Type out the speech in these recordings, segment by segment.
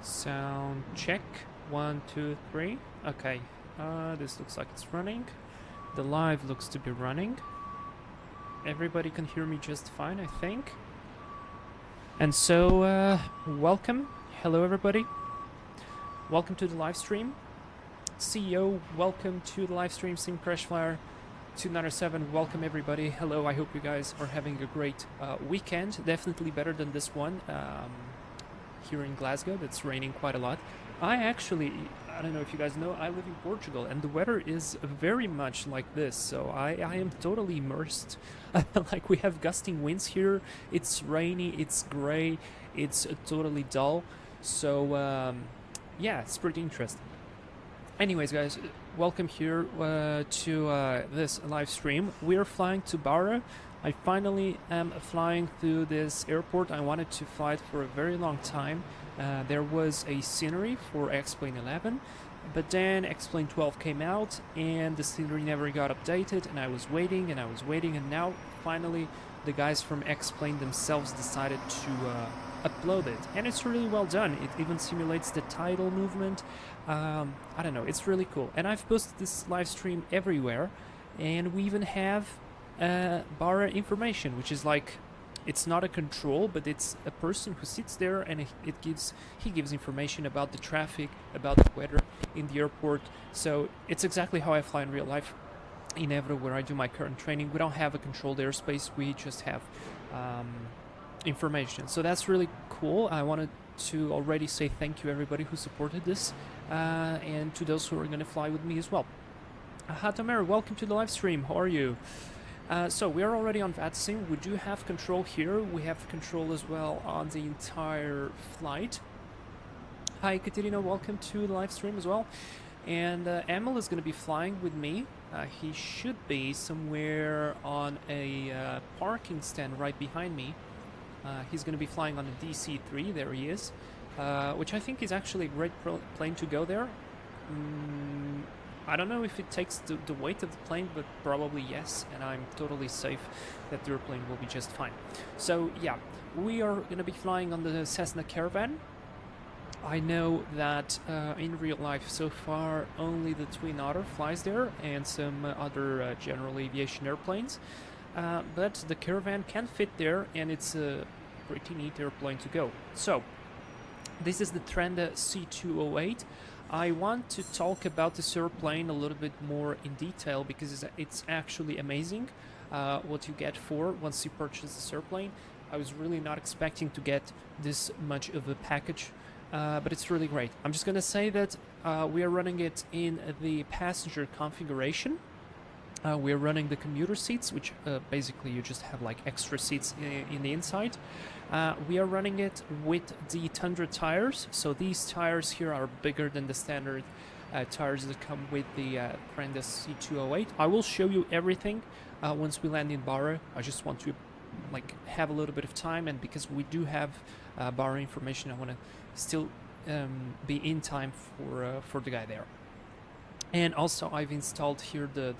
Sound check. 1, 2, 3. Okay. This looks like it's running. The live looks to be running. Everybody can hear me just fine, I think. And so, welcome. Hello, everybody. Welcome to the live stream. CEO, welcome to the live stream. Sim Crashflyer 297, welcome everybody. Hello, I hope you guys are having a great weekend. Definitely better than this one here in Glasgow. That's raining quite a lot. I don't know if you guys know, I live in Portugal and the weather is very much like this. So I am totally immersed. Like we have gusting winds here. It's rainy, it's gray, it's totally dull. So yeah, it's pretty interesting. Anyways, guys, welcome here to this live stream. We're flying to Barra. I finally am flying through this airport. I wanted to fly it for a very long time. There was a scenery for X-Plane 11, but then X-Plane 12 came out and the scenery never got updated, and I was waiting and I was waiting, and now finally the guys from X-Plane themselves decided to upload it, and it's really well done. It even simulates the tidal movement. I don't know, it's really cool, and I've posted this live stream everywhere, and we even have Barra information, which is like, it's not a control, but it's a person who sits there and he gives information about the traffic, about the weather in the airport. So it's exactly how I fly in real life in Everett, where I do my current training. We don't have a controlled airspace, we just have information. So that's really cool. I wanted to already say thank you everybody who supported this, and to those who are going to fly with me as well. Hatamer, welcome to the live stream. How are you? So we are already on VATSIM. We do have control here. We have control as well on the entire flight. Hi Katerina, welcome to the live stream as well. And Emil is going to be flying with me. He should be somewhere on a parking stand right behind me. He's going to be flying on a DC-3, there he is, which I think is actually a great plane to go there. I don't know if it takes the weight of the plane, but probably yes, and I'm totally safe that the airplane will be just fine. So yeah, we are going to be flying on the Cessna Caravan. I know that in real life so far only the Twin Otter flies there and some other general aviation airplanes, but the Caravan can fit there, and it's a pretty neat airplane to go. So this is the Thranda C208. I want to talk about this airplane a little bit more in detail because it's actually amazing what you get for once you purchase this airplane. I was really not expecting to get this much of a package, but it's really great. I'm just gonna say that we are running it in the passenger configuration. We're running the commuter seats, which basically you just have like extra seats in the inside. We are running it with the Tundra tires, so these tires here are bigger than the standard tires that come with the Thranda C208. I will show you everything once we land in Barra. I just want to like have a little bit of time, and because we do have Barra information, I want to still be in time for the guy there. And also I've installed here the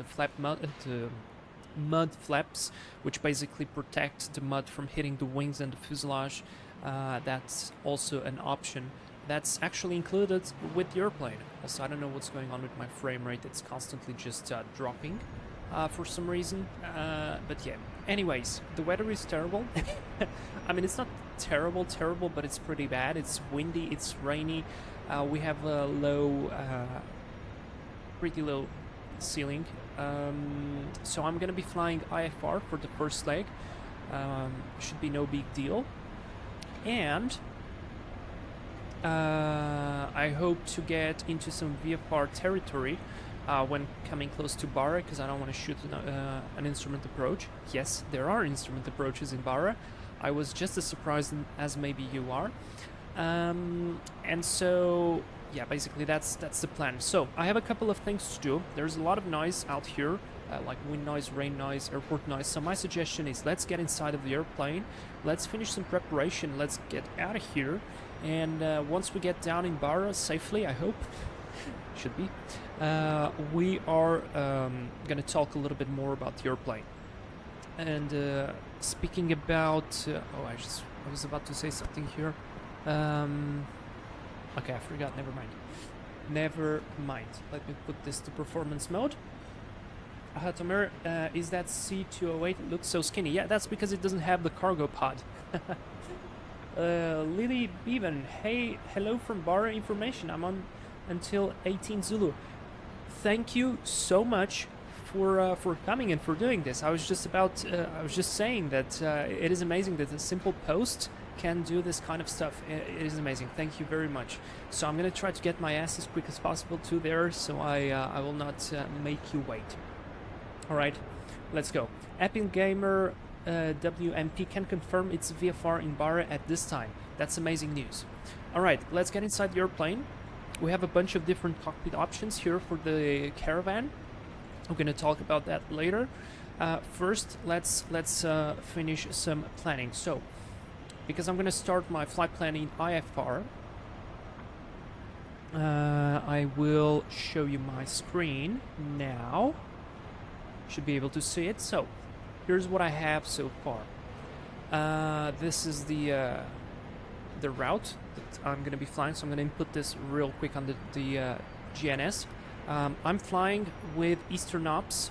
mud flaps, which basically protect the mud from hitting the wings and the fuselage. That's also an option that's actually included with the airplane. Also, I don't know what's going on with my frame rate. It's constantly just dropping for some reason. But yeah, anyways, the weather is terrible. I mean, it's not terrible, but it's pretty bad. It's windy, it's rainy. We have a pretty low ceiling, so I'm gonna be flying IFR for the first leg. Should be no big deal, and I hope to get into some VFR territory when coming close to Barra, because I don't want to shoot an instrument approach. Yes, there are instrument approaches in Barra. I was just as surprised as maybe you are, and so yeah, basically that's the plan. So I have a couple of things to do. There's a lot of noise out here, like wind noise, rain noise, airport noise. So my suggestion is let's get inside of the airplane, let's finish some preparation, let's get out of here, and once we get down in Barra safely, I hope, should be, we are gonna talk a little bit more about the airplane. And speaking about I was about to say something here. Okay, I forgot. Never mind. Never mind. Let me put this to performance mode. Tomer, is that C208? It looks so skinny. Yeah, that's because it doesn't have the cargo pod. Lily Bevan, hey, hello from Barra information. I'm on until 18 Zulu. Thank you so much for coming and for doing this. I was just saying that it is amazing that a simple post can do this kind of stuff. It is amazing. Thank you very much. So I'm gonna try to get my ass as quick as possible to there, so I will not make you wait. All right, let's go. Apple Gamer WMP can confirm it's VFR in Barra at this time. That's amazing news. All right, let's get inside the airplane. We have a bunch of different cockpit options here for the Caravan. We're gonna talk about that later. First, let's finish some planning. So, because I'm gonna start my flight planning IFR, I will show you my screen now. Should be able to see it. So, here's what I have so far. This is the route that I'm going to be flying, so I'm going to input this real quick on the GNS. I'm flying with EasternHops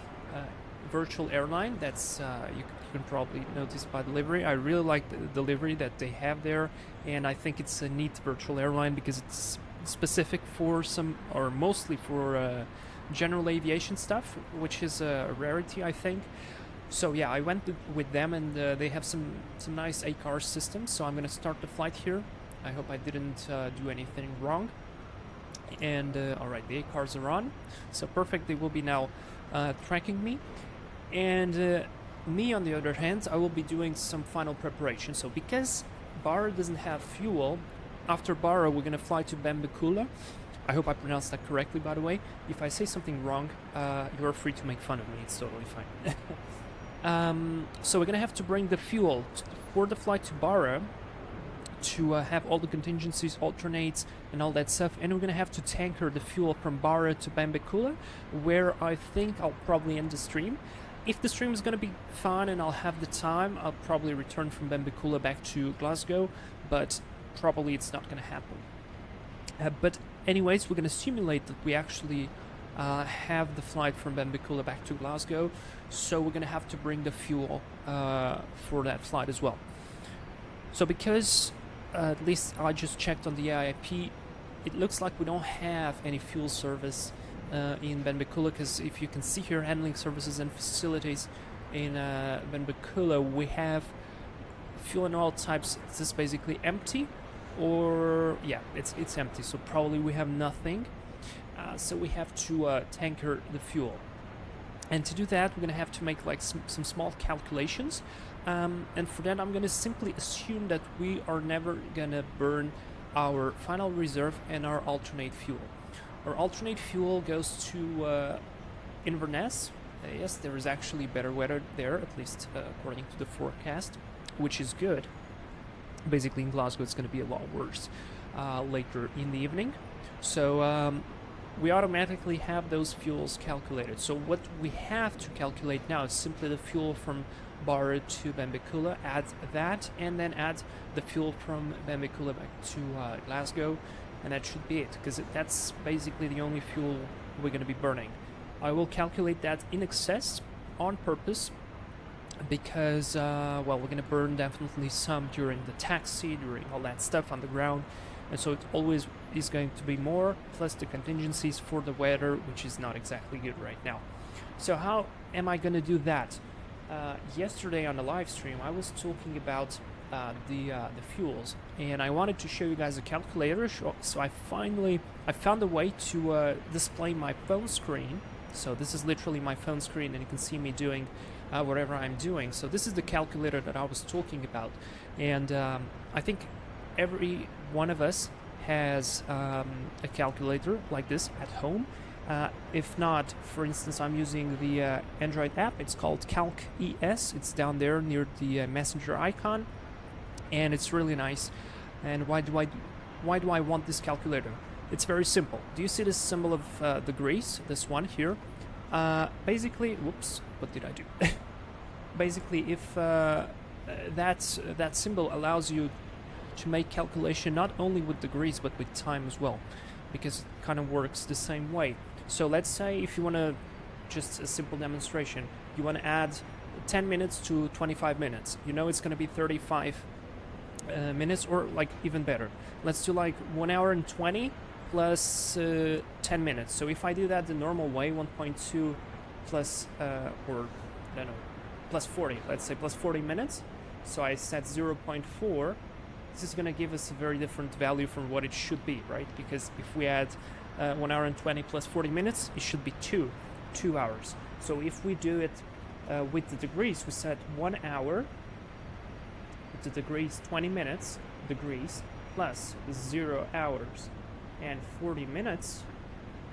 virtual airline. That's you can probably notice by the livery. I really like the livery that they have there, and I think it's a neat virtual airline because it's specific for some, or mostly for general aviation stuff, which is a rarity, I think. So yeah, I went with them, and they have some nice ACAR systems. So I'm gonna start the flight here. I hope I didn't do anything wrong. And all right, the ACARs are on, so perfect. They will be now tracking me, and me on the other hand, I will be doing some final preparation. So because Barra doesn't have fuel, after Barra we're gonna fly to Bambakula. I hope I pronounced that correctly, by the way. If I say something wrong, you're free to make fun of me. It's totally fine. So we're gonna have to bring the fuel for the flight to Barra to have all the contingencies, alternates, and all that stuff. And we're gonna have to tanker the fuel from Barra to Bambakula, where I think I'll probably end the stream. If the stream is gonna be fun and I'll have the time, I'll probably return from Bambakula back to Glasgow, but probably it's not gonna happen. But anyways, we're going to simulate that we actually have the flight from Bambakula back to Glasgow, so we're going to have to bring the fuel for that flight as well. So because at least I just checked on the AIP, it looks like we don't have any fuel service in Bambakula, because if you can see here, handling services and facilities in Bambakula, we have fuel and oil types. This is basically empty. Or yeah, it's empty, so probably we have nothing. So we have to tanker the fuel, and to do that we're gonna have to make like some small calculations, and for that I'm gonna simply assume that we are never gonna burn our final reserve and our alternate fuel. Our alternate fuel goes to Inverness. Yes, there is actually better weather there, at least according to the forecast, which is good. Basically in Glasgow it's going to be a lot worse later in the evening. So we automatically have those fuels calculated. So what we have to calculate now is simply the fuel from Barra to Bambakula, add that, and then add the fuel from Bambakula back to Glasgow, and that should be it, because that's basically the only fuel we're going to be burning. I will calculate that in excess on purpose, because well, we're gonna burn definitely some during the taxi, during all that stuff on the ground, and so it always is going to be more, plus the contingencies for the weather, which is not exactly good right now. So how am I gonna do that? Yesterday on the live stream I was talking about the fuels, and I wanted to show you guys a calculator, so I found a way to display my phone screen. So this is literally my phone screen, and you can see me doing whatever I'm doing. So this is the calculator that I was talking about, and I think every one of us has a calculator like this at home. If not, for instance, I'm using the Android app. It's called Calc ES. It's down there near the messenger icon, and it's really nice. And why do I want this calculator? It's very simple. Do you see this symbol of the grease? This one here. Basically, whoops, what did I do? Basically, if that symbol allows you to make calculation not only with degrees but with time as well, because it kind of works the same way. So let's say if you want to, just a simple demonstration, you want to add 10 minutes to 25 minutes. You know it's going to be 35 minutes, or like even better. Let's do like 1 hour and 20 plus 10 minutes. So if I do that the normal way, 1.2 plus, or I don't know, plus 40, let's say plus 40 minutes. So I set 0.4. This is going to give us a very different value from what it should be, right? Because if we add 1 hour and 20 plus 40 minutes, it should be 2 hours. So if we do it with the degrees, we set 1 hour with the degrees 20 minutes, degrees, plus 0 hours and 40 minutes,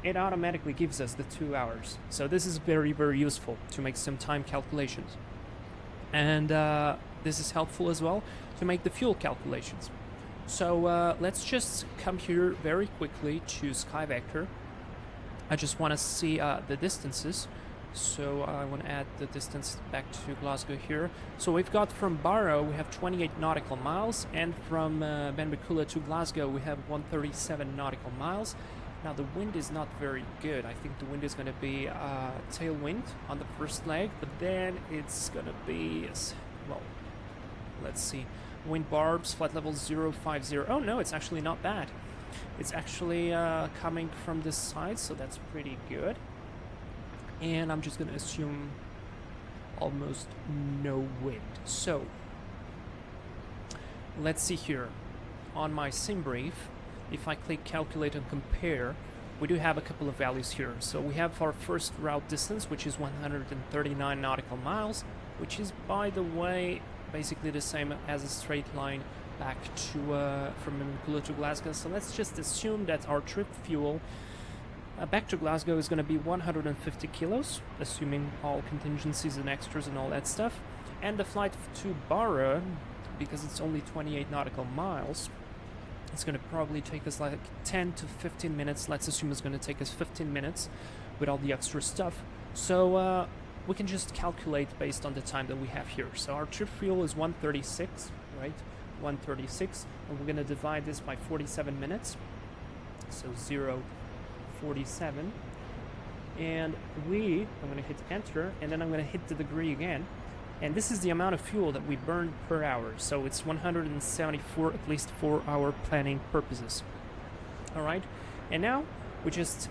it automatically gives us the 2 hours. So this is very, very useful to make some time calculations. And this is helpful as well to make the fuel calculations. So let's just come here very quickly to Sky Vector. I just want to see the distances. So I want to add the distance back to Glasgow here. So we've got from Barra, we have 28 nautical miles, and from Benbecula to Glasgow, we have 137 nautical miles. Now the wind is not very good. I think the wind is going to be tailwind on the first leg, but then it's going to be, well, let's see. Wind barbs, flight level 050. Oh no, it's actually not bad. It's actually coming from this side, so that's pretty good. And I'm just going to assume almost no wind. So let's see here. On my sim brief, if I click calculate and compare, we do have a couple of values here. So we have our first route distance, which is 139 nautical miles, which is, by the way, basically the same as a straight line back to from Benbecula to Glasgow. So let's just assume that our trip fuel back to Glasgow is going to be 150 kilos, assuming all contingencies and extras and all that stuff. And the flight to Barra, because it's only 28 nautical miles, it's going to probably take us like 10 to 15 minutes. Let's assume it's going to take us 15 minutes with all the extra stuff. So we can just calculate based on the time that we have here. So our trip fuel is 136, right? 136, and we're going to divide this by 47 minutes. So 0.47, and I'm going to hit enter, and then I'm going to hit the degree again, and this is the amount of fuel that we burn per hour. So it's 174, at least for our planning purposes. All right, and now we just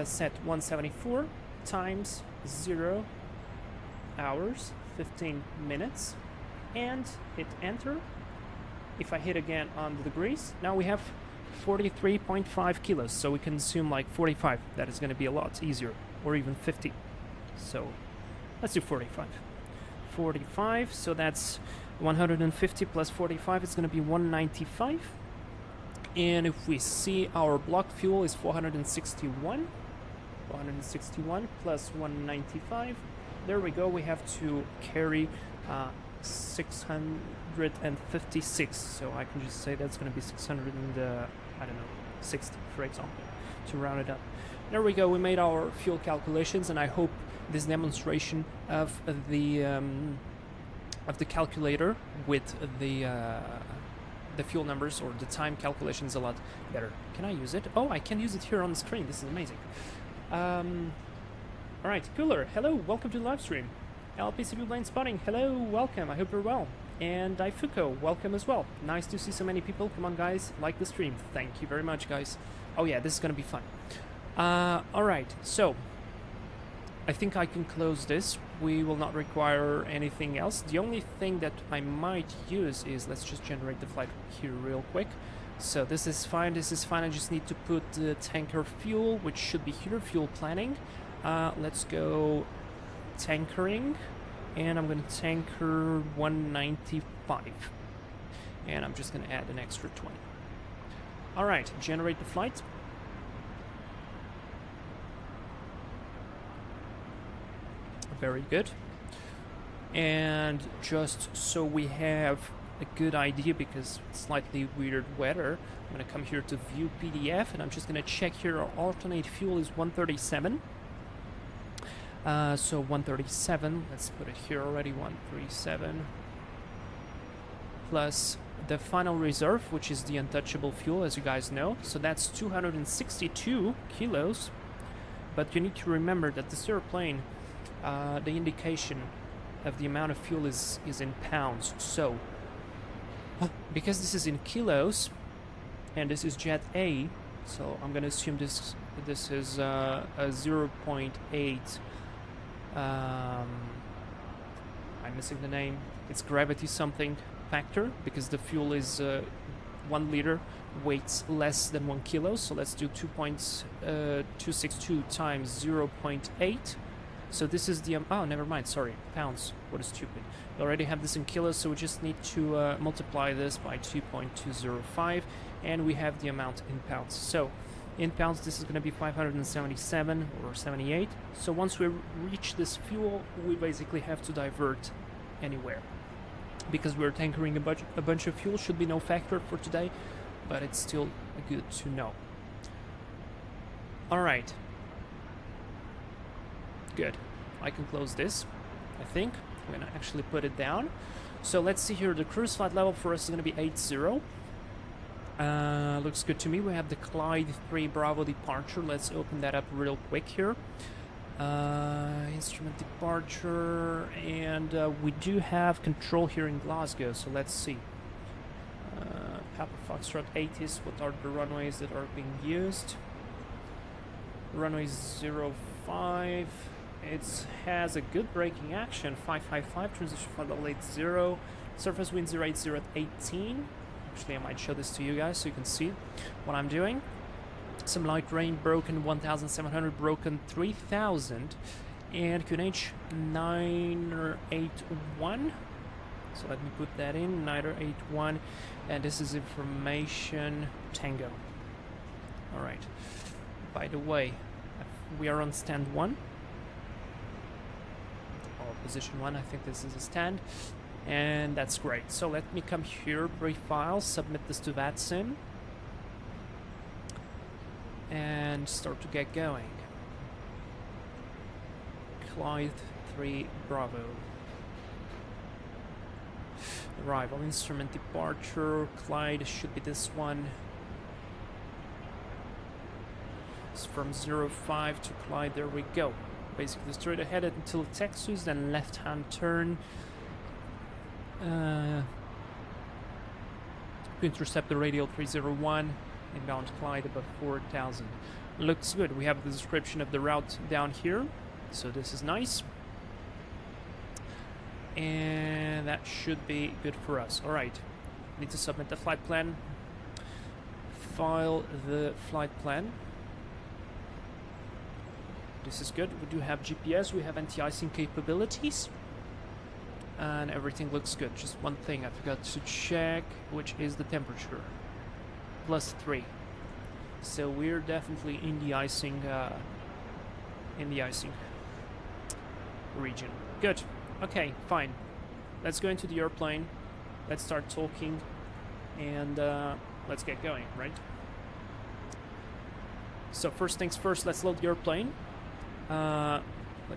set 174 times 0 hours 15 minutes and hit enter. If I hit again on the degrees, now we have 43.5 kilos, so we can assume like 45. That is going to be a lot easier, or even 50. So let's do 45. 45, so that's 150 plus 45, it's going to be 195. And if we see our block fuel is 461 plus 195, there we go. We have to carry 656, so I can just say that's going to be 600 and I don't know, 60, for example, to round it up. There we go. We made our fuel calculations, and I hope this demonstration of the calculator with the fuel numbers or the time calculation is a lot better. Can I use it? Oh, I can use it here on the screen. This is amazing. All right, Cooler, hello, welcome to the live stream. LPCB Blind Spotting, hello, welcome. I hope you're well. And Daifuko, welcome as well. Nice to see so many people. Come on, guys, like the stream. Thank you very much, guys. Oh yeah, this is gonna be fun. All right, so I think I can close this. We will not require anything else. The only thing that I might use is, let's just generate the flight here real quick. So this is fine, this is fine. I just need to put the tanker fuel, which should be here, fuel planning. Let's go tankering, and I'm going to tanker 195. And I'm just going to add an extra 20. All right, generate the flight. Very good. And just so we have a good idea, because it's slightly weird weather, I'm going to come here to view PDF, and I'm just going to check here. Our alternate fuel is 137. So 137, let's put it here already, 137 plus the final reserve, which is the untouchable fuel, as you guys know. So that's 262 kilos. But you need to remember that this airplane, the indication of the amount of fuel is in pounds. So because this is in kilos and this is jet A, so I'm gonna assume this is a 0.8 I'm missing the name. It's gravity something factor, because the fuel is 1 liter weights less than 1 kilo. So let's do 2.262 times 0.8. So this is the oh, never mind, sorry, pounds. What is stupid? We already have this in kilos, so we just need to multiply this by 2.205, and we have the amount in pounds. So in pounds, this is going to be 577 or 78. So once we reach this fuel, we basically have to divert anywhere, because we're tankering a bunch of fuel. Should be no factor for today, but it's still good to know. All right. Good. I can close this, I think. I'm going to actually put it down. So let's see here. The cruise flight level for us is going to be 80. Looks good to me. We have the Clyde 3 Bravo departure. Let's open that up real quick here. Instrument departure, and we do have control here in Glasgow, so let's see. Papa Foxtrot 8 is what are the runways that are being used. Runway 05, it has a good braking action, 555, transition flight level 80, surface wind 080 at 18. Actually, I might show this to you guys so you can see what I'm doing. Some light rain, broken 1,700, broken 3,000, and QNH 981. So let me put that in, 981, and this is information Tango. All right. By the way, we are on stand 1, or position 1. I think this is a stand, and that's great. So let me come here, brief file, submit this to VATSIM, and start to get going. Clyde 3 Bravo. Arrival, instrument departure. Clyde should be this one. It's from 05 to Clyde, there we go. Basically straight ahead until Texas, then left hand turn. To intercept the radial 301. Inbound Clyde above 4,000. Looks good. We have the description of the route down here, so this is nice, and that should be good for us. All right, need to submit the flight plan. File the flight plan. This is good. We do have GPS. We have anti-icing capabilities, and everything looks good. Just one thing I forgot to check, which is the temperature. +3, so we're definitely in the icing region. Good. Okay, fine. Let's go into the airplane. Let's start talking, and let's get going, right? So first things first, let's load the airplane. Let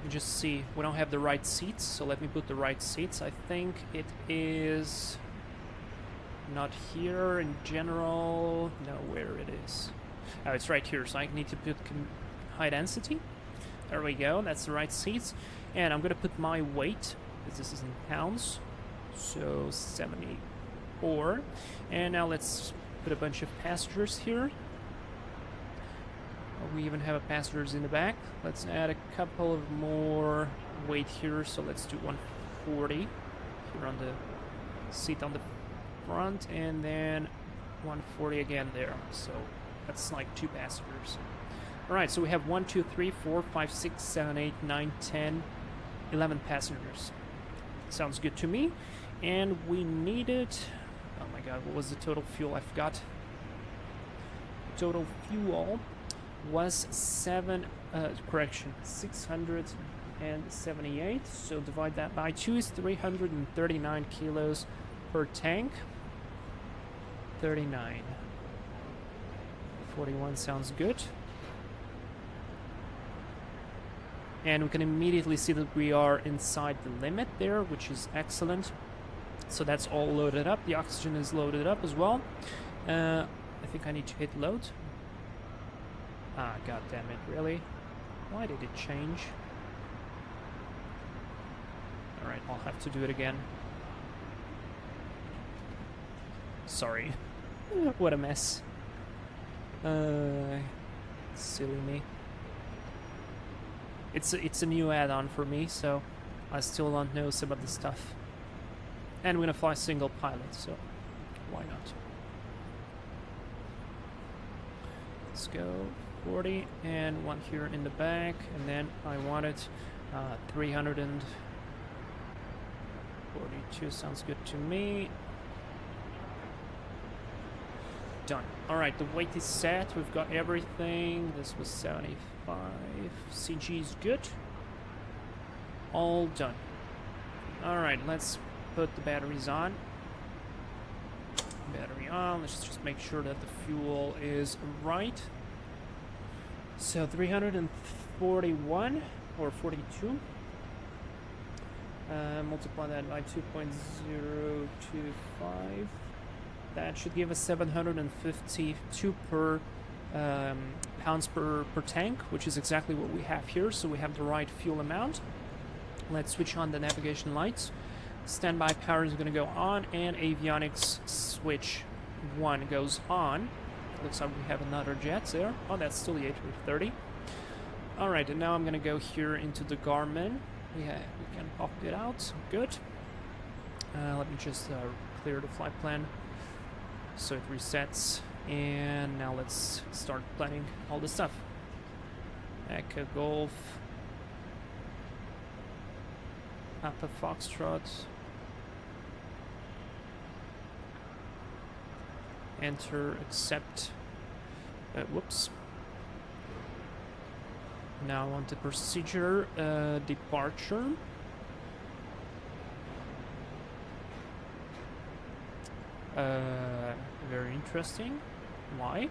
me just see. We don't have the right seats, so let me put the right seats. I think it is not here in general. No, where it is. Oh, it's right here, so I need to put high density. There we go, that's the right seats. And I'm gonna put my weight, because this is in pounds, so 74. And now let's put a bunch of passengers here. We even have passengers in the back. Let's add a couple of more weight here, so let's do 140 here on the seat on the front, and then 140 again there, so that's like 2 passengers. All right, so we have 1, 2, 3, 4, 5, 6, 7, 8, 9, 10, 11 passengers. Sounds good to me. And we needed, oh my god, what was the total fuel? I forgot. Total fuel was 678, so divide that by 2 is 339 kilos per tank. 39. 41 sounds good. And we can immediately see that we are inside the limit there, which is excellent. So that's all loaded up. The oxygen is loaded up as well. I think I need to hit load. Ah, god damn it, really? Why did it change? Alright, I'll have to do it again. Sorry. What a mess. Silly me. It's a new add-on for me, so I still don't know some of the stuff. And we're gonna fly single pilot, so why not? Let's go 40 and one here in the back, and then I wanted 342 sounds good to me. Done. Alright, the weight is set, we've got everything. This was 75. CG is good. All done. Alright, let's put the batteries on. Battery on. Let's just make sure that the fuel is right. So 341 or 42. Multiply that by 2.025. That should give us 752 pounds per tank, which is exactly what we have here. So we have the right fuel amount. Let's switch on the navigation lights. Standby power is going to go on, and avionics switch 1 goes on. Looks like we have another jet there. Oh, that's still the A330. Alright, and now I'm going to go here into the Garmin. Yeah, we can pop it out. Good. Let me just clear the flight plan so it resets. And now let's start planning all this stuff. Echo Golf. Papa Foxtrot. Enter, accept. Whoops. Now on the procedure, departure. Very interesting. Why?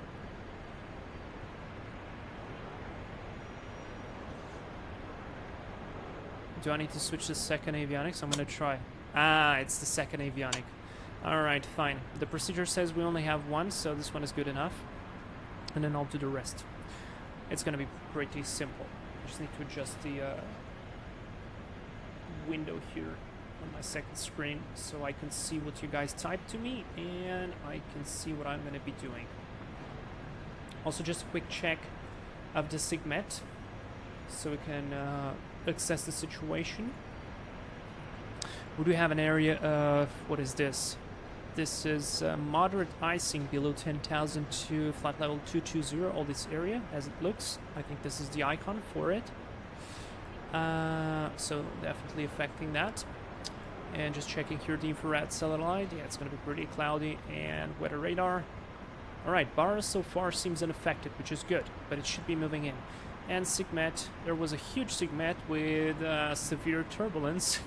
Do I need to switch the second avionics? I'm gonna try. Ah, it's the second avionic. Alright, fine. The procedure says we only have one, so this one is good enough. And then I'll do the rest. It's gonna be pretty simple. I just need to adjust the window here on my second screen so I can see what you guys type to me and I can see what I'm gonna be doing. Also, just a quick check of the SIGMET so we can assess the situation. We do have an area of, what is this? This is moderate icing below 10,000 to flight level 220, all this area as it looks. I think this is the icon for it. So definitely affecting that. And just checking here the infrared satellite. Yeah, it's going to be pretty cloudy. And weather radar. Alright, Barra so far seems unaffected, which is good, but it should be moving in. And SIGMET, there was a huge SIGMET with severe turbulence.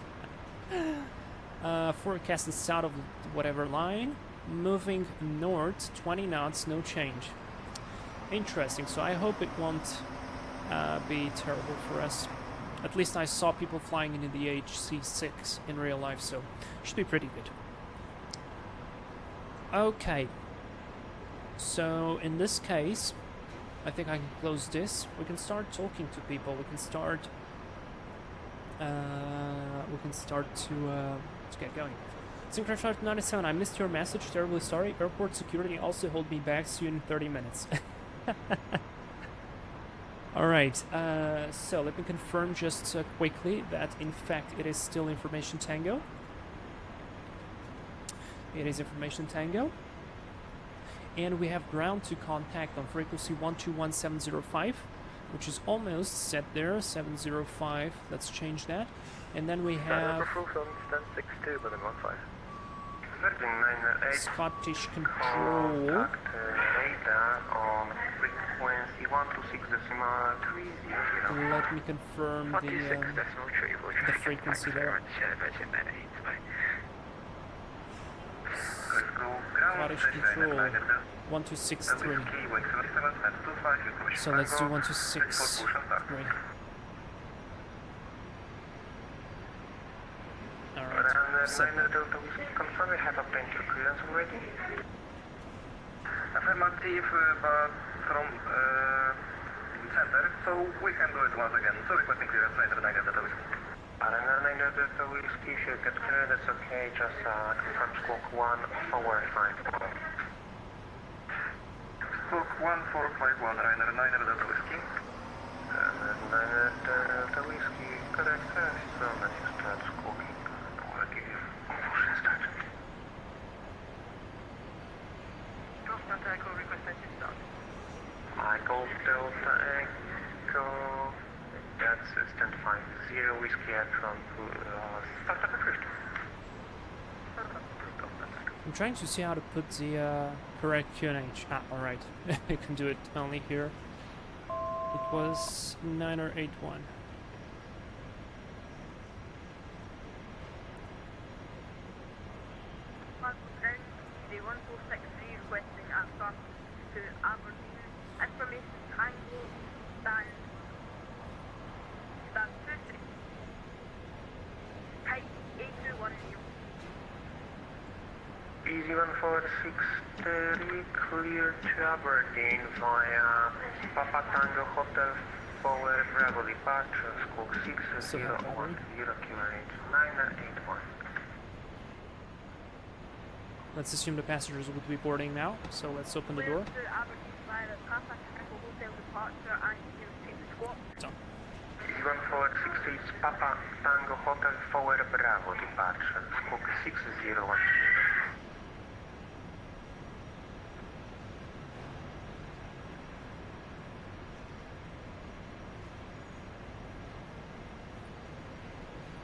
Forecasted south of whatever line, moving north 20 knots, no change. Interesting, so I hope it won't be terrible for us. At least I saw people flying into the DHC-6 in real life, so should be pretty good. Okay, so in this case I think I can close this. We can start talking to people. We can start to get going. Synchronized 97, I missed your message, terribly sorry. Airport security also hold me back, see you in 30 minutes. Alright, so let me confirm just quickly that in fact it is still Information Tango. It is Information Tango. And we have ground to contact on frequency 121705, which is almost set there, 705. Let's change that. And then we have Scottish Control. Let me confirm the frequency there. Scottish Control 1263. So let's do 1263. Alright. set that. Delta Whiskey, confirm we have obtained your clearance already. Affirmative, but from center, so we can do it once again. So requesting clearance, Ryder 9 Delta Whiskey. Ryder 9 Delta Whiskey, if you get clear, that's okay, just confirm squawk 1451. Squawk 1451, Ryder 9 Delta Whiskey. Ryder 9 Delta Whiskey, correct, so let's start squawking. We'll give you full start. Delta Echo, request engine start. Echo Delta Echo, that's stand 50, Whiskey Echo, start up approved. I'm trying to see how to put the correct QNH. Ah, alright. I can do it only here. It was 9081. Requesting access to Aberdeen. Information Tango stand 23. Type 821 Easy 1463, clear to Aberdeen via Papa Tango Hotel Power Bravo departure, squawk 6010, QNH 981. Let's assume the passengers will be boarding now, so let's open the door. to Aberdeen via the Papa Tango Hotel departure and you take the squawk. So, Easy 1463, Papa Tango Hotel Power Bravo departure, squawk 6010.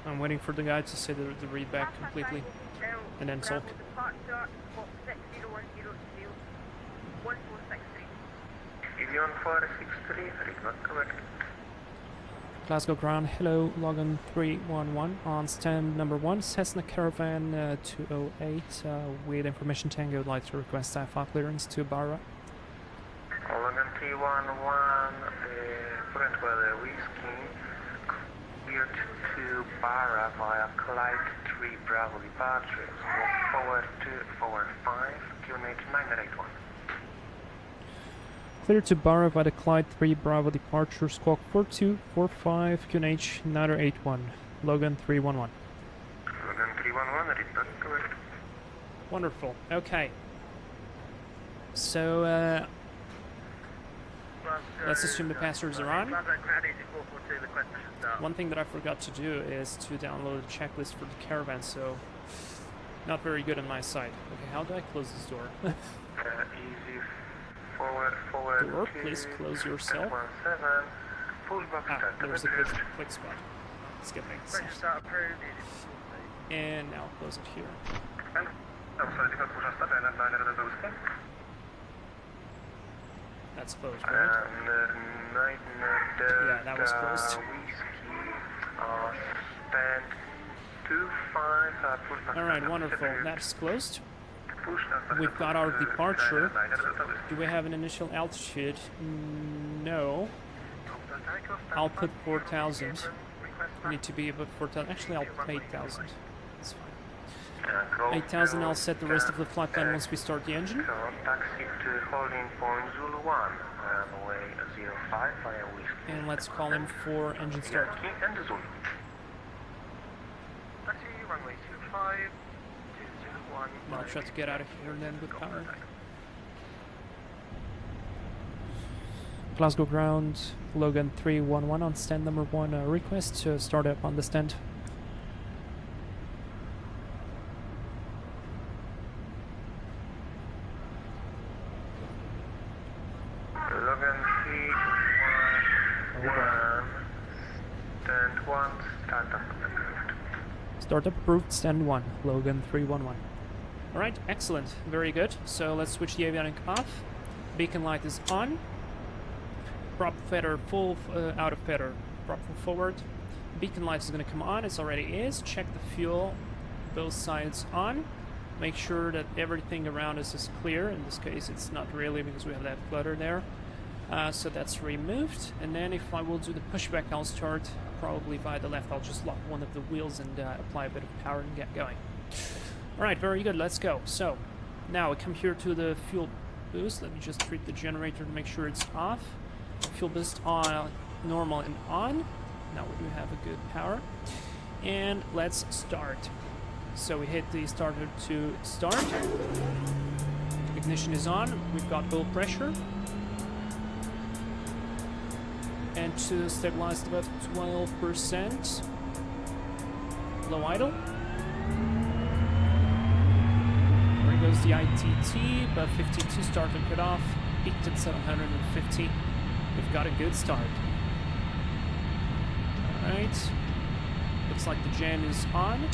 I'm waiting for the guy to say the read back completely, and then sulk. Departure, squawk 6010, 1463. Easy 1463, read not correct. Glasgow ground, hello, Logan 311 on stand number 1, Cessna Caravan 208, with information Tango would like to request IFA clearance to Barra. Logan 311, current weather Whiskey, cleared to Barra via Clyde 3 Bravo departure, squawk forward 245, QNH 981. Clear to Barra via the Clyde 3 Bravo departure, squawk 4245, QNH 981, Logan 311. Logan 311, read not correct. Wonderful, okay. So, let's assume the passengers are on. One thing that I forgot to do is to download a checklist for the caravan, so not very good on my side. Okay, how do I close this door? Easy forward Door, please close yourself. 17, pushback Ah, start. there's a click spot. Skipping. Start approved. And now close it here. That's closed, right? Yeah, that was closed. Stand 25, Alright, wonderful. That's closed. We've got our departure. Do we have an initial altitude? No. I'll put 4,000. We need to be above 4,000. Actually, I'll put 8,000. That's fine. 8,000, I'll set the rest of the flight plan once we start the engine. Taxi to holding point Zulu 1, runway 05 via Whiskey. And let's call him for engine start. And Zulu. Taxi, runway 25, 201. I'll try to get out of here then with power. Glasgow ground, Logan 311 on stand number 1, request to start up on the stand. Logan 311, stand 1, startup approved. Startup approved, stand 1, Logan 311. Alright, excellent, very good. So let's switch the avionic off. Beacon light is on. Prop feather full, out of feather. Prop full forward. Beacon light is going to come on, it already is. Check the fuel, both sides on. Make sure that everything around us is clear. In this case it's not really because we have that flutter there. So that's removed. And then if I will do the pushback, I'll start probably via the left. I'll just lock one of the wheels and apply a bit of power and get going. Alright, very good, let's go. So, now we come here to the fuel boost. Let me just treat the generator to make sure it's off. Fuel boost on, normal and on. Now we do have a good power. And let's start. So we hit the starter to start. Ignition is on. We've got oil pressure. And to stabilize about 12%. Low idle. There goes the ITT, about 52, start and cut off. Peaked at 750. We've got a good start. Alright. Looks like the gen is on.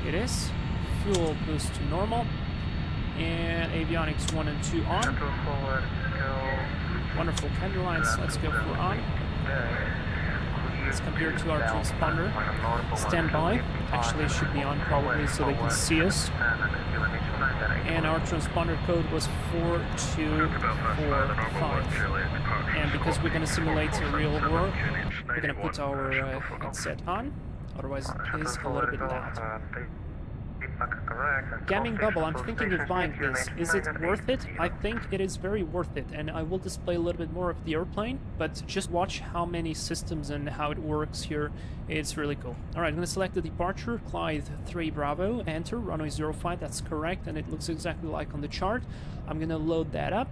It is. Fuel boost to normal. And avionics 1 and 2 on. Wonderful candle lights. Let's go for on. Let's compare to our transponder. Standby. Actually should be on probably so they can see us. And our transponder code was 4245. And because we're going to simulate a real world, we're going to put our headset on. Otherwise it is a little bit loud. Gaming Bubble, I'm thinking of buying this. Is it worth it? I think it is very worth it, and I will display a little bit more of the airplane, but just watch how many systems and how it works here. It's really cool. Alright, I'm going to select the departure, Clyde 3 Bravo, enter, runway 05, that's correct, and it looks exactly like on the chart. I'm going to load that up,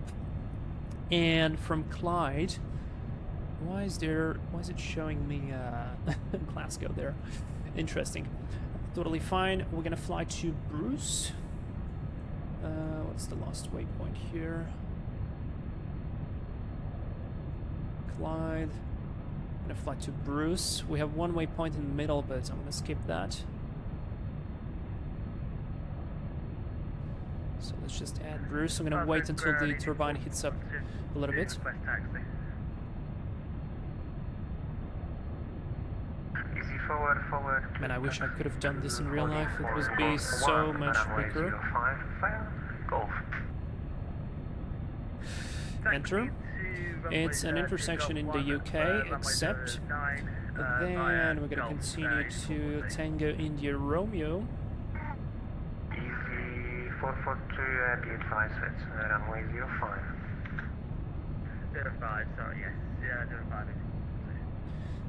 and from Clyde, why is it showing me Glasgow there? Interesting. Totally fine. We're gonna fly to Bruce. What's the last waypoint here? Clyde. I'm gonna fly to Bruce. We have one waypoint in the middle, but I'm gonna skip that. So let's just add Bruce. I'm gonna wait until the turbine hits up a little bit. Man, I wish I could have done this in real life. It would be so much quicker. Enter. It's an intersection in the UK, accept. Then we're going to continue to Tango India Romeo. Easy 442, be advised, it's runway 05. 05, sorry, yes. Yeah, 05.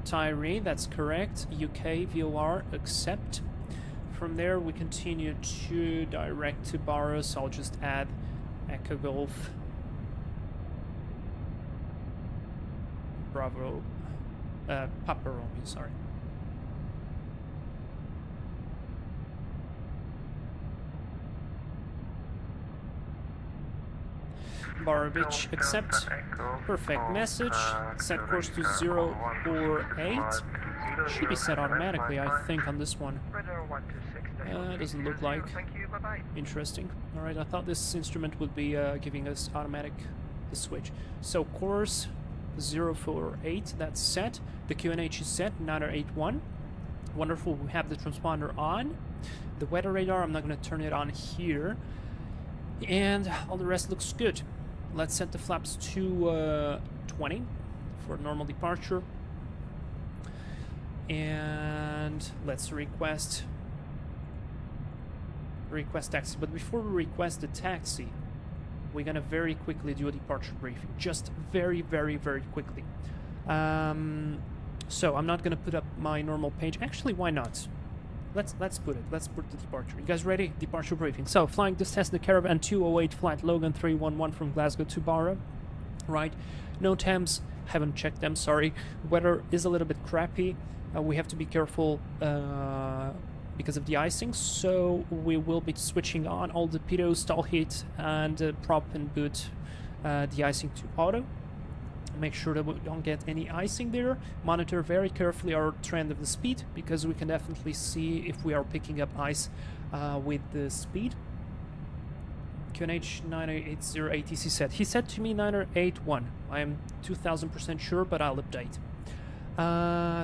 Tyree, that's correct. UK VOR, accept. From there we continue to direct to Barra, so I'll just add Echo Golf Bravo Papa Romeo, sorry. Barra Beach, accept. Perfect message. Set course to 048. Should be set automatically, I think, on this one. Doesn't look like. Interesting. Alright, I thought this instrument would be giving us automatic the switch. So course 048, that's set. The QNH is set, 981. Wonderful, we have the transponder on. The weather radar, I'm not going to turn it on here. And all the rest looks good. Let's set the flaps to 20 for normal departure. And let's request taxi. But before we request the taxi, we're gonna very quickly do a departure briefing. Just very, very, very quickly. So I'm not gonna put up my normal page. Actually, why not? Let's put it. Let's put the departure. You guys ready? Departure briefing. So, flying this Cessna Caravan 208 flight Logan 311 from Glasgow to Barra. Right. No temps. Haven't checked them, sorry. Weather is a little bit crappy. We have to be careful because of the icing. So, we will be switching on all the pitot, stall heat, and prop and boot de-icing to auto. Make sure that we don't get any icing there. Monitor very carefully our trend of the speed, because we can definitely see if we are picking up ice with the speed. QNH 9080 ATC set. He said to me 9081. I am 2000% sure, but I'll update.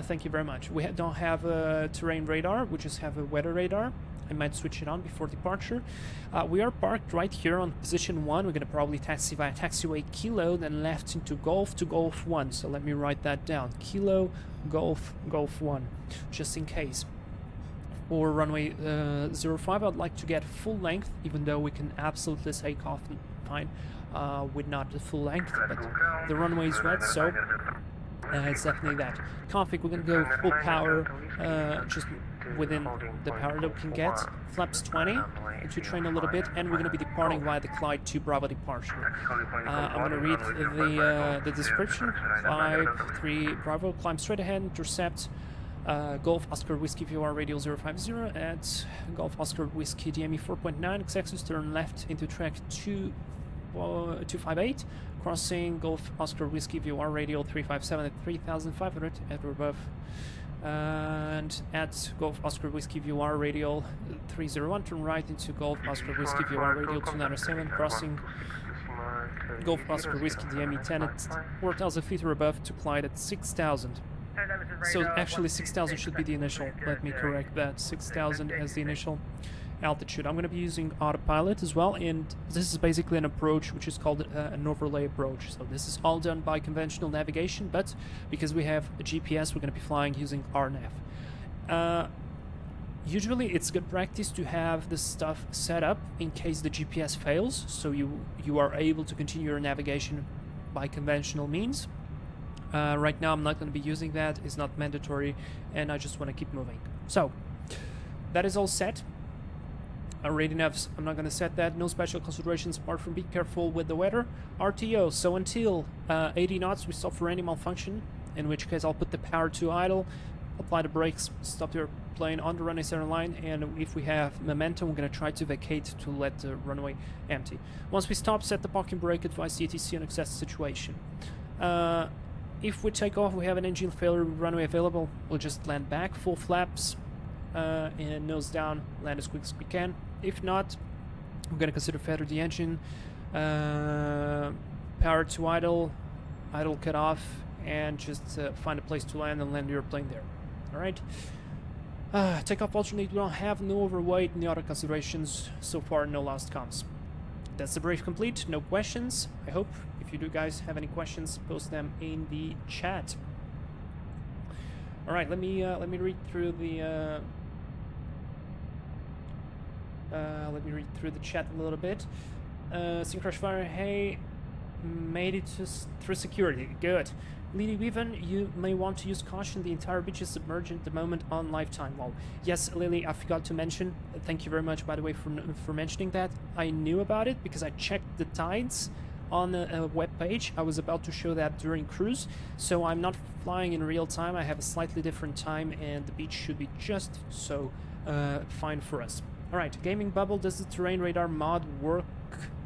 Thank you very much. We don't have a terrain radar, we just have a weather radar. I might switch it on before departure. We are parked right here on position 1. We're going to probably taxi via taxiway Kilo, then left into Golf to Golf 1. So let me write that down. Kilo, Golf, Golf 1, just in case. For runway 05, I'd like to get full length, even though we can absolutely take off fine with not the full length, but the runway is wet, so it's definitely that. Config, we're going to go full power, just within the power that we can get. Flaps 20, to train a little bit, and we're going to be departing via the Clyde to Bravo departure. I'm going to read the description. 5-3 Bravo, climb straight ahead, intercept Golf Oscar Whiskey VR radio 050 at Golf Oscar Whiskey DME 4.9, Xexus, turn left into track 258, crossing Golf Oscar Whiskey VR radio 357 at 3500 at or above, and at Golf Oscar Whiskey VR radio 301, turn right into Golf Oscar Whiskey VR radio 297, crossing Golf Oscar Whiskey DME 10 at 4,000 feet or above to Clyde at 6,000. So actually 6,000 should be the initial. Let me correct that. 6,000 as the initial altitude. I'm going to be using autopilot as well, and this is basically an approach which is called an overlay approach. So this is all done by conventional navigation, but because we have a GPS, we're going to be flying using RNAV. Usually it's good practice to have this stuff set up in case the GPS fails, so you are able to continue your navigation by conventional means. Right now I'm not going to be using that, it's not mandatory, and I just want to keep moving. So, that is all set. Radii navs, I'm not going to set that, no special considerations apart from be careful with the weather. RTO, so until 80 knots we stop for any malfunction, in which case I'll put the power to idle, apply the brakes, stop your plane on the runway center line, and if we have momentum we're going to try to vacate to let the runway empty. Once we stop, set the parking brake, advise the ATC on access situation. If we take off, we have an engine failure runway available, we'll just land back, full flaps, and nose down, land as quick as we can. If not, we're going to consider feather the engine, power to idle, idle cut off, and just find a place to land and land your plane there. Alright? Take off alternate, we don't have no overweight, no other considerations, so far no lost comms. That's the brief complete, no questions, I hope. If you do guys have any questions, post them in the chat. Alright, let me read through the chat a little bit. Syncrush Fire, hey, made it through security, good. Lily Weaven, you may want to use caution, the entire beach is submerged at the moment on lifetime. Well, yes, Lily, I forgot to mention, thank you very much by the way for mentioning that. I knew about it because I checked the tides on a web page. I was about to show that during cruise, so I'm not flying in real time, I have a slightly different time, and the beach should be just so fine for us. Alright, Gaming Bubble, does the terrain radar mod work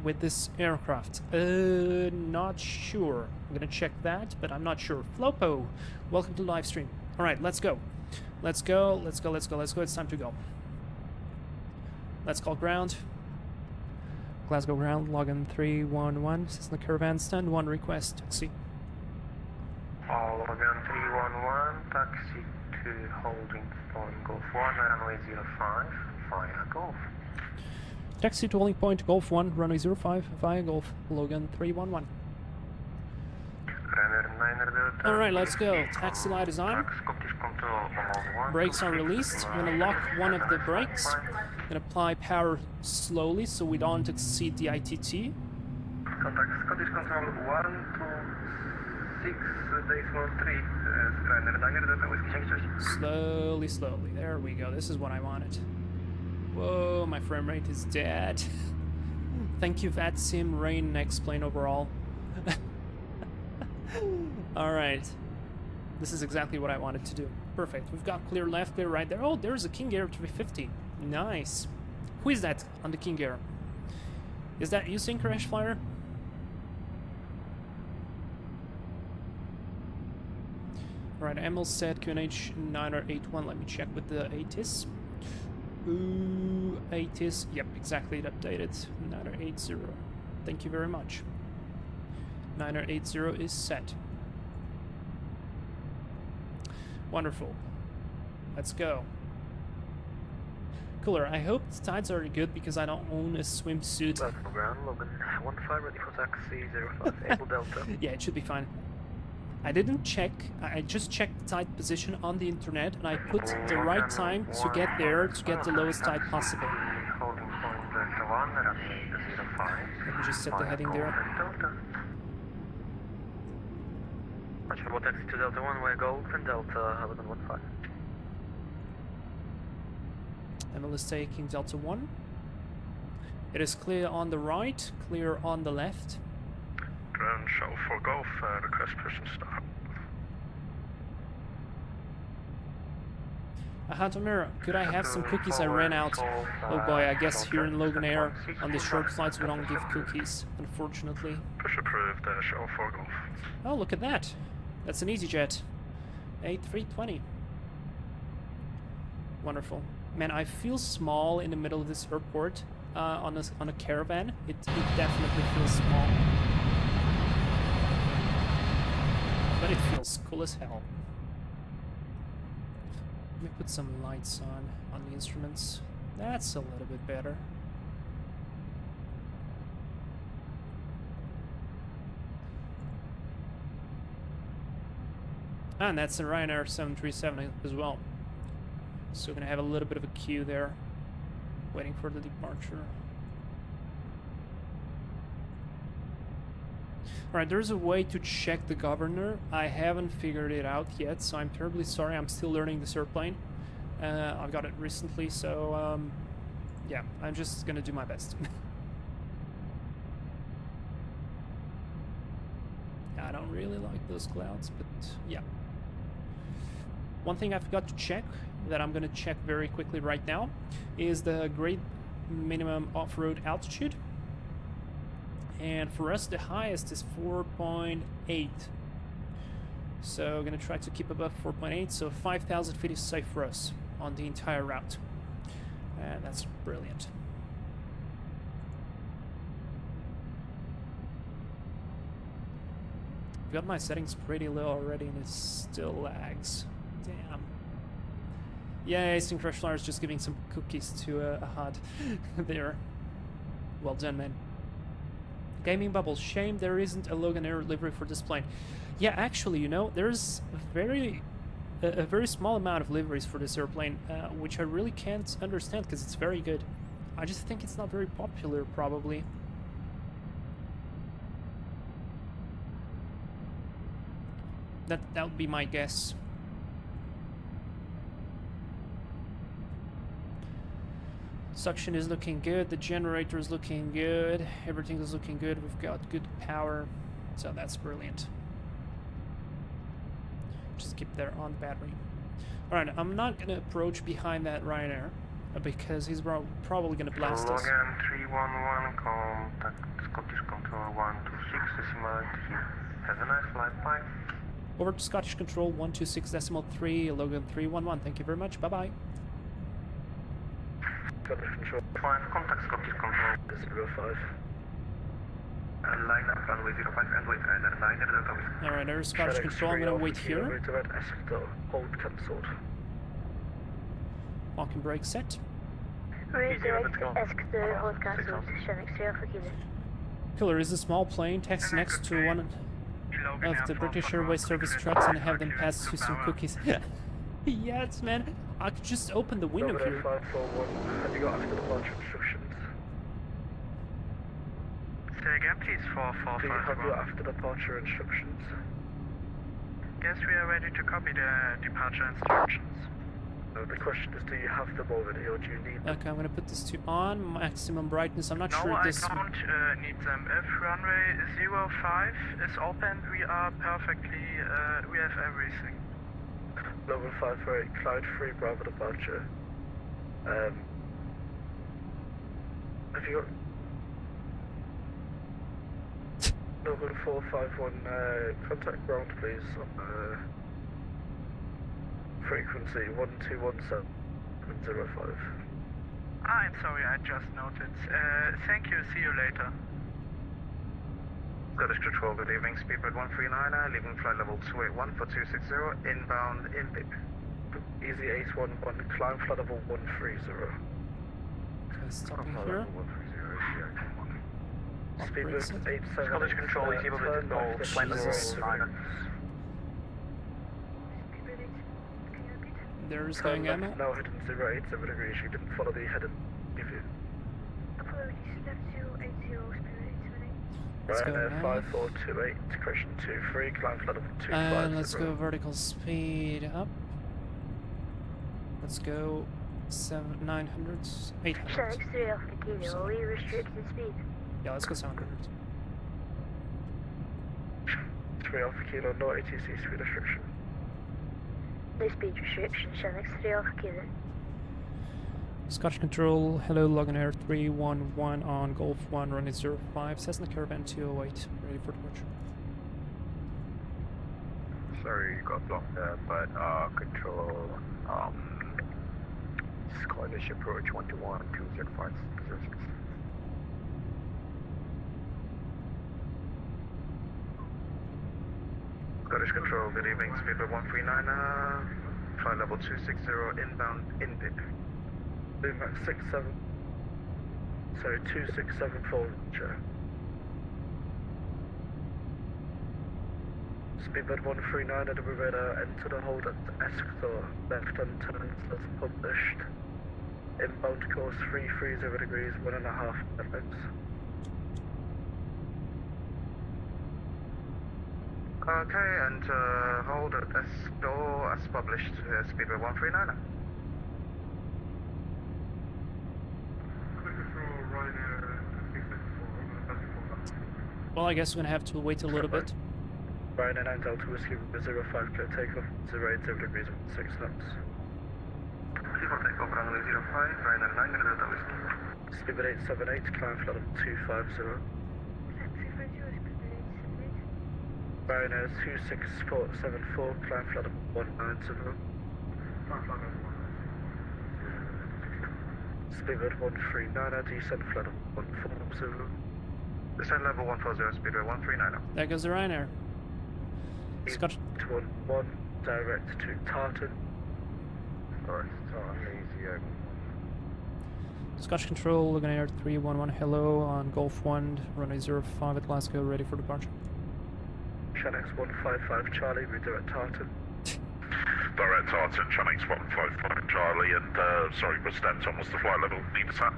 with this aircraft? Not sure. I'm gonna check that, but I'm not sure. Flopo, welcome to the live stream. Alright, let's go. Let's go, let's go, let's go, let's go. It's time to go. Let's call ground. Glasgow ground, login 311, Cessna Caravan, stand 1 request, taxi. Logan 311, taxi to holding point Golf 1, runway 05, via Golf. Taxi to holding point Golf 1, runway 05, via Golf, Logan 311. Alright, let's go. Taxi light is on. Brakes are released. I'm going to lock one of the brakes. I'm going to apply power slowly so we don't exceed the ITT. Contact Scottish Control 126.3, Slowly, slowly. There we go. This is what I wanted. Whoa, my frame rate is dead. Thank you, VATSIM, Rain, Explain overall. Alright. This is exactly what I wanted to do. Perfect. We've got clear left, clear right there. Oh, there's a King Air 350. Nice. Who is that on the King Air? Is that you, Syncrash Flyer? Alright, Emil said QNH 981. Let me check with the ATIS. Ooh, ATIS. Yep, exactly. It updated. 980. Thank you very much. 980 is set. Wonderful. Let's go. Cooler, I hope the tides are good because I don't own a swimsuit. Vertical ground, Logan 15 ready for taxi 05, able Delta. Yeah, it should be fine. I didn't check, I just checked the tide position on the internet and I put the right time to get there to get the lowest tide possible. Holding point Delta 1, runway 05. Let me just set the heading there. Delta. Roger, about taxi to Delta 1, we're Golden Delta, Logan 15. Emil is taking Delta 1. It is clear on the right, clear on the left. Drone show for Golf, request person start. Tomira, could I have some cookies? I ran out. Oh boy, I guess here in LoganAir, on the short flights we don't give cookies, unfortunately. Push approved, show for Golf. Oh, look at that. That's an EasyJet. A320. Wonderful. Man, I feel small in the middle of this airport on a caravan. It definitely feels small. But it feels cool as hell. Let me put some lights on the instruments. That's a little bit better. And that's a Ryanair 737 as well. So we're gonna have a little bit of a queue there, waiting for the departure. Alright, there's a way to check the governor. I haven't figured it out yet, so I'm terribly sorry. I'm still learning this airplane. I've got it recently, so yeah, I'm just gonna do my best. I don't really like those clouds, but yeah. One thing I forgot to check, that I'm going to check very quickly right now, is the grade minimum off-road altitude. And for us the highest is 4.8. So I'm going to try to keep above 4.8, so 5,000 feet is safe for us on the entire route. And that's brilliant. I've got my settings pretty low already and it still lags. Damn. Yeah, Eastern Crush Flyer is just giving some cookies to a HUD there. Well done, man. Gaming Bubble, shame there isn't a LoganAir livery for this plane. Yeah, actually, you know, there's a very small amount of liveries for this airplane, which I really can't understand because it's very good. I just think it's not very popular, probably. That would be my guess. Suction is looking good, the generator is looking good, everything is looking good, we've got good power, so that's brilliant. Just keep there on the battery. Alright, I'm not going to approach behind that Ryanair, because he's probably going to blast us. Logan 311, contact Scottish Control 126.3. Have a nice flight, bye. Over to Scottish Control 126.3, Logan 311, thank you very much, bye-bye. Scottish Control 5, contact Scottish Control 05. Line up runway 05 and wait rider 9 Delta Whiskey. Alright, there's Scottish Control, I'm gonna wait here. Hold cancelled. Parking brake set. Redirect ESC2, hold cancelled, Shenix 3 Alpha Kilo. Killer is a small plane, taxi next to one of the British Airways service trucks and have them pass through some cookies. Yes, man. I could just open the window here. 541, have you got after departure instructions? Say again, please, 445. Do you have your after departure instructions? Yes, we are ready to copy the departure instructions. The question is, do you have them already, or do you need them? Okay, I'm gonna put this to on maximum brightness. I'm not sure No, if I this. don't need them. If runway 05 is open, we are perfectly, we have everything. Logan 548, Cloud 3 Bravo departure. Have you got... Logan 451, contact ground please on frequency 1217.05. I'm sorry, I just noted. Thank you, see you later. Scottish Control, good evening, speedbird 139, leaving flight level 281 for 260, inbound in PIP. Easy 811, climb flight level 130. stopping here. Lock Speed brakes boost in. 87. Scottish Control, is able to Jesus. golf, flight level 9. There's Turn going left, ammo. now heading 087 degrees, you didn't follow the heading. Give you. Let's go Ryanair now. 5428, correction 23, climb flight level 250. And let's go vertical speed up. Let's go 900s, 800s. Shanks 3 Alpha Kilo, we restricted speed. Yeah, let's go 700. 3 Alpha Kilo, no ATC speed restriction. No speed restriction, Shanks 3 Alpha Kilo. Scottish Control, hello, LoganAir 311 on Golf 1, running 05, Cessna Caravan 208, ready for departure. Sorry, you got blocked there, but control, Scottish approach 121, 205 positions. Scottish Control, good evening, speedbird 139, flight level 260, inbound, India. Max 67. Sorry, 2674, Roger. Speedbird 139 at the radar, enter the hold at Esctor, left on turns as published. Inbound course 330 degrees, 1.5 minutes. Okay, and hold at Esctor as published, speedbird 139. Well, I guess we're gonna have to wait a little bit. Ryanair 9 Delta Whiskey 05, clear takeoff, 080 degrees, 6 knots. Before takeoff, runway 05, Ryanair 9 Delta Whiskey. Speedbird 878, climb flight level 250. Ryanair 26474, climb flight level 190. Speedbird 139, descend flight level 140. Descend level 140, speedbird 139. There goes the Ryanair. Scotch. 11, direct to Tartan. Alright, Tartan, easy, Scotch Control, LoganAir 311, hello, on Golf 1, runway 05 at Glasgow, ready for departure. Shanx 155 Charlie, redirect Tartan. Direct Tartan, Channings 155 Charlie, and sorry, was Stanton, what's the flight level? Need a sat?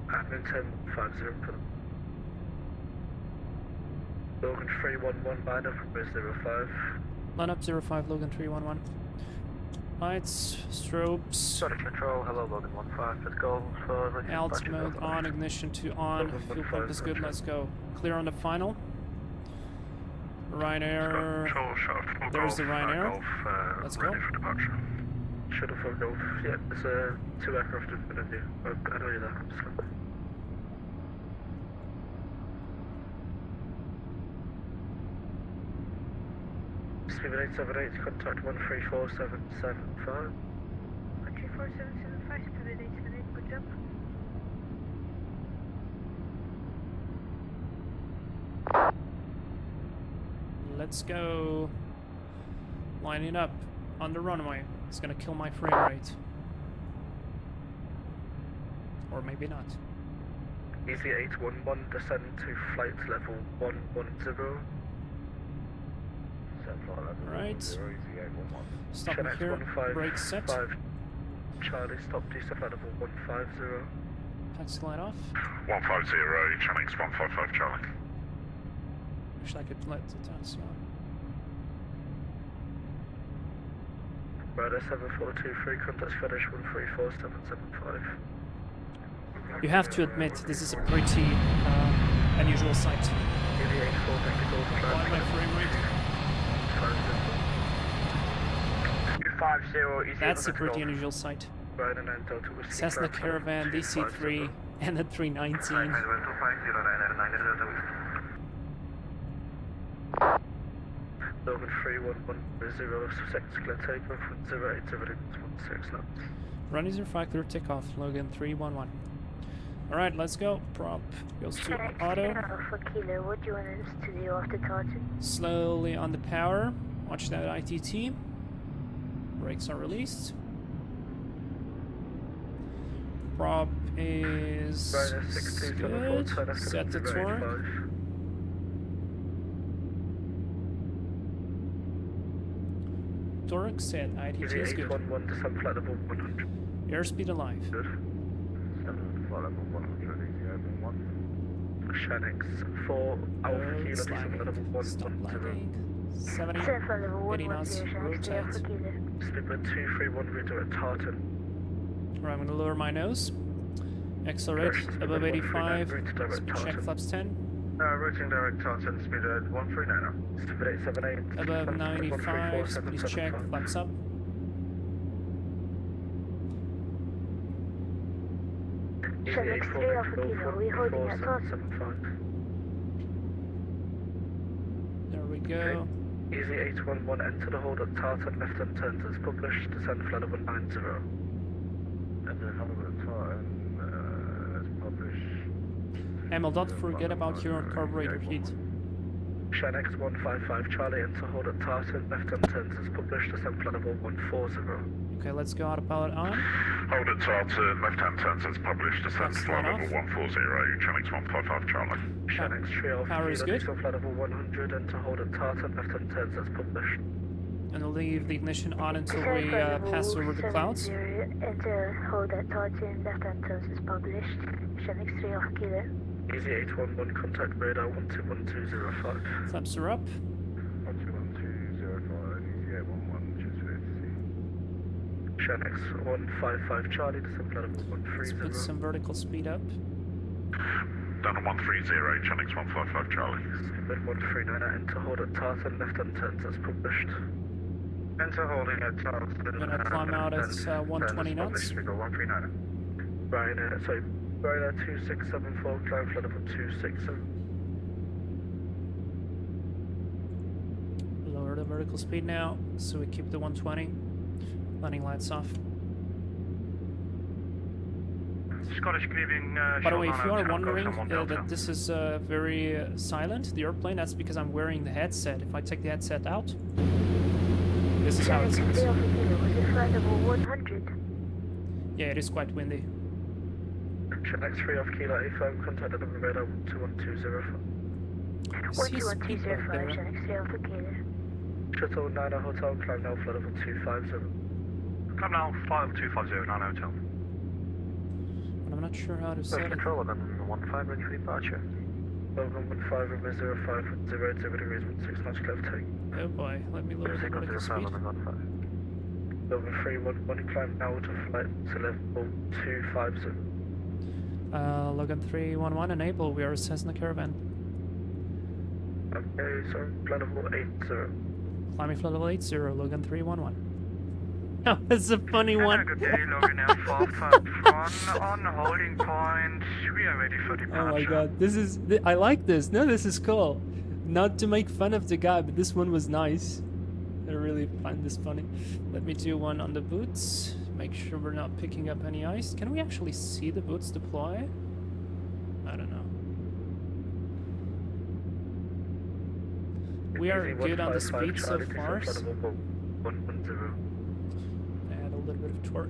Admin 1050 for them. Logan 311, line up with 05. Line up 05, Logan 311. Lights, strobes, Scottish Control, hello Logan 15, let's go for alt mode on, ignition to on, fuel pump is good, let's go. Clear on the final. Ryanair, there's the Ryanair. Let's go. Ready for departure. Shuttle for Golf, yeah, there's 2 aircraft in front of you. I know you're there, I'm just looking. Speedbird 878, contact 134775. 13475, speedbird 878, good job. Let's go. Lining up on the runway. It's gonna kill my frame rate. Or maybe not. Easy 811, descend to flight level 110. Alright. Stop Channel here. 15, Brake set. 5 Charlie, stop, descend flight level 150. Taxi light off. 150, Channings 155 Charlie. Wish I could let the taxi on. Radar 7423, contact Fetish 134775. You have to admit, this is a pretty unusual sight. Easy 84, technical, Why my frame rate? 250, That's a pretty unusual sight. Ryanair 9 Delta Whiskey. Cessna Caravan, DC-3, and a 319. Ryanair 9 Delta Whiskey. Logan 31106, clear takeoff from 080 16 knots. Running 05, clear takeoff, Logan 311. Alright, let's go. Prop goes to auto. Alpha Kilo, what do you want us to do after Tartan? Slowly on the power. Watch that ITT. Brakes are released. Prop is Ryder 6274, good. turn left Set the to torque. 085. Torque set. IDT Easy is good. 811, descend flight level 100. Airspeed alive. Good. Flight level 100, easy open 1. Shanix 4 Alpha Kilo, Roads descend flight level lagging. Stop 110. lagging. 70. Descend flight level 80 knots. 110, Shanix 3 Rotate. Alpha Kilo. Speedbird 231, redirect Tartan. Alright, I'm gonna lower my nose. Accelerate Correct. above 85. Route to direct Check Tartan. flaps 10. Routing direct Tartan, speed at 139 now. Speedbird 878. Above 95. Please check flaps up. Shanix 3 Alpha Kilo, we're holding at Tartan. 775. There we go. Easy 811, enter the hold at Tartan, left hand turns as published, descend flight level 90. And then have a look at Tartan, as published. Emil, don't forget about your carburetor heat. Shanix 155, Charlie, enter hold at Tartan, left hand turns as published, descend flight level 140. Okay, let's go autopilot on. Hold at Tartan, left-hand turns as published, descend That's flight not level off. 140, Channings 155 Charlie. Shanix 3 Alpha Power is Kilo, good. descend flight level 100, enter hold at Tartan, left hand turns as published. And we'll leave the ignition on until Descend we flight level pass over the clouds. 70, enter hold at Tartan, left hand turns is published. Shanix 3 Alpha Kilo. Easy 811, contact radar 121205. Flaps are up. 121205, easy 811, choose for Shanix 155, Charlie, descend flight level Let's 130. put some vertical speed up. Down to 130, Channings 155 Charlie. Speedbird 139, enter hold at Tartan, left hand turns as published. Enter holding at Tartan. Gonna climb out at 120 knots. We go 139. Ryder 2674, climb flight level 267. Lower the vertical speed now, so we keep the 120. Landing lights off. Scottish cleaving. By the way, if you are wondering that this is very silent, the airplane, that's because I'm wearing the headset. If I take the headset out, this is how it Shanix 3 sounds. Alpha Kilo, was it flight level 100? Yeah, it is quite windy. Shanix 3 off Kilo 8 firm, contact at the radar 21205. See a speed bump 12125, there. Shanix 3 Alpha Kilo. Shuttle 9 Hotel, climb now flight level 250. Come now, flight level 250, 9 hotel. But I'm not sure how to set it. Controller, then 15 ready for departure. Logan 15 over 05, 0 degrees, 16 knots left take. Oh boy, let me lower the vertical speed. Logan 311, climb now to flight to level 250. Logan 311, enable, we are a Cessna Caravan. Okay, so flight level 80. Climbing flight level 80, Logan 311. Oh, that's a funny one. Good day, LoganAir 451 on holding point. We are ready for departure. Oh my god, this is... I like this. No, this is cool. Not to make fun of the guy, but this one was nice. I really find this funny. Let me do one on the boots. Make sure we're not picking up any ice. Can we actually see the boots deploy? I don't know. We are good on the speed so far. Add a little bit of torque.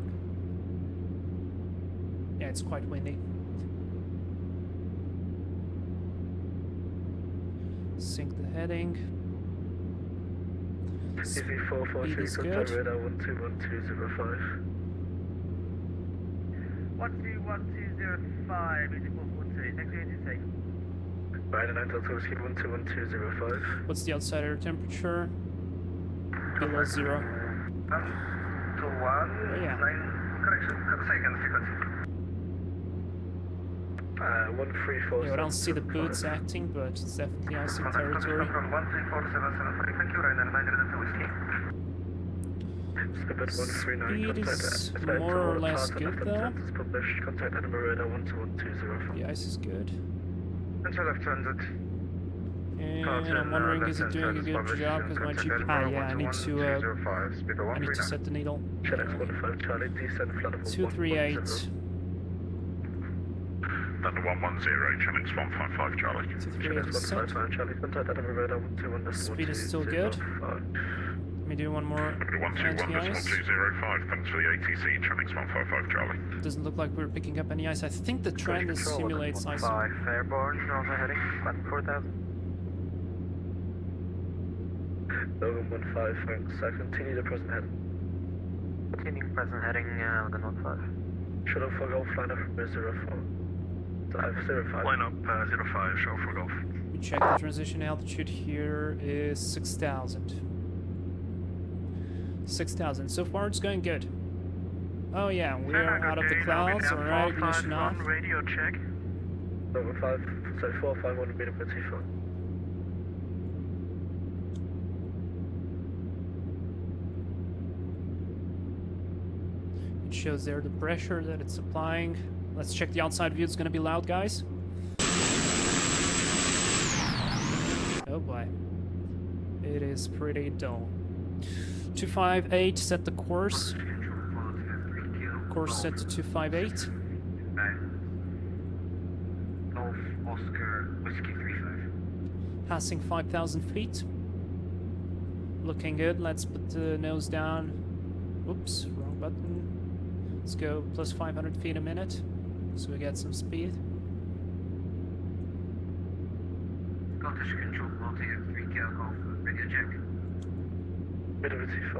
Yeah, it's quite windy. Sync the heading. Speed is good. Radar 121205. 121205, is it 112? Next agency. Ryder 9 Delta Whiskey 121205. What's the outside air temperature? Below 0. 2 1, yeah. 9, correction, second frequency. 134. Yeah, I don't see the boots acting, but it's definitely icing territory. From 13477, thank you, Ryder 9 Delta Whiskey. Speed is more or less good though. Contact Edinburgh Radar 121205. The ice is good. Enter left transit. And I'm wondering, is it doing a good job? Because my GPS... Ah, yeah, I need to set the needle. Shanix 15 Charlie, descend flight level 238. Down to 110, Channings 155 Charlie. 238 is set. Charlie, contact Edinburgh Radar 121205. Speed is still good. Let me do one more 121, anti-ice. 1205, thanks for the ATC, Channings 155 Charlie. Doesn't look like we're picking up any ice. I think the Thranda simulates ice. 5 airborne, also heading, flat 4000. Logan 15, thanks. Continue the present heading. Continuing present heading, Logan 15. Shuttle for Golf, line up from 04. Dive 05. Line up 05, shuttle for Golf. We check the transition altitude here is 6,000. 6,000. So far it's going good. Oh yeah, we are out of the clouds. Alright, ignition off. Radio check. Logan 5, so 451 meter per T4. It shows there the pressure that it's applying. Let's check the outside view. It's gonna be loud, guys. Oh boy. It is pretty dull. 258, set the course. Course set to 258. Golf Oscar Whiskey 35. Passing 5,000 feet. Looking good. Let's put the nose down. Oops, wrong button. Let's go plus 500 feet a minute, so we get some speed. Scottish Control Multi at 3 Kilo Golf, radio check. Mid of a T5.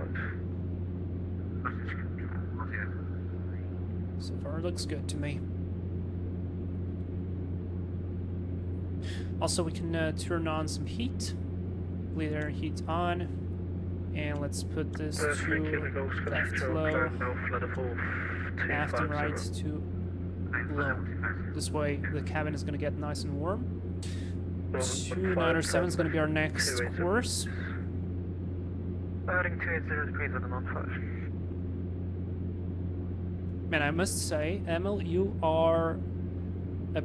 Scottish Control Multi at. So far, it looks good to me. Also, we can turn on some heat. Lead air heat on. And let's put this to left low, aft and right to low. This way, the cabin is going to get nice and warm. 297 is going to be our next course. Heading 280 degrees at the non-5. Man, I must say, Emil, you are a,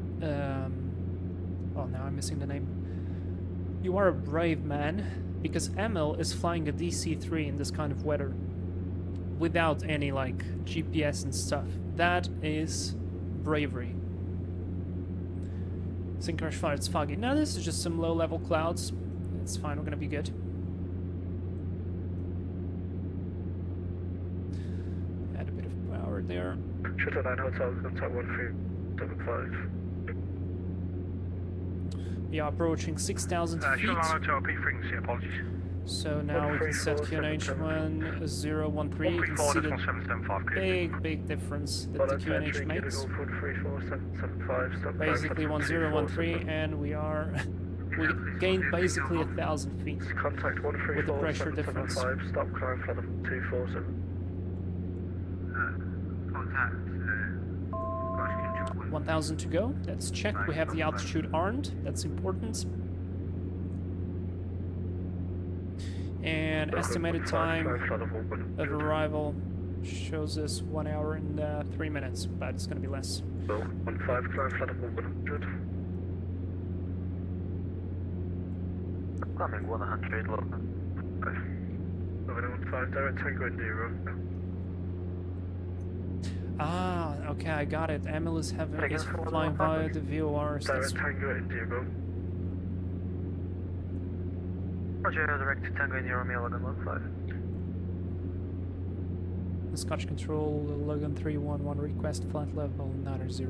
oh, now I'm missing the name. You are a brave man, because Emil is flying a DC-3 in this kind of weather without any, like, GPS and stuff. That is bravery. Synchronous fire, it's foggy. No, this is just some low-level clouds. It's fine, we're gonna be good. Add a bit of power there. Shuttle 9 Hotel, contact 1375. We are approaching 6,000 feet. Shuttle Hotel, peak frequency, apologies. So now we can set QNH1013. You can see the big difference that the QNH makes. Basically 1013, and we gained basically 1,000 feet Contact with the pressure difference. 134.75, stop climb flat of 247. Contact. Scottish Control 1,000 to go. Let's check. We have the altitude armed. That's important. And estimated time of arrival shows us 1 hour and 3 minutes, but it's going to be less. 15, climb flat of 100. Climbing 100, Logan. 15, direct Tango India. Ah, okay, I got it. Emil is flying via the VORs. Direct Tango India, go. Roger, direct to Tango India, Romeo, Logan 15. Scotch Control, Logan 311, request flight level 90.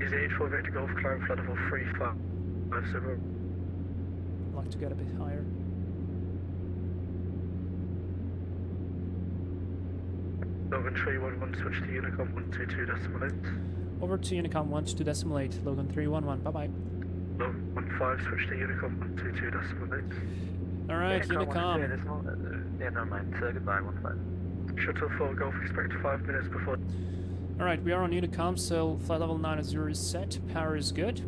Is 84 Victor Golf, climb flight level 350. I'd like to get a bit higher. Logan 311, switch to Unicom 122.8. Over to Unicom 122.8, Logan 311, bye-bye. Logan 15, switch to Unicom 122.8. Alright, Unicom. Yeah, never mind. Goodbye, 15. Shuttle 4 Golf, expect 5 minutes before. Alright, we are on Unicom, so flight level 90 is set, power is good.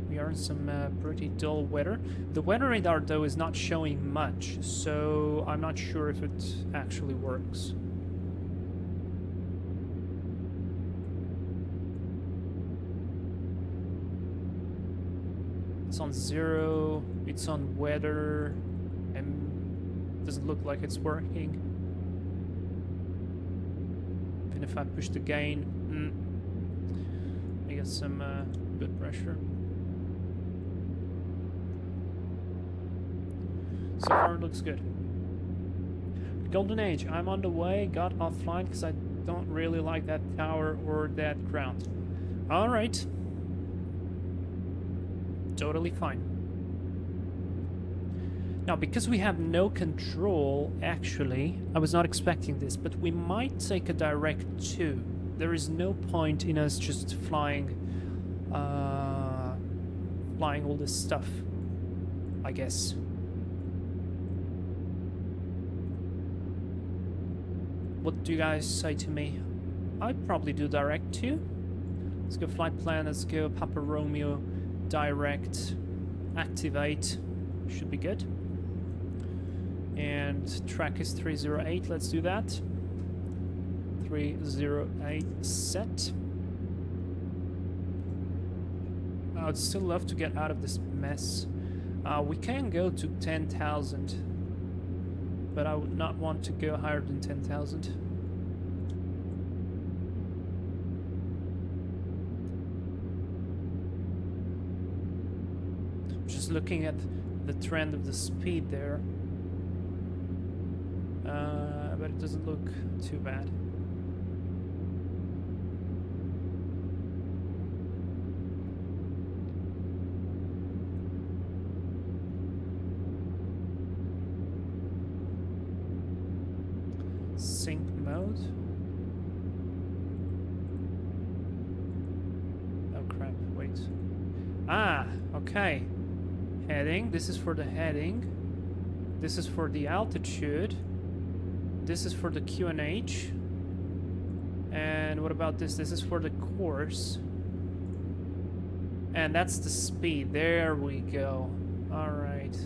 We are in some pretty dull weather. The weather radar, though, is not showing much, so I'm not sure if it actually works. It's on 0, it's on weather, and doesn't look like it's working. Even if I push the gain, I get some bit pressure. tower looks good. Golden Age, I'm on the way, got offline because I don't really like that tower or that ground. Alright. Totally fine. Now, because we have no control, actually, I was not expecting this, but we might take a direct 2. There is no point in us just flying all this stuff, I guess. What do you guys say to me? I'd probably do direct 2. Let's go flight plan, let's go Papa Romeo, direct, activate, should be good. And track is 308, let's do that. 308 set. I would still love to get out of this mess. We can go to 10,000, but I would not want to go higher than 10,000. Just looking at the trend of the speed there, but it doesn't look too bad. Sync mode. Oh crap, wait. Ah, okay. Heading, this is for the heading. This is for the altitude. This is for the QNH. And what about this? This is for the course. And that's the speed. There we go. Alright.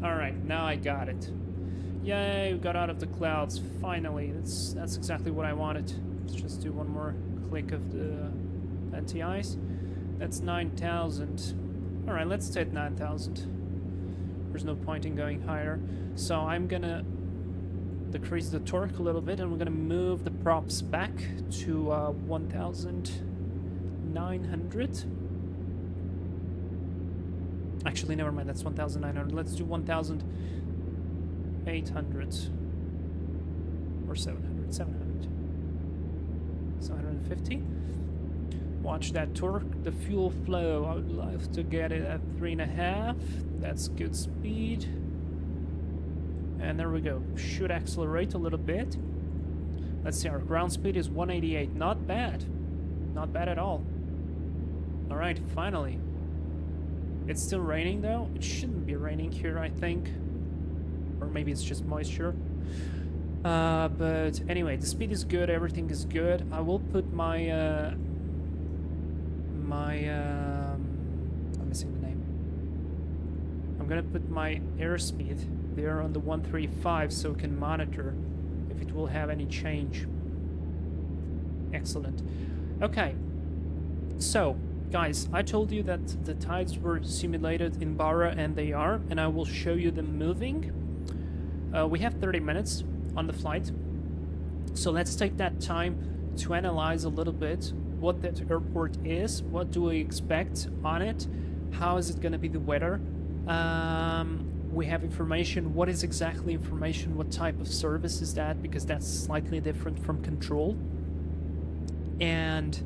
Alright, now I got it. Yay, we got out of the clouds, finally. That's exactly what I wanted. Let's just do one more click of the NTIs. That's 9,000. Alright, let's take 9,000. There's no point in going higher. So I'm gonna decrease the torque a little bit, and we're gonna move the props back to 1,900. Actually, never mind, that's 1,900. Let's do 1,800 or 700. 750. Watch that torque, the fuel flow. I would love to get it at 3.5. That's good speed. And there we go. Should accelerate a little bit. Let's see, our ground speed is 188. Not bad. Not bad at all. Alright, finally. It's still raining though. It shouldn't be raining here, I think. Or maybe it's just moisture. But anyway, the speed is good, everything is good. I will put my I'm missing the name. I'm gonna put my airspeed there on the 135 so we can monitor if it will have any change. Excellent. Okay, so guys, I told you that the tides were simulated in Barra, and they are, and I will show you them moving. We have 30 minutes on the flight, so let's take that time to analyze a little bit what that airport is, what do we expect on it, how is it going to be the weather. We have information, what is exactly information, what type of service is that, because that's slightly different from control, and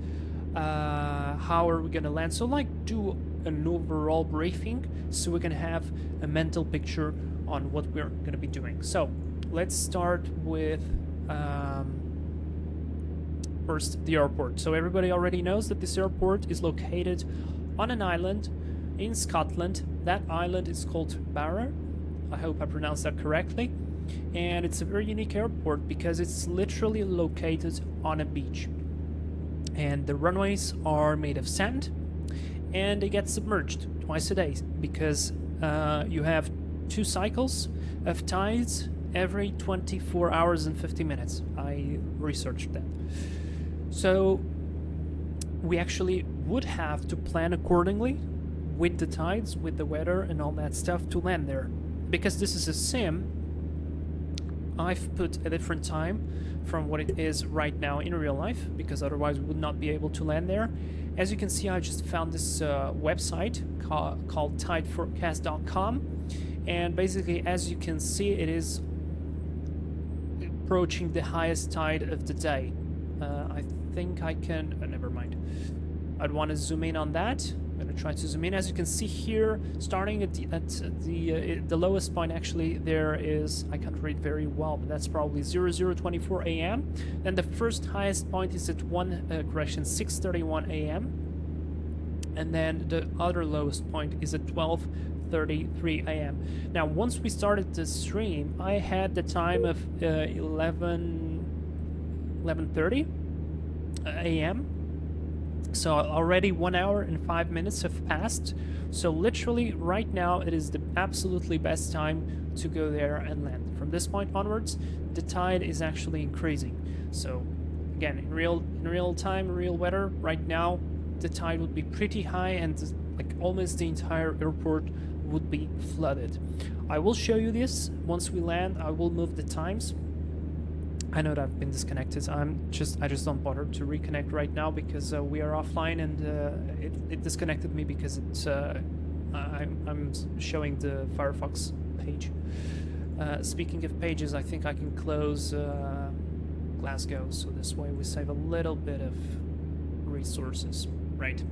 how are we going to land. So like do an overall briefing so we can have a mental picture on what we're going to be doing. So let's start with first the airport. So everybody already knows that this airport is located on an island in Scotland. That island is called Barra. I hope I pronounced that correctly. And it's a very unique airport because it's literally located on a beach. And the runways are made of sand, and they get submerged twice a day because you have 2 cycles of tides every 24 hours and 50 minutes. I researched that. So we actually would have to plan accordingly with the tides, with the weather and all that stuff to land there. Because this is a sim, I've put a different time from what it is right now in real life, because otherwise we would not be able to land there. As you can see, I just found this website called tideforecast.com, and basically, as you can see, it is approaching the highest tide of the day. I think I can... never mind. I'd want to zoom in on that. I'm going to try to zoom in. As you can see here, starting at the lowest point, actually, there is... I can't read very well, but that's probably 0024 a.m. Then the first highest point is at 6:31 a.m. And then the other lowest point is at 12:33 a.m. Now, once we started the stream, I had the time of 11:30 a.m. So already 1 hour and 5 minutes have passed. So literally right now it is the absolutely best time to go there and land. From this point onwards, the tide is actually increasing. So again, in real time, real weather, right now the tide would be pretty high, and like almost the entire airport would be flooded. I will show you this once we land. I will move the times. I know that I've been disconnected. I just don't bother to reconnect right now because we are offline, and it disconnected me because it's I'm showing the Firefox page. Speaking of pages, I think I can close Glasgow, so this way we save a little bit of resources. Right.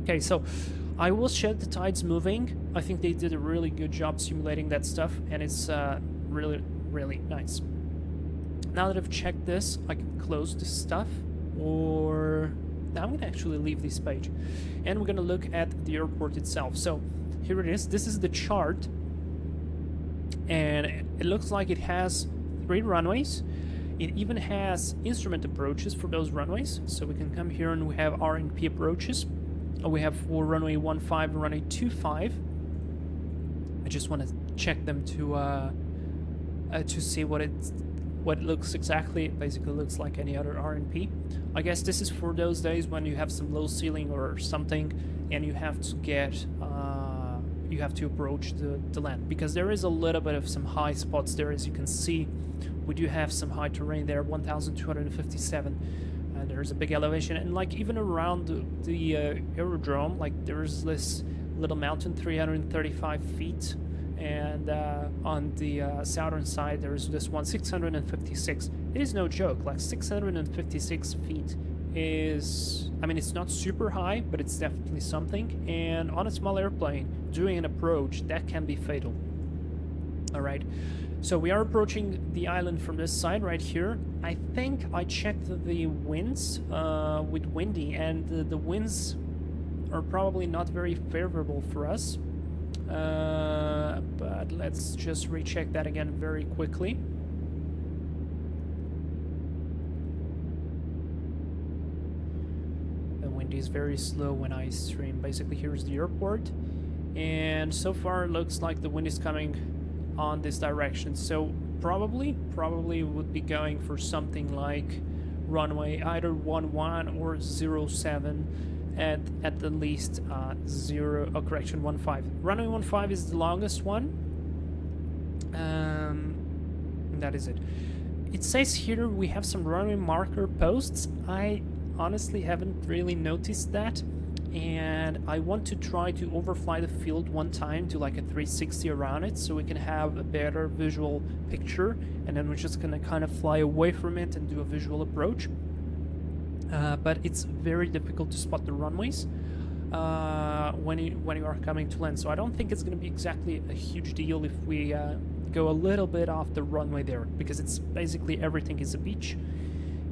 Okay, so I will show the tides moving. I think they did a really good job simulating that stuff, and it's really nice. Now that I've checked this, I can close this stuff, or... Now I'm going to actually leave this page, and we're going to look at the airport itself. So here it is. This is the chart, and it looks like it has 3 runways. It even has instrument approaches for those runways. So we can come here and we have RNP approaches. We have for runway 15 and runway 25. I just want to check them to see what it looks exactly. It basically looks like any other RNP. I guess this is for those days when you have some low ceiling or something, and you have to get you have to approach the land, because there is a little bit of some high spots there. As you can see, we do have some high terrain there, 1,257. There's a big elevation, and like even around the aerodrome, like there's this little mountain, 335 feet. And on the southern side, there's this one, 656. It is no joke. Like 656 feet is, I mean, it's not super high, but it's definitely something. And on a small airplane, doing an approach, that can be fatal. All right. So we are approaching the island from this side right here. I think I checked the winds with windy, and the winds are probably not very favorable for us. But let's just recheck that again very quickly. The wind is very slow when I stream. Basically, here's the airport, and so far it looks like the wind is coming on this direction. So probably would be going for something like runway either 11 or 07. At the least 15. Runway 15 is the longest one. That is it. It says here we have some runway marker posts. I honestly haven't really noticed that, and I want to try to overfly the field one time to like a 360 around it, so we can have a better visual picture, and then we're just gonna kind of fly away from it and do a visual approach. But it's very difficult to spot the runways when you are coming to land. So I don't think it's going to be exactly a huge deal if we go a little bit off the runway there, because it's basically everything is a beach,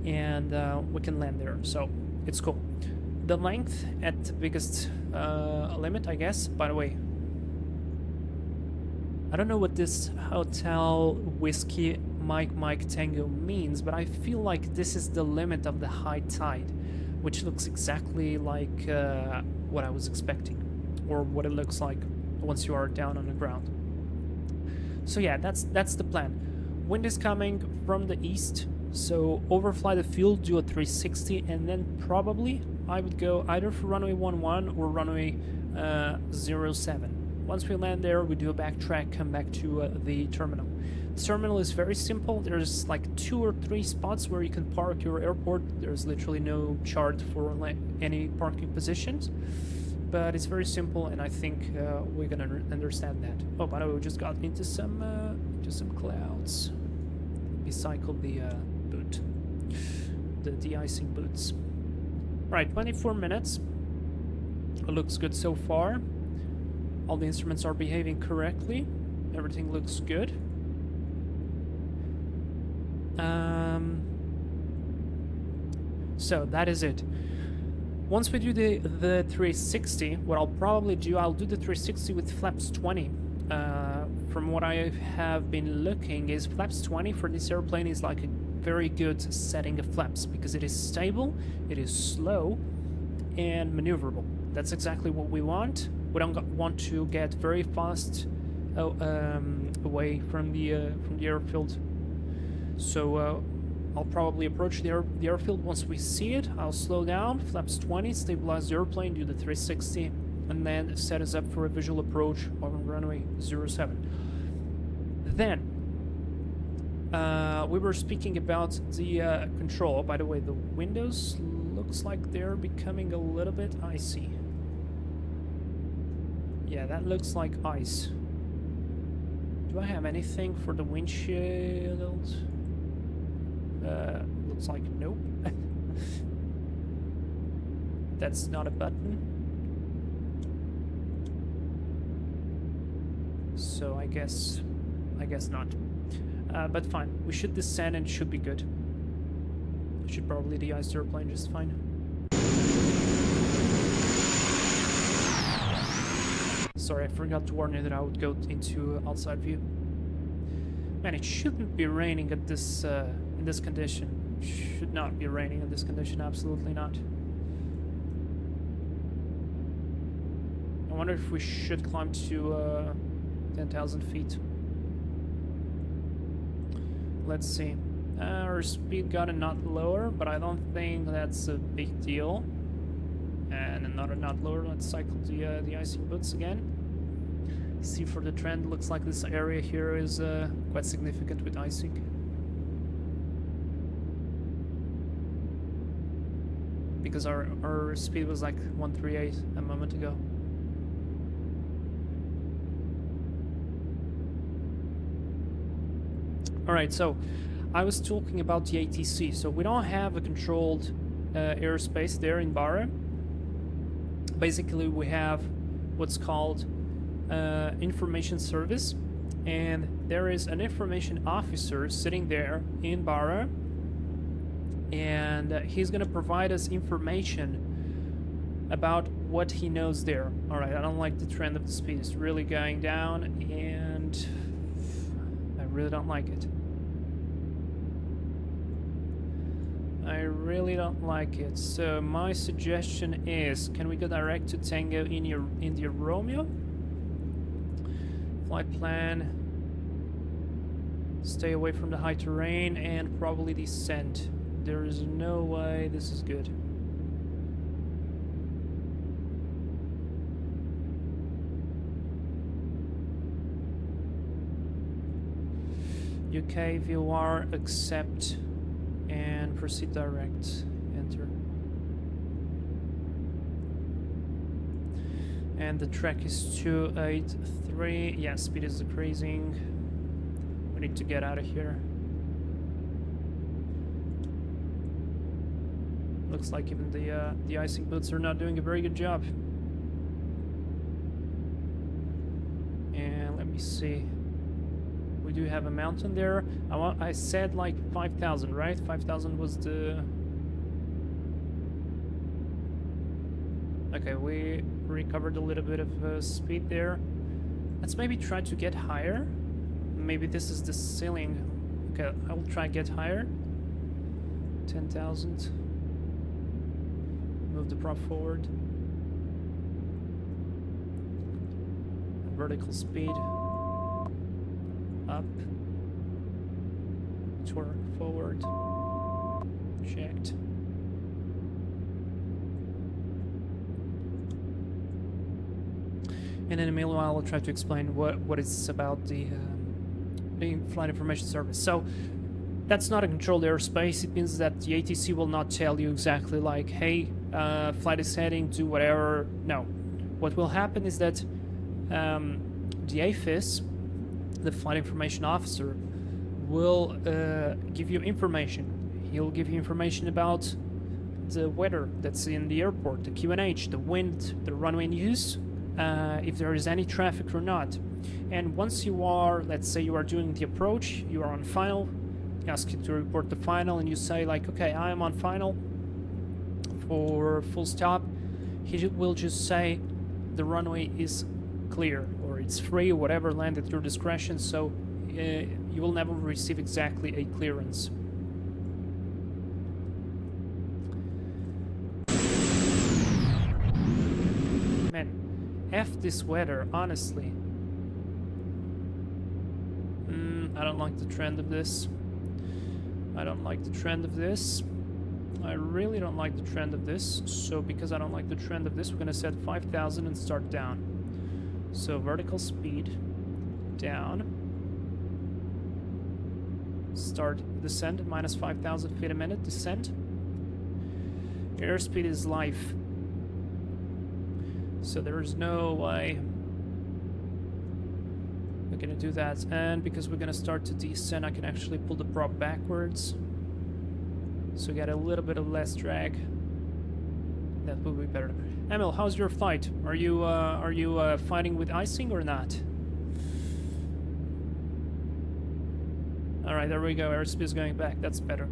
and we can land there. So it's cool. The length at the biggest limit, I guess. By the way, I don't know what this Hotel Whiskey Mike Tango means, but I feel like this is the limit of the high tide, which looks exactly like what I was expecting, or what it looks like once you are down on the ground. So yeah, that's the plan. Wind is coming from the east, so overfly the field, do a 360, and then probably I would go either for runway 11 or runway 07. Once we land there, we do a backtrack, come back to the terminal. The terminal is very simple. There's like 2 or 3 spots where you can park your airport. There's literally no chart for any parking positions. but it's very simple, and I think we're gonna understand that. Oh, by the way, we just got into some clouds. We cycled the boot, the de-icing boots. Right, 24 minutes. It looks good so far. All the instruments are behaving correctly. Everything looks good. So that is it. Once we do the 360, what I'll probably do, I'll do the 360 with flaps 20. From what I have been looking, is flaps 20 for this airplane is like a very good setting of flaps because it is stable, it is slow, and maneuverable. That's exactly what we want. We don't want to get very fast away from the airfield. So I'll probably approach the airfield once we see it. I'll slow down, flaps 20, stabilize the airplane, do the 360, and then set us up for a visual approach on runway 07. Then, we were speaking about the control. By the way, the windows looks like they're becoming a little bit icy. Yeah, that looks like ice. Do I have anything for the windshield? Looks like nope. That's not a button. So I guess not. But fine. We should descend and it should be good. Should probably de-ice the airplane just fine. Sorry, I forgot to warn you that I would go into outside view. Man, it shouldn't be raining at this in this condition. Should not be raining in this condition. Absolutely not. I wonder if we should climb to 10,000 feet. Let's see. Our speed got a knot lower, but I don't think that's a big deal. And another knot lower. Let's cycle the icing boots again. See for the trend, looks like this area here is quite significant with icing. Because our speed was like 138 a moment ago. Alright, so I was talking about the ATC. So we don't have a controlled airspace there in Barra. Basically we have what's called information service, and there is an information officer sitting there in Barra, and he's gonna provide us information about what he knows there. Alright, I don't like the trend of the speed. It's really going down, and I really don't like it. I really don't like it. So my suggestion is, can we go direct to Tango India Romeo? Flight plan. Stay away from the high terrain and probably descend. There is no way this is good. UK VOR, accept, and proceed direct. Enter. And the track is 283. Yeah, speed is decreasing. We need to get out of here. Looks like even the icing boots are not doing a very good job. And let me see. We do have a mountain there. I said like 5,000, right? 5,000 was the... Okay, we recovered a little bit of speed there. Let's maybe try to get higher. Maybe this is the ceiling. Okay, I will try to get higher. 10,000. Move the prop forward. Vertical speed. Up. Torque forward. Checked. And in the meanwhile, I'll try to explain what it's about the flight information service. So that's not a controlled airspace. It means that the ATC will not tell you exactly like, hey, flight is heading to whatever. No. what will happen is that the AFIS, the flight information officer, will give you information. He'll give you information about the weather that's in the airport, the QNH, the wind, the runway news, if there is any traffic or not. And once you are, let's say you are doing the approach, you are on final, he asks you to report the final, and you say like, okay, I am on final for full stop. He will just say the runway is clear, or it's free, or whatever, land at your discretion, so you will never receive exactly a clearance. Man, F this weather, honestly. I don't like the trend of this. I don't like the trend of this. I really don't like the trend of this. So because I don't like the trend of this, we're gonna set 5,000 and start down. So vertical speed down. Start descent at minus 5,000 feet a minute. Descent. Airspeed is life. So there is no way we're gonna do that. And because we're gonna start to descend, I can actually pull the prop backwards. So get a little bit of less drag. That will be better. Emil, how's your flight? Are you fighting with icing or not? All right, there we go. Airspeed is going back. That's better.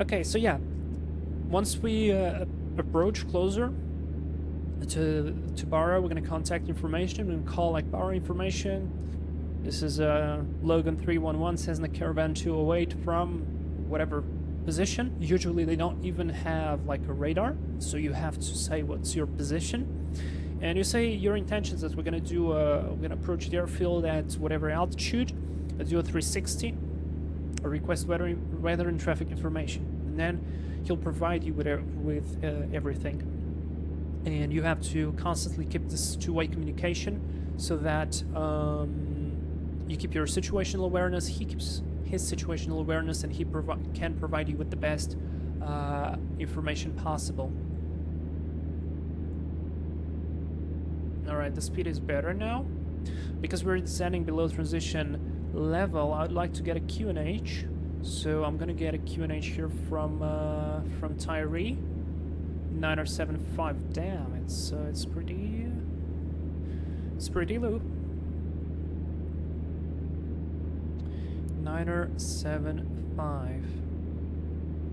Okay, so yeah, once we approach closer to Barra, we're gonna contact information and call like Barra information. This is Logan 311, Cessna Caravan 208 from whatever position. Usually they don't even have like a radar, so you have to say what's your position. And you say your intentions that we're gonna do, we're gonna approach the airfield at whatever altitude, do a 360, or request weather and traffic information. And then he'll provide you with everything. And you have to constantly keep this two-way communication so that you keep your situational awareness, he keeps his situational awareness, and he can provide you with the best information possible. Alright, the speed is better now. Because we're descending below transition level, I'd like to get a QNH. So I'm gonna get a QNH here from Tyree. 975. Damn, it's pretty low. 975.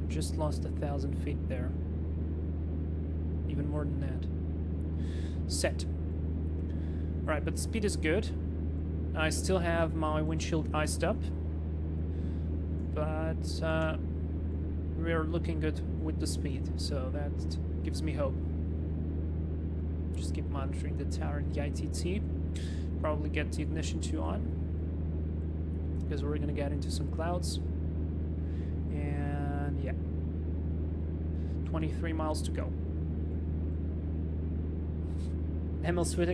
Just lost 1,000 feet there. Even more than that. Set. Alright, but speed is good. I still have my windshield iced up. But we're looking good with the speed, so that gives me hope. Just keep monitoring the tower and the ITT. Probably get the ignition 2 on, because we're gonna get into some clouds. And yeah, 23 miles to go. Emil's with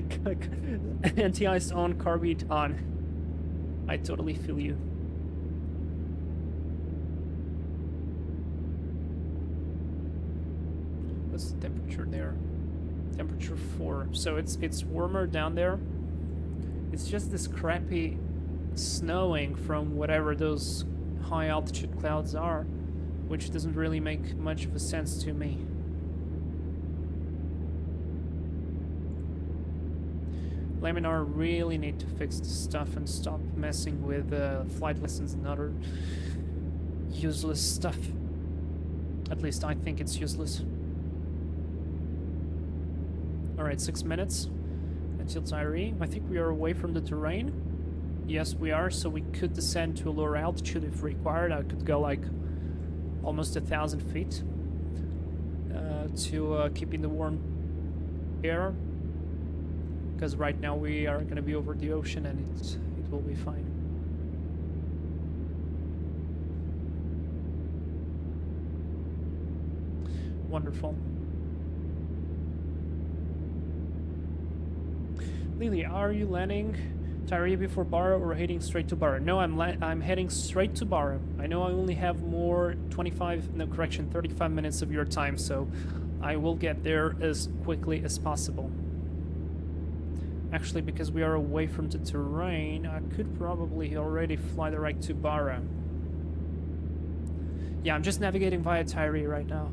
anti-ice on, carbide on. I totally feel you. What's the temperature there? Temperature 4. So it's warmer down there. It's just this crappy snowing from whatever those high altitude clouds are, which doesn't really make much of a sense to me. Laminar really need to fix this stuff and stop messing with flight lessons and other useless stuff. At least I think it's useless. Alright, 6 minutes until Tyree. I think we are away from the terrain. Yes, we are, so we could descend to a lower altitude if required. I could go like almost 1,000 feet to keep in the warm air. Because right now we are going to be over the ocean and it will be fine. Wonderful. Lily, are you landing Tyree before Barra or heading straight to Barra? No, I'm heading straight to Barra. I know I only have 35 minutes of your time, so I will get there as quickly as possible. Actually, because we are away from the terrain, I could probably already fly direct to Barra. Yeah, I'm just navigating via Tyree right now.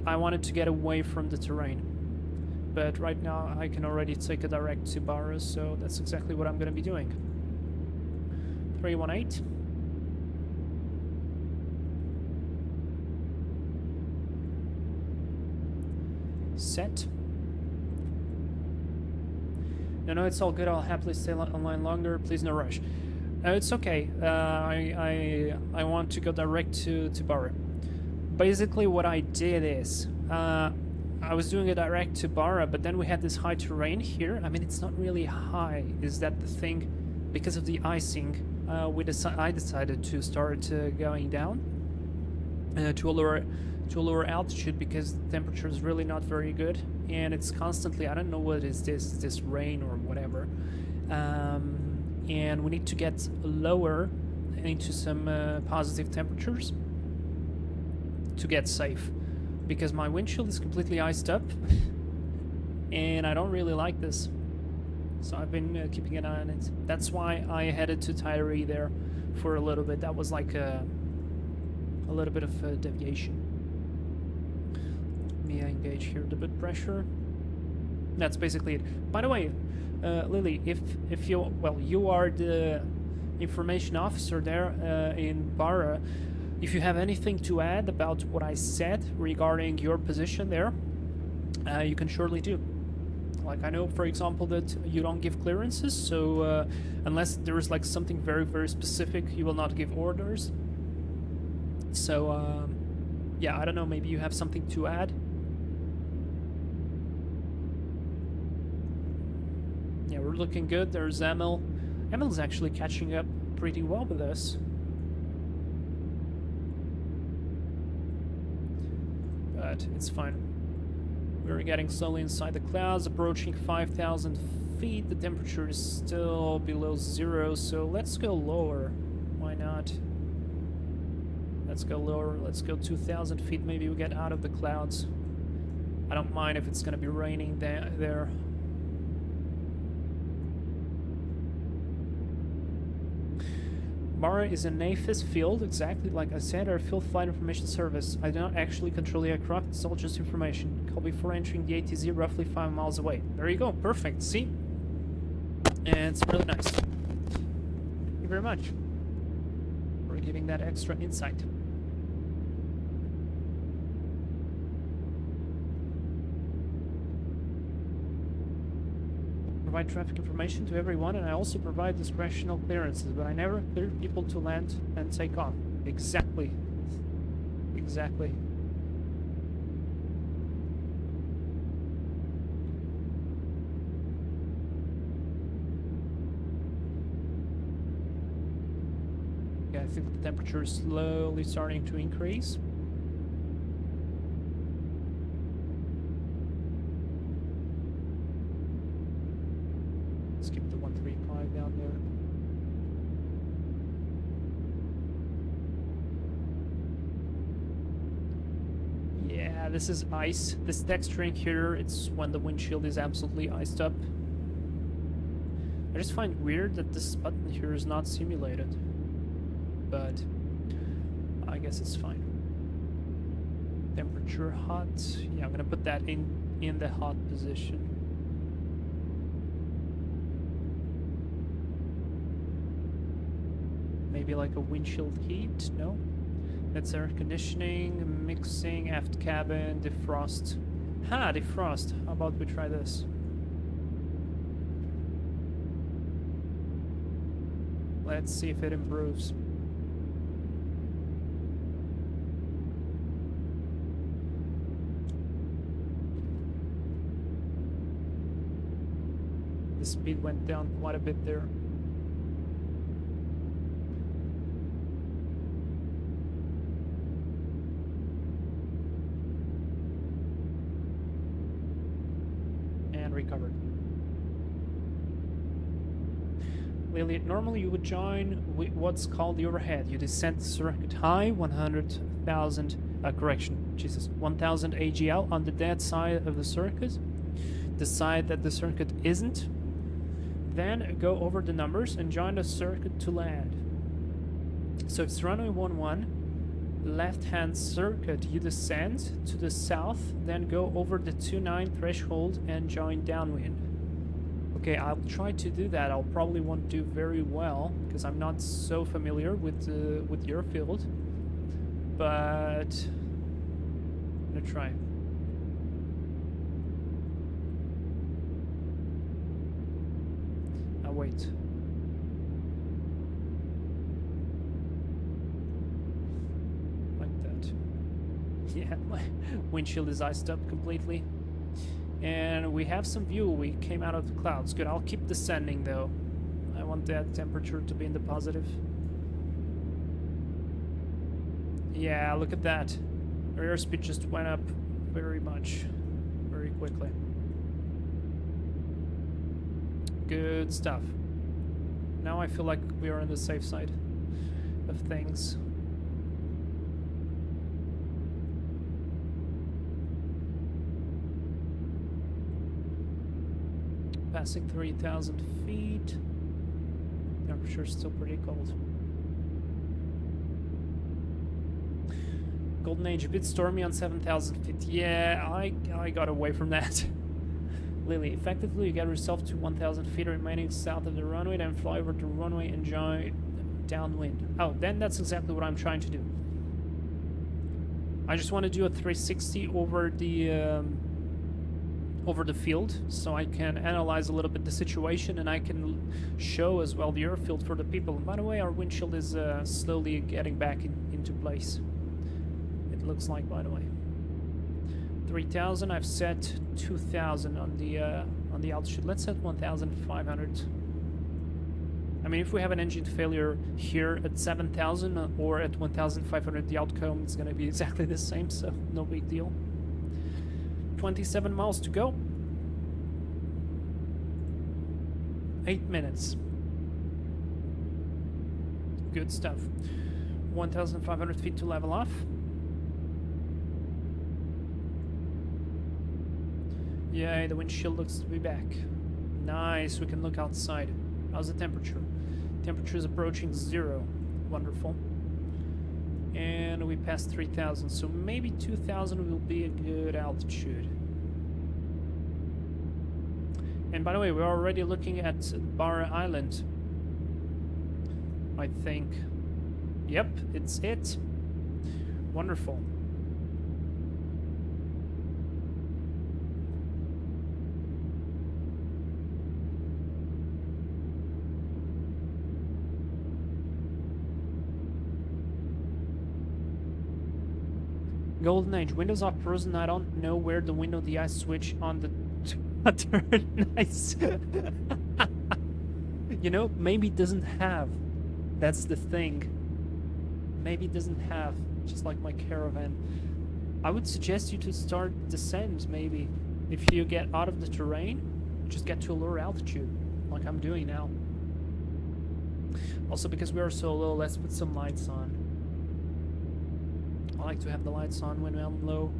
I wanted to get away from the terrain. But right now I can already take a direct to Barra, so that's exactly what I'm going to be doing. 318. Set. No, it's all good. I'll happily stay online longer. Please, no rush. It's okay. I want to go direct to Barra. Basically, what I did is I was doing a direct to Barra, but then we had this high terrain here. I mean, it's not really high. Is that the thing? Because of the icing, I decided to start going down to a lower altitude because the temperature is really not very good, and it's constantly, I don't know what is this rain or whatever, and we need to get lower into some positive temperatures to get safe, because my windshield is completely iced up and I don't really like this, so I've been keeping an eye on it. That's why I headed to Tyree there for a little bit. That was like a little bit of a deviation. Let me engage here the bit pressure. That's basically it. By the way, Lily, if you, well, you are the information officer there in Barra. If you have anything to add about what I said regarding your position there, you can surely do. Like, I know, for example, that you don't give clearances, so unless there is like something very, very specific, you will not give orders. So, yeah, I don't know, maybe you have something to add. Yeah, we're looking good. There's Emil. Emil's actually catching up pretty well with us. But it's fine. We're getting slowly inside the clouds, approaching 5,000 feet. The temperature is still below 0, so let's go lower. Why not? Let's go lower. Let's go 2,000 feet. Maybe we get out of the clouds. I don't mind if it's going to be raining there. Barra is a NAFIS field, exactly like I said, our field flight information service. I do not actually control the aircraft, it's all just information. Call before entering the ATZ roughly 5 miles away. There you go, perfect, see? And it's really nice. Thank you very much for giving that extra insight. Provide traffic information to everyone, and I also provide discretional clearances, but I never clear people to land and take off. Exactly. Exactly. Yeah, I think the temperature is slowly starting to increase. Skip the 135 down there. Yeah, this is ice. This texturing here, it's when the windshield is absolutely iced up. I just find it weird that this button here is not simulated, but I guess it's fine. Temperature hot. Yeah, I'm gonna put that in the hot position. Maybe like a windshield heat? No. That's air conditioning, mixing, aft cabin, defrost. Ha, defrost. How about we try this? Let's see if it improves. The speed went down quite a bit there. Recovered. Lily, normally you would join what's called the overhead. You descend the circuit high, 100,000 Correction, Jesus, 1000 AGL on the dead side of the circuit. The side that the circuit isn't. Then go over the numbers and join the circuit to land. So it's runway 11, left-hand circuit, you descend to the south, then go over the 29 threshold and join downwind. Okay, I'll try to do that. I'll probably won't do very well because I'm not so familiar with your field, but I'm gonna try. Now wait. Like that. Yeah, my windshield is iced up completely. And we have some view. We came out of the clouds. Good. I'll keep descending though. I want that temperature to be in the positive. Yeah, look at that. Our airspeed just went up very much, very quickly. Good stuff. Now I feel like we are on the safe side of things. Passing 3,000 feet. Temperature's still pretty cold. Golden Age, a bit stormy on 7,000 feet. Yeah, I got away from that. Lily, effectively you get yourself to 1,000 feet remaining south of the runway, then fly over the runway and join downwind. Oh, then that's exactly what I'm trying to do. I just want to do a 360 over the field, so I can analyze a little bit the situation and I can show as well the airfield for the people. And by the way, our windshield is slowly getting back into place. It looks like, by the way. 3,000. I've set 2,000 on the altitude. Let's set 1,500. I mean, if we have an engine failure here at 7,000 or at 1,500, the outcome is going to be exactly the same, so no big deal. 27 miles to go. 8 minutes. Good stuff. 1,500 feet to level off. Yay, the windshield looks to be back. Nice, we can look outside. How's the temperature? Temperature is approaching 0. Wonderful. And we passed 3,000, so maybe 2,000 will be a good altitude. And by the way, we're already looking at Barra Island. I think. Yep, it's it. Wonderful. Golden Age, windows are frozen. I don't know where the window DI switch on the nice. You know, maybe it doesn't have. That's the thing. Maybe it doesn't have, just like my Caravan. I would suggest you to start descent, maybe. If you get out of the terrain, just get to a lower altitude, like I'm doing now. Also, because we are so low, let's put some lights on. I like to have the lights on when I'm low.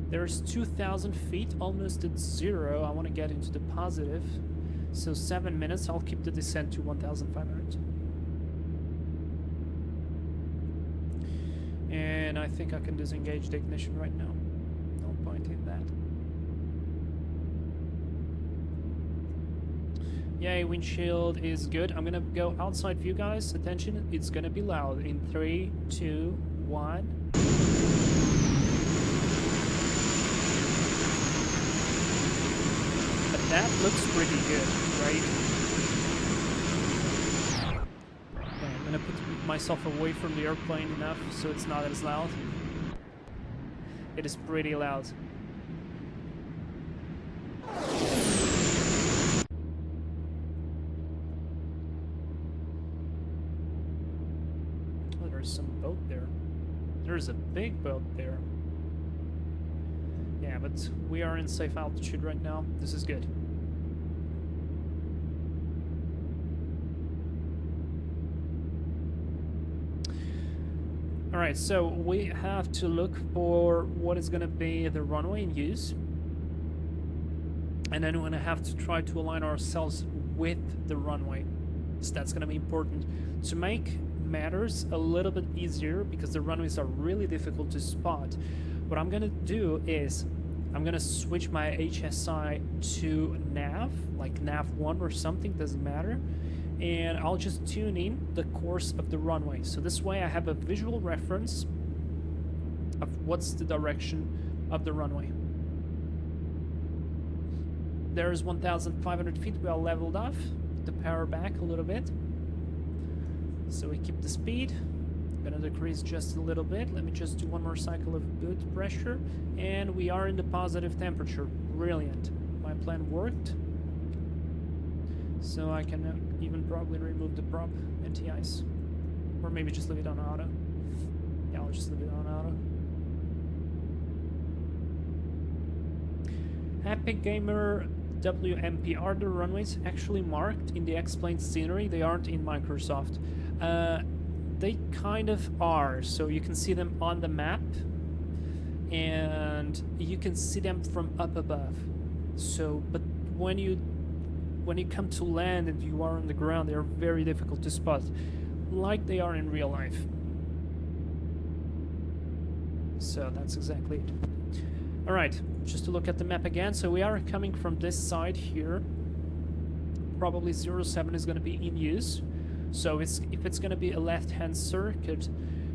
There's 2,000 feet, almost at 0. I want to get into the positive. So 7 minutes, I'll keep the descent to 1,500. And I think I can disengage the ignition right now. No point in that. Yay, windshield is good. I'm gonna go outside view, guys. Attention, it's gonna be loud. In 3, 2, 1. But that looks pretty good, right? Okay, I'm gonna put myself away from the airplane enough so it's not as loud. It is pretty loud. Oh, there's some boat there. There's a big boat there. Yeah, but we are in safe altitude right now. This is good. Alright, so we have to look for what is going to be the runway in use. And then we're going to have to try to align ourselves with the runway. So that's going to be important to make matters a little bit easier, because the runways are really difficult to spot. What I'm going to do is I'm going to switch my HSI to nav, like nav 1 or something, doesn't matter. And I'll just tune in the course of the runway. So this way I have a visual reference of what's the direction of the runway. There's 1,500 feet. We are leveled off. Put the power back a little bit. So we keep the speed. I'm gonna decrease just a little bit. Let me just do one more cycle of boot pressure. And we are in the positive temperature. Brilliant. My plan worked. So I can even probably remove the prop anti-ice. Or maybe just leave it on auto. Yeah, I'll just leave it on auto. Epic Gamer WMP, are the runways actually marked in the explained scenery? They aren't in Microsoft. They kind of are, so you can see them on the map and you can see them from up above. So, but when you come to land and you are on the ground, they are very difficult to spot, like they are in real life. So that's exactly it. Alright, just to look at the map again, so we are coming from this side here. Probably 07 is going to be in use. So if it's going to be a left-hand circuit,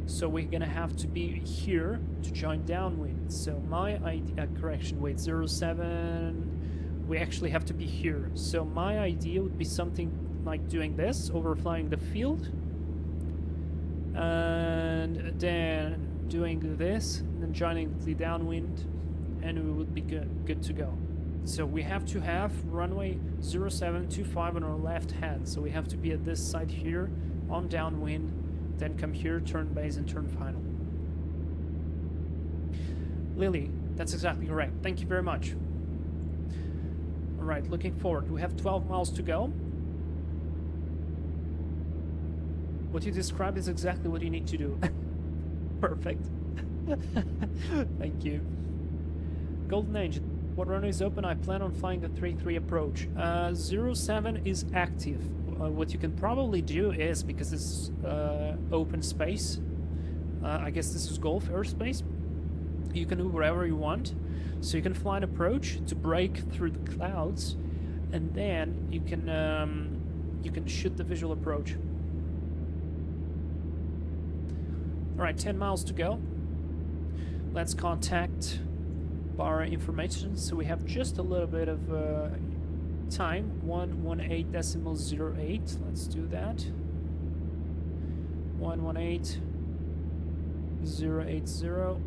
so we're going to have to be here to join downwind. So my idea, correction, wait, 07, we actually have to be here. So my idea would be something like doing this, overflying the field, and then doing this, and then joining the downwind, and we would be good to go. So we have to have runway 0725 on our left hand. So we have to be at this side here on downwind, then come here, turn base, and turn final. Lily, that's exactly correct. Thank you very much. All right, looking forward. We have 12 miles to go. What you described is exactly what you need to do. Perfect. Thank you. Golden Age, what runway is open? I plan on flying the 3-3 approach. 07 is active. What you can probably do is, because it's open space, I guess this is Gulf airspace, you can do wherever you want. So you can fly an approach to break through the clouds, and then you can shoot the visual approach. Alright, 10 miles to go. Let's contact Barra information. So we have just a little bit of time, 118.08. Let's do that. 118.080.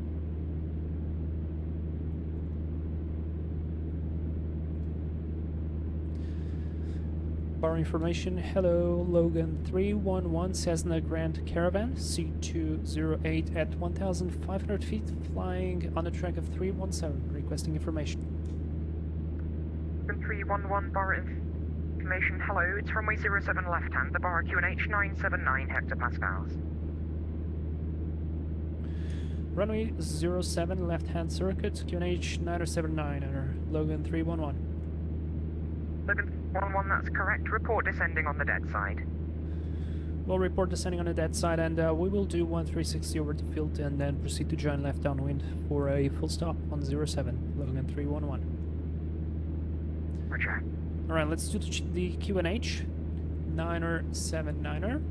Barra information. Hello, Logan 311 Cessna Caravan C208 at 1,500 feet, flying on a track of 317. Requesting information. 311 Barra information. Hello, it's runway 07 left hand, the Barra QNH 979 hectopascals. Runway 07 left hand circuit, QNH 979 under Logan 311. Logan 311, that's correct. Report descending on the dead side. We'll report descending on the dead side, and we will do 1360 over the field and then proceed to join left downwind for a full stop on 07, Logan 311. Roger. Alright, let's do the QNH 979er.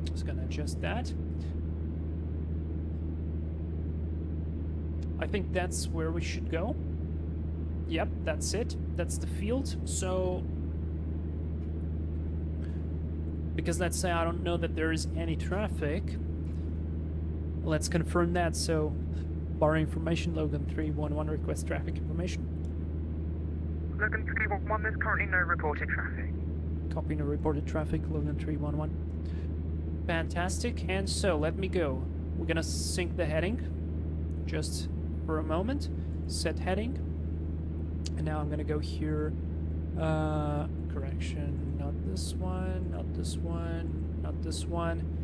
Just gonna adjust that. I think that's where we should go. Yep, that's it. That's the field. So, because let's say I don't know that there is any traffic, let's confirm that. So, Barra information, Logan 311, request traffic information. Logan 311, there's currently no reported traffic. Copy no reported traffic, Logan 311. Fantastic, and so let me go. We're gonna sync the heading just for a moment. Set heading. And now I'm gonna go here. Correction, not this one, not this one, not this one.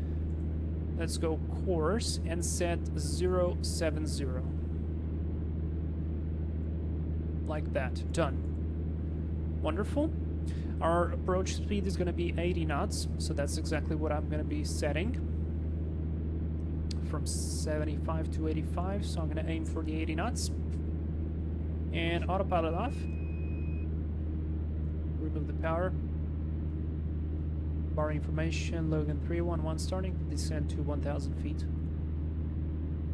Let's go course and set 070. Like that. Done. Wonderful. Our approach speed is going to be 80 knots, so that's exactly what I'm going to be setting. From 75 to 85, so I'm going to aim for the 80 knots. And autopilot off. Remove the power. Bar information, Logan 311 starting, descend to 1,000 feet.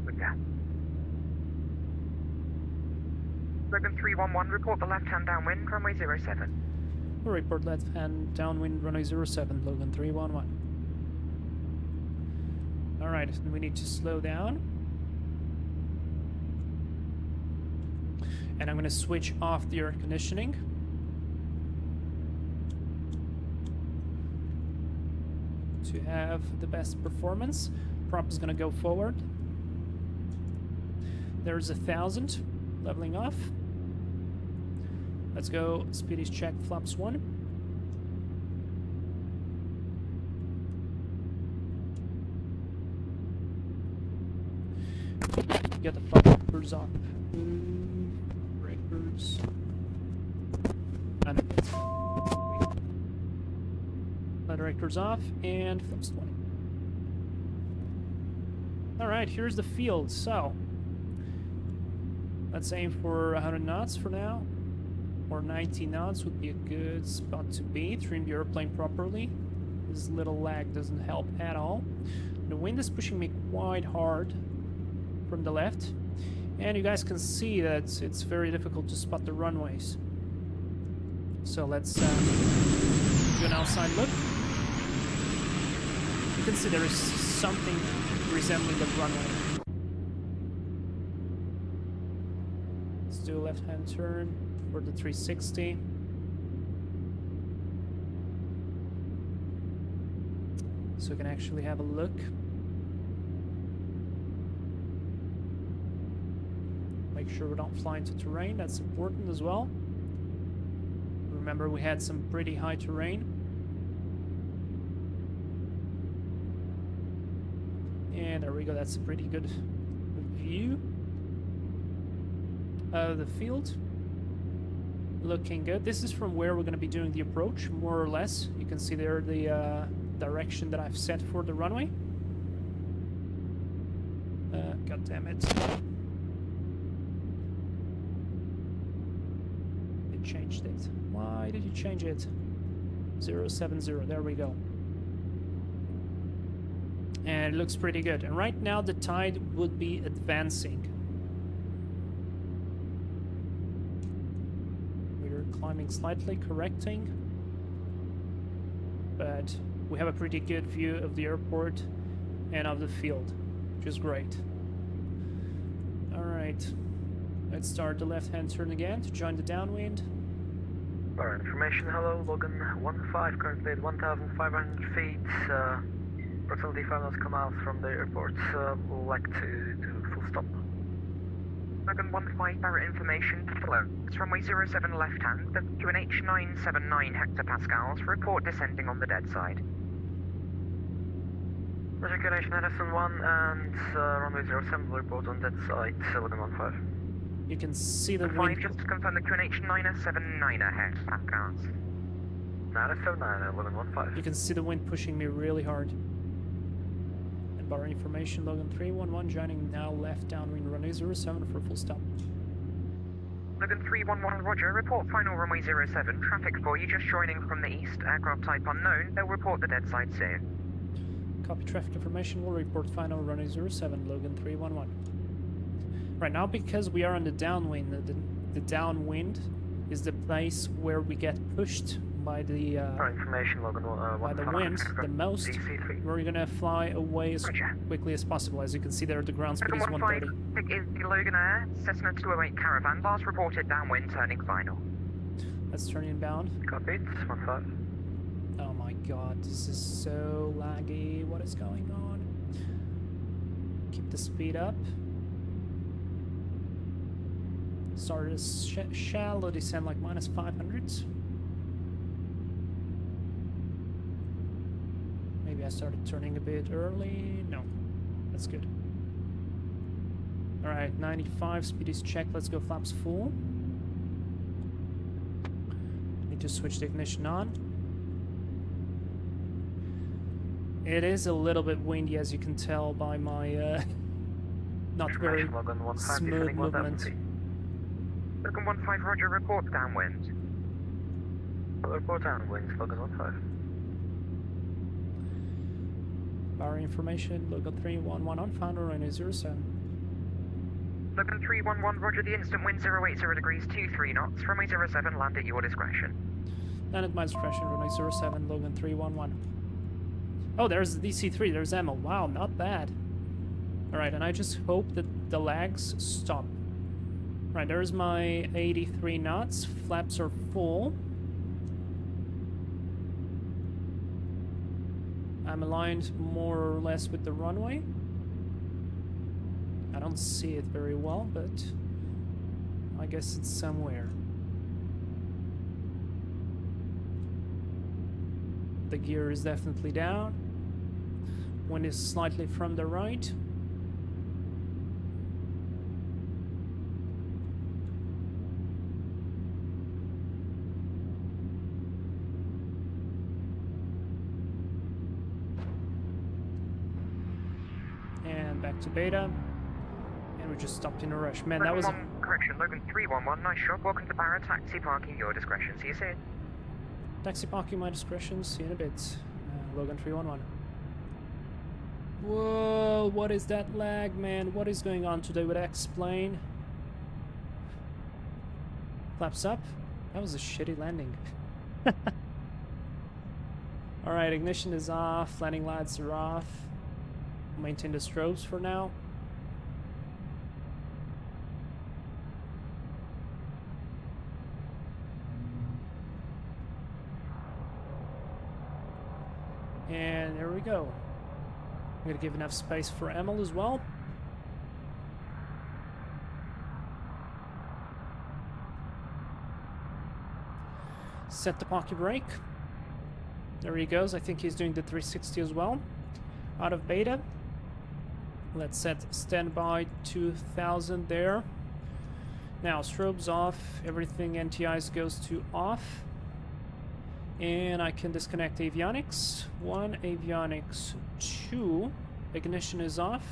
Okay. Logan 311, report the left-hand downwind, runway 07. We'll report left-hand downwind, runway 07, Logan 311. Alright, we need to slow down. And I'm going to switch off the air conditioning. To have the best performance. Prop is going to go forward. There's 1,000, leveling off. Let's go, speed is check, flaps 1. Get the flappers off. Breakers. And directors off, and flaps 20. Alright, here's the field, so let's aim for 100 knots for now, or 90 knots would be a good spot to be. Trim the airplane properly. This little lag doesn't help at all. The wind is pushing me quite hard from the left, and you guys can see that it's very difficult to spot the runways. So let's do an outside look. You can see there is something resembling the runway. Let's do a left-hand turn for the 360. So we can actually have a look. Make sure we don't fly into terrain, that's important as well. Remember, we had some pretty high terrain. And there we go, that's a pretty good view of the field. Looking good. This is from where we're going to be doing the approach, more or less. You can see there the direction that I've set for the runway. God damn it. It changed it. Why did you change it? 070, there we go. And it looks pretty good. And right now the tide would be advancing. We're climbing slightly, correcting. But we have a pretty good view of the airport and of the field, which is great. Alright, let's start the left-hand turn again to join the downwind. Barra information, hello, Logan 15, currently at 1,500 feet. Approximately 5 knots come out from the airport. We'll like to do full stop. Logan 15, Barra information, hello. It's runway 07 left-hand, the QNH 979 hectopascals, report descending on the dead side. Roger, QNH 971 and runway 07 will report on dead side, Logan 15. You can see the 5, wind. just to confirm the QNH 979 hectopascals. 979, Logan 15. You can see the wind pushing me really hard. And Barra information, Logan 311, joining now left downwind runway 07 for full stop. Logan 311, roger, report final runway 07, traffic for you just joining from the east, aircraft type unknown, they'll report the dead side soon. Copy traffic information, will report final runway 07, Logan 311. Right now, because we are on the downwind, the downwind is the place where we get pushed by the information, Logan, by the wind the most. We're gonna fly away as quickly as possible. As you can see there, the ground speed is 130. Logan 15 is the LoganAir, Cessna 208 Caravan, last reported downwind, turning final. Let's turn inbound. Copy, 15. Oh my god, this is so laggy. What is going on? Keep the speed up. Start a shallow descent like -500s. Maybe Maybe I started turning a bit early. No, that's good. Alright, 95, speed is checked. Let's go flaps full. Need to switch the ignition on. It is a little bit windy, as you can tell by my not very Information, Logan 15, smooth descending movement. 170. Logan 15, roger, report downwind. Report downwind, Logan 15. Barra information, Logan 311 on founder runway 07. Logan 311, roger, the instant wind 080 degrees 23 knots, runway 07, land at your discretion. Land at my discretion, runway 07, Logan 311. Oh, there's the DC-3, there's ammo. Wow, not bad. Alright, and I just hope that the lags stop. Right, there's my 83 knots. Flaps are full. I'm aligned more or less with the runway. I don't see it very well, but I guess it's somewhere. The gear is definitely down. Wind is slightly from the right. And back to beta. And we just stopped in a rush. Man, that was a... Correction, Logan 311, nice shot. Welcome to Barra, taxi parking, your discretion. See you soon. Taxi parking, my discretion. See you in a bit. Logan 311. Whoa, what is that lag, man? What is going on today with X-Plane? Flaps up. That was a shitty landing. Alright, ignition is off. Landing lights are off. Maintain the strobes for now. And there we go. I'm gonna give enough space for Emil as well. Set the parking brake. There he goes. I think he's doing the 360 as well. Out of beta. Let's set standby 2000 there. Now strobes off. Everything NTIs goes to off. And I can disconnect avionics. 1, avionics 2. Ignition is off.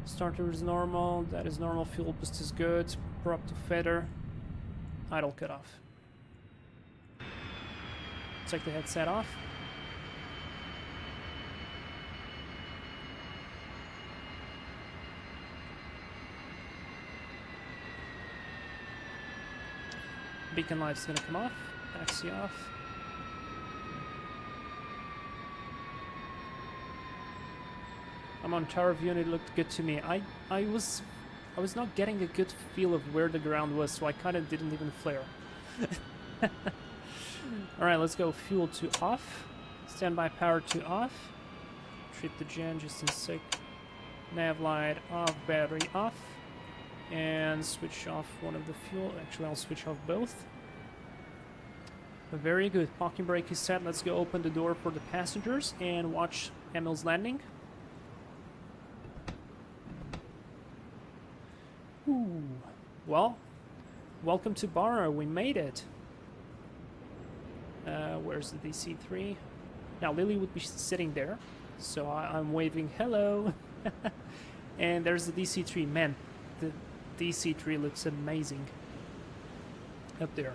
Starter is normal. That is normal. Fuel boost is good. Prop to feather. Idle cut off. Take the headset off. Beacon light's gonna come off. Taxi off. I'm on tower view and it looked good to me. I was not getting a good feel of where the ground was, so I kind of didn't even flare. Alright, let's go. Fuel to off. Standby power to off. Trip the gen just in a sec. Nav light off, battery off. And switch off one of the fuel. Actually, I'll switch off both. Very good. Parking brake is set. Let's go open the door for the passengers and watch Emil's landing. Ooh. Well, welcome to Barra. We made it. Where's the DC-3? Now, Lily would be sitting there, so I'm waving hello. And there's the DC-3. Man, the DC-3 looks amazing up there.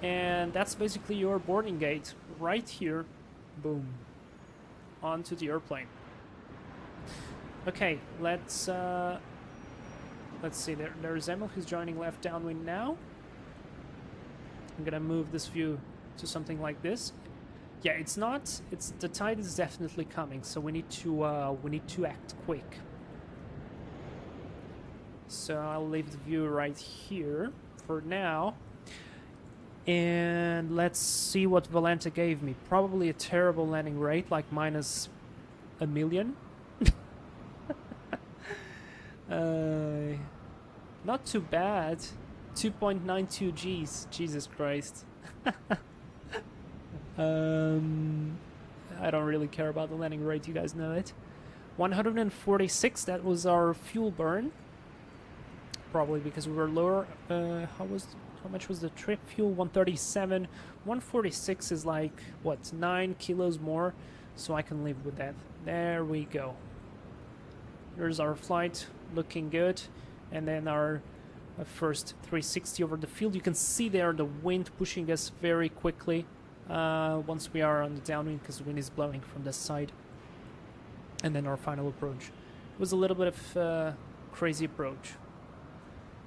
And that's basically your boarding gate right here. Boom. Onto the airplane. Okay, let's see. There's Emil who's joining left downwind now. I'm gonna move this view to something like this. Yeah, the tide is definitely coming, so we need to act quick. So I'll leave the view right here for now. And let's see what Valenta gave me. Probably a terrible landing rate, like minus a million. Not too bad. 2.92 Gs. Jesus Christ. I don't really care about the landing rate, you guys know it. 146, that was our fuel burn. Probably because we were lower. How much was the trip fuel? 137. 146 is like, what, 9 kilos more? So I can live with that. There we go. Here's our flight, looking good. And then our first 360 over the field. You can see there the wind pushing us very quickly once we are on the downwind, because the wind is blowing from this side. And then our final approach. It was a little bit of crazy approach.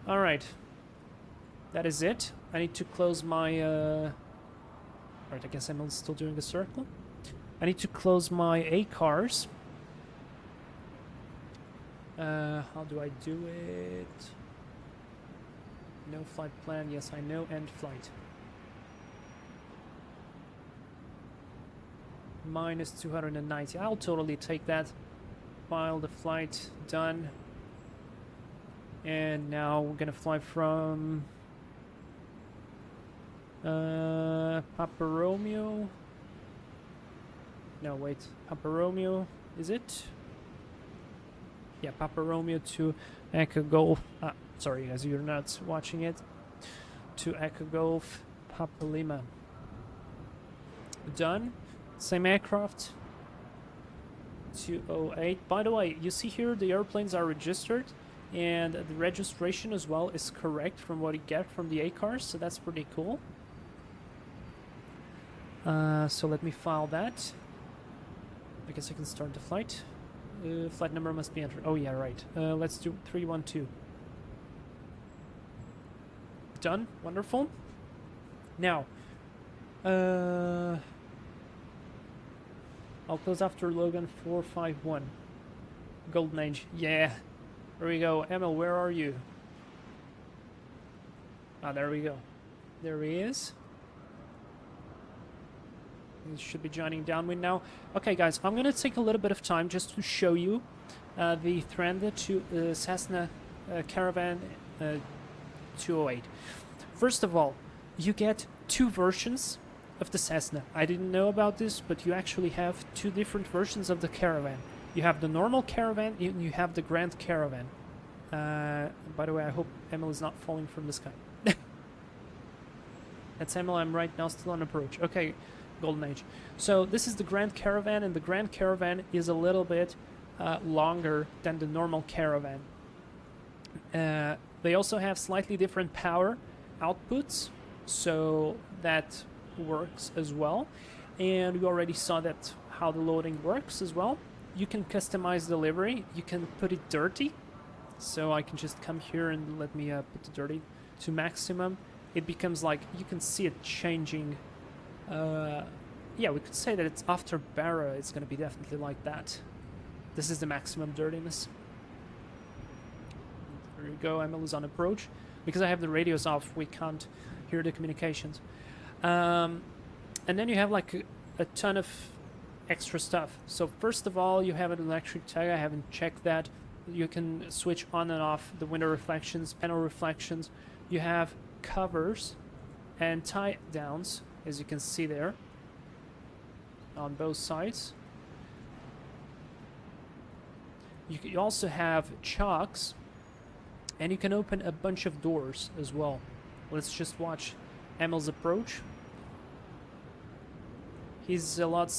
Alright. That is it. I need to close my... Alright, I guess I'm still doing a circle. I need to close my A cars. How do I do it? No flight plan. Yes, I know. End flight. Minus 290. I'll totally take that. File the flight. Done. And now we're gonna fly from Papa Romeo. No, wait. Papa Romeo, is it? Yeah, Papa Romeo to Echo Golf. Sorry, guys, you're not watching it. To Echo Golf, Papa Lima. Done. Same aircraft. 208. By the way, you see here the airplanes are registered, and the registration as well is correct from what you get from the A-cars, so that's pretty cool. So let me file that. I guess I can start the flight. Flight number must be entered. Oh yeah, right. Let's do 312. Done. Wonderful. Now, I'll close after Logan 451. Golden Age. Yeah. There we go. Emil, where are you? Ah, there we go. There he is. He should be joining downwind now. Okay, guys, I'm going to take a little bit of time just to show you the Thranda to Cessna Caravan 208. First of all, you get two versions of the Cessna. I didn't know about this, but you actually have two different versions of the Caravan. You have the normal Caravan and you have the Grand Caravan. By the way, I hope Emil is not falling from the sky. That's Emil, I'm right now still on approach. Okay, Golden Age. So this is the Grand Caravan, and the Grand Caravan is a little bit longer than the normal Caravan. They also have slightly different power outputs, so that works as well. And we already saw that how the loading works as well. You can customize the livery. You can put it dirty, so I can just come here and let me put the dirty to maximum. It becomes like, you can see it changing. Yeah, we could say that it's after Barra, it's going to be definitely like that. This is the maximum dirtiness. There you go, Emil is on approach. Because I have the radios off, we can't hear the communications. And then you have like a ton of extra stuff. So first of all, you have an electric tag. I haven't checked that. You can switch on and off the window reflections, panel reflections. You have covers and tie downs, as you can see there, on both sides. You also have chocks, and you can open a bunch of doors as well. Let's just watch Emil's approach. He's a lot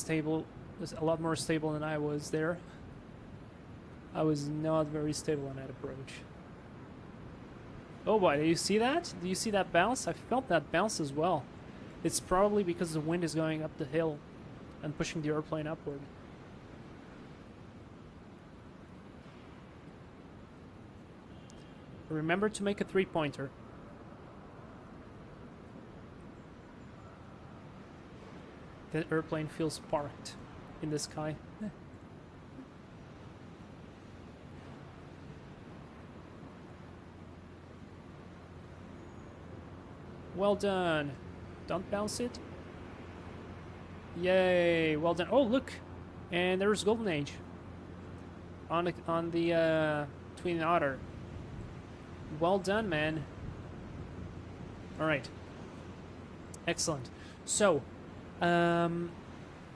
more stable than I was there. I was not very stable on that approach. Oh boy, do you see that? Do you see that bounce? I felt that bounce as well. It's probably because the wind is going up the hill and pushing the airplane upward. Remember to make a three-pointer. The airplane feels parked in the sky. Well done. Don't bounce it. Yay, well done. Oh, look. And there's Golden Age on the Twin Otter. Well done, man. All right. Excellent. So,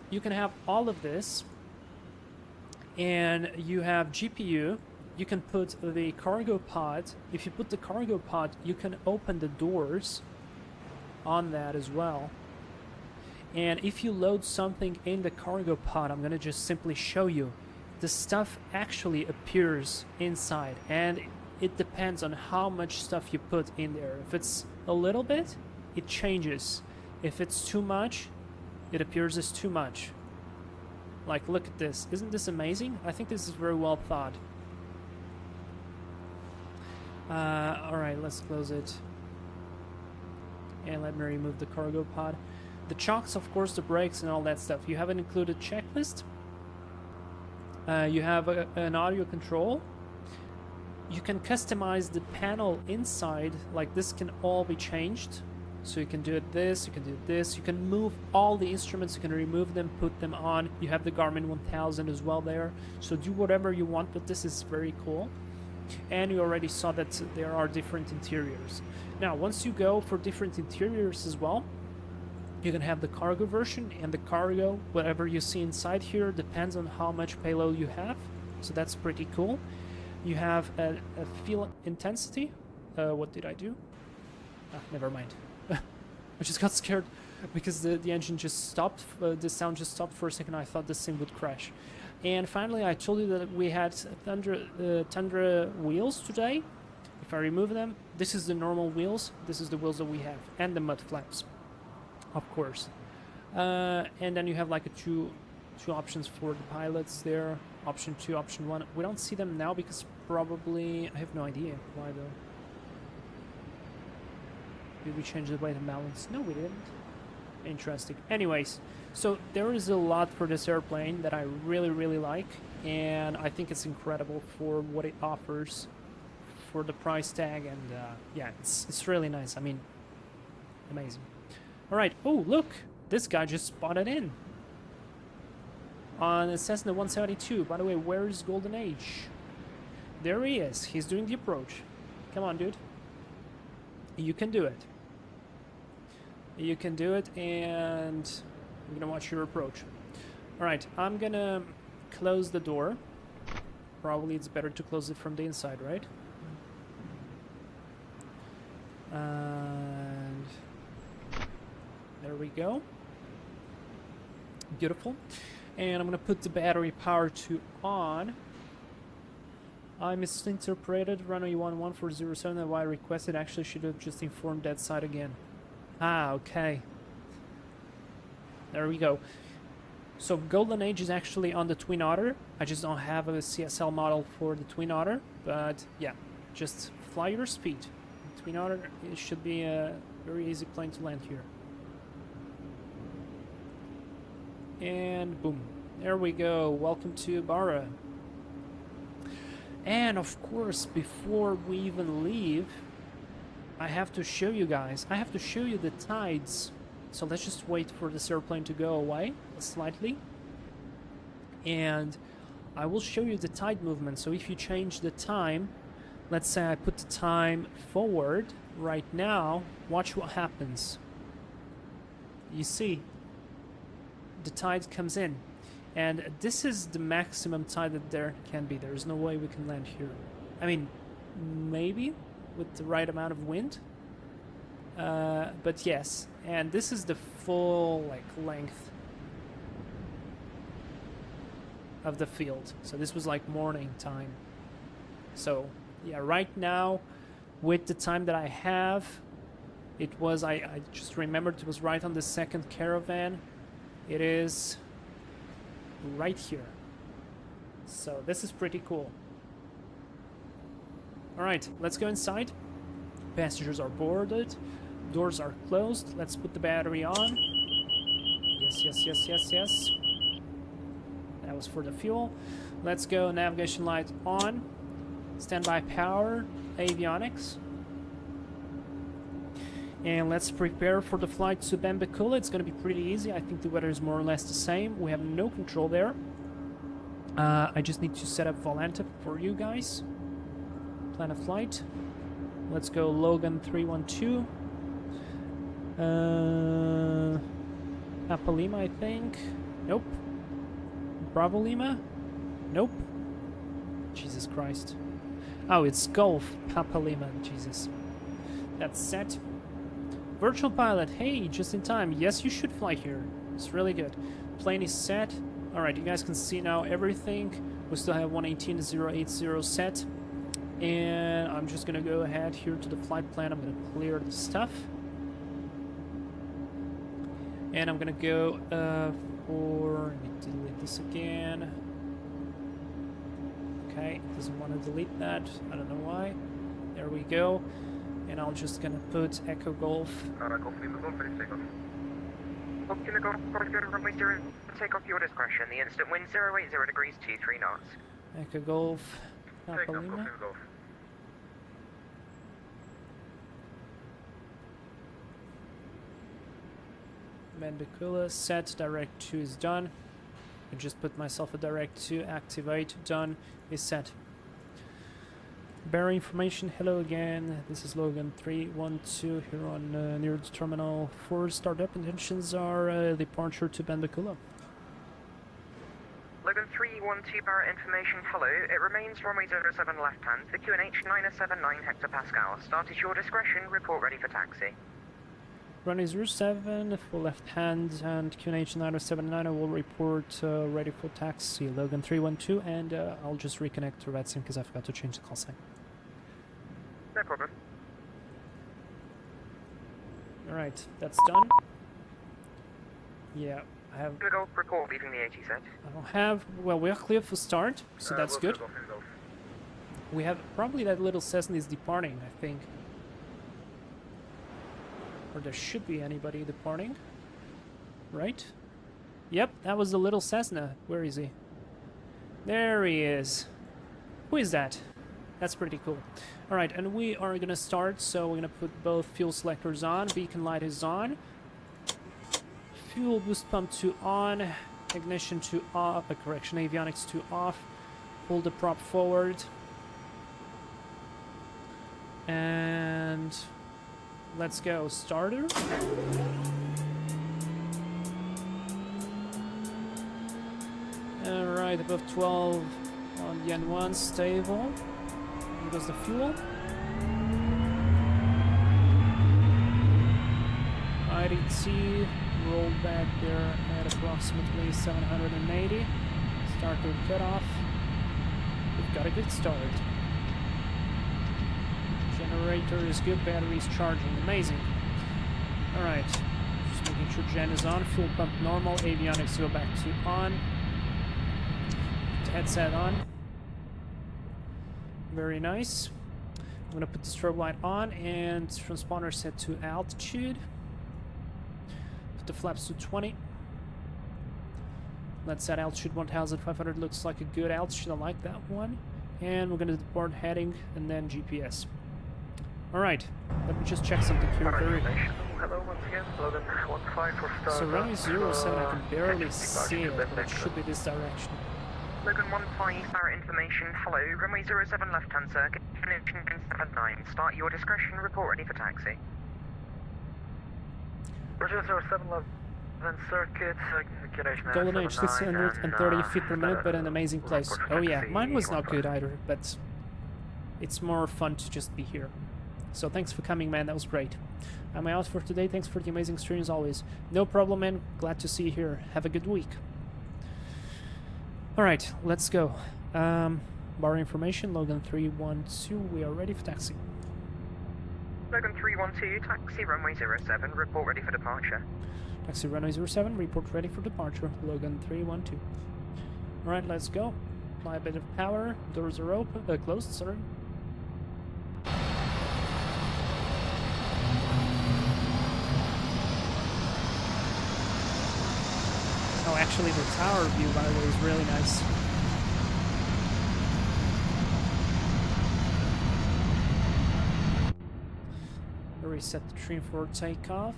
you can have all of this, and you have GPU. You can put the cargo pod. If you put the cargo pod, you can open the doors on that as well. And if you load something in the cargo pod, I'm gonna just simply show you, the stuff actually appears inside, and it depends on how much stuff you put in there. If it's a little bit, it changes. If it's too much, it appears as too much. Like, look at this. Isn't this amazing? I think this is very well thought. Alright, let's close it. And let me remove the cargo pod. The chocks, of course, the brakes and all that stuff. You have an included checklist. You have an audio control. You can customize the panel inside. Like, this can all be changed. So you can do it this, you can do this. You can move all the instruments. You can remove them, put them on. You have the Garmin 1000 as well there. So do whatever you want, but this is very cool. And you already saw that there are different interiors. Now, once you go for different interiors as well, you can have the cargo version, and the cargo, whatever you see inside here, depends on how much payload you have. So that's pretty cool. You have a fuel intensity. What did I do? Ah, never mind. I just got scared because the engine just stopped. The sound just stopped for a second. I thought this thing would crash. And finally, I told you that we had Tundra wheels today. If I remove them, this is the normal wheels. This is the wheels that we have, and the mud flaps, of course. And then you have like two options for the pilots there. Option 2, option 1. We don't see them now because probably, I have no idea why though. Did we change the weight and balance? No, we didn't. Interesting. Anyways, so there is a lot for this airplane that I really, really like, and I think it's incredible for what it offers for the price tag, and yeah, it's really nice. I mean, amazing. All right. Oh, look, this guy just spotted in on a Cessna 172. By the way, where is Golden Age? There he is. He's doing the approach. Come on, dude. You can do it. You can do it, and I'm gonna watch your approach. Alright, I'm gonna close the door. Probably it's better to close it from the inside, right? And there we go. Beautiful. And I'm gonna put the battery power to on. I misinterpreted runway 11407 and why I requested. Actually should have just informed that side again. Ah, okay. There we go. So Golden Age is actually on the Twin Otter. I just don't have a CSL model for the Twin Otter, but yeah, just fly your speed. Twin Otter, it should be a very easy plane to land here. And boom, there we go. Welcome to Barra. And of course, before we even leave, I have to show you guys. I have to show you the tides. So let's just wait for this airplane to go away slightly. And I will show you the tide movement. So if you change the time, let's say I put the time forward right now, watch what happens. You see, the tide comes in. And this is the maximum tide that there can be. There is no way we can land here. I mean, maybe with the right amount of wind. But yes, and this is the full length of the field. So this was like morning time. So yeah, right now with the time that I have, it was, I just remembered it was right on the second caravan. It is right here. So this is pretty cool. Alright, let's go inside. Passengers are boarded. Doors are closed. Let's put the battery on. Yes, yes, yes, yes, yes. That was for the fuel. Let's go. Navigation light on. Standby power. Avionics. And let's prepare for the flight to Bambakula. It's going to be pretty easy. I think the weather is more or less the same. We have no control there. I just need to set up Volanta for you guys. Plan a flight. Let's go Logan 312. Apalima, I think. Nope. Bravo Lima? Nope. Jesus Christ. Oh, it's Golf Papa Lima. Jesus. That's set. Virtual pilot. Hey, just in time. Yes, you should fly here. It's really good. Plane is set. Alright, you guys can see now everything. We still have 118.080 set. And I'm just gonna go ahead here to the flight plan. I'm gonna clear the stuff. And I'm gonna go for... Let me delete this again. Okay, it doesn't want to delete that. I don't know why. There we go. And I'm just gonna put Echo Golf. Golf Lima, Golf, ready for takeoff. Looking go for runway 0, take off your discretion. The instant wind 080 degrees 23 knots. Echo Golf. Papa Takeoff, Golf Lima. Lima, Golf. Mandicula set. Direct 2 is done. I just put myself a direct 2. Activate. Done. Is set. Barra information. Hello again. This is Logan 312 here on near the Terminal 4. Startup intentions are departure to Mandicula. Logan 312 Barra information, hello. It remains runway 07 left hand, the QNH 979 hectopascal. Start at your discretion, report ready for taxi. Runway 07 for left hand and QNH 9079 I will report ready for taxi. Logan 312 and I'll just reconnect to Red Sim because I forgot to change the call sign. No problem. Alright, that's done. Yeah, I have... Gonna go report leaving the AT set. I don't have... Well, we are clear for start, so that's Golf good. Lima, Golf Lima, Golf. We have... Probably that little Cessna is departing, I think. Or there should be anybody departing. Right? Yep, that was the little Cessna. Where is he? There he is. Who is that? That's pretty cool. Alright, and we are gonna start, so we're gonna put both fuel selectors on. Beacon light is on. Fuel boost pump to on. Ignition to off. Correction, avionics to off. Pull the prop forward. And... let's go. Starter. Alright, above 12 on the N1, stable. Here goes the fuel. IDT, roll back there at approximately 780. Starter cutoff. We've got a good start. Generator is good, battery is charging, amazing. Alright, just making sure gen is on, fuel pump normal, avionics go back to on. Headset on. Very nice. I'm gonna put the strobe light on and transponder set to altitude. Put the flaps to 20. Let's set altitude 1500, looks like a good altitude, I like that one. And we're gonna depart heading and then GPS. Alright, let me just check something here very... Hello once again, Logan 15 for start. So runway 07 I can barely see it, but it should be this direction. Logan 15 Barra information, hello. Runway 07 left hand circuit, QNH 979. Start at your discretion, report ready for taxi. Roger 07 left hand circuit, Golden Age, 630 feet per minute, but an amazing place. Oh yeah, mine was not good either, but it's more fun to just be here. So thanks for coming, man, that was great. Am I out for today? Thanks for the amazing stream as always. No problem, man, glad to see you here. Have a good week. Alright, let's go. Bar information, Logan 312, we are ready for taxi. Logan 312, taxi runway 07, report ready for departure. Taxi runway 07, report ready for departure, Logan 312. Alright, let's go. Apply a bit of power, doors are open, closed, sorry. Oh, actually the tower view, by the way, is really nice. Reset the trim for takeoff.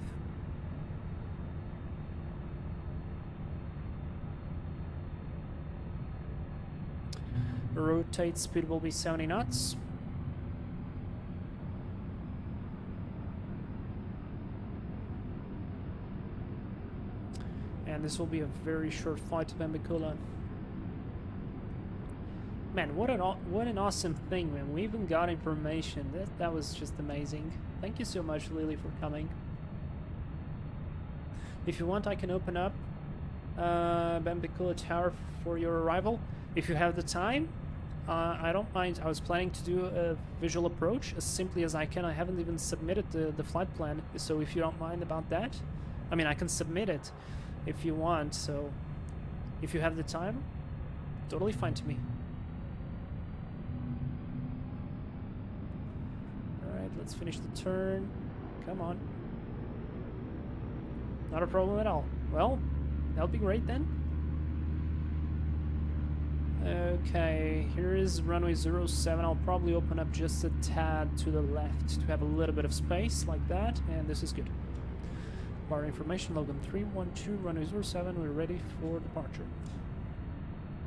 Rotate speed will be 70 knots. And this will be a very short flight to Bambicula. Man, what an awesome thing, man. We even got information. That was just amazing. Thank you so much, Lily, for coming. If you want, I can open up Bambicula Tower for your arrival. If you have the time, I don't mind. I was planning to do a visual approach as simply as I can. I haven't even submitted the flight plan, so if you don't mind about that, I mean, I can submit it if you want, so if you have the time, totally fine to me. Alright, let's finish the turn. Come on. Not a problem at all. Well, that'll be great then. Okay, here is runway 07. I'll probably open up just a tad to the left to have a little bit of space like that, and this is good. Barra information, Logan 312, runway 07, we're ready for departure.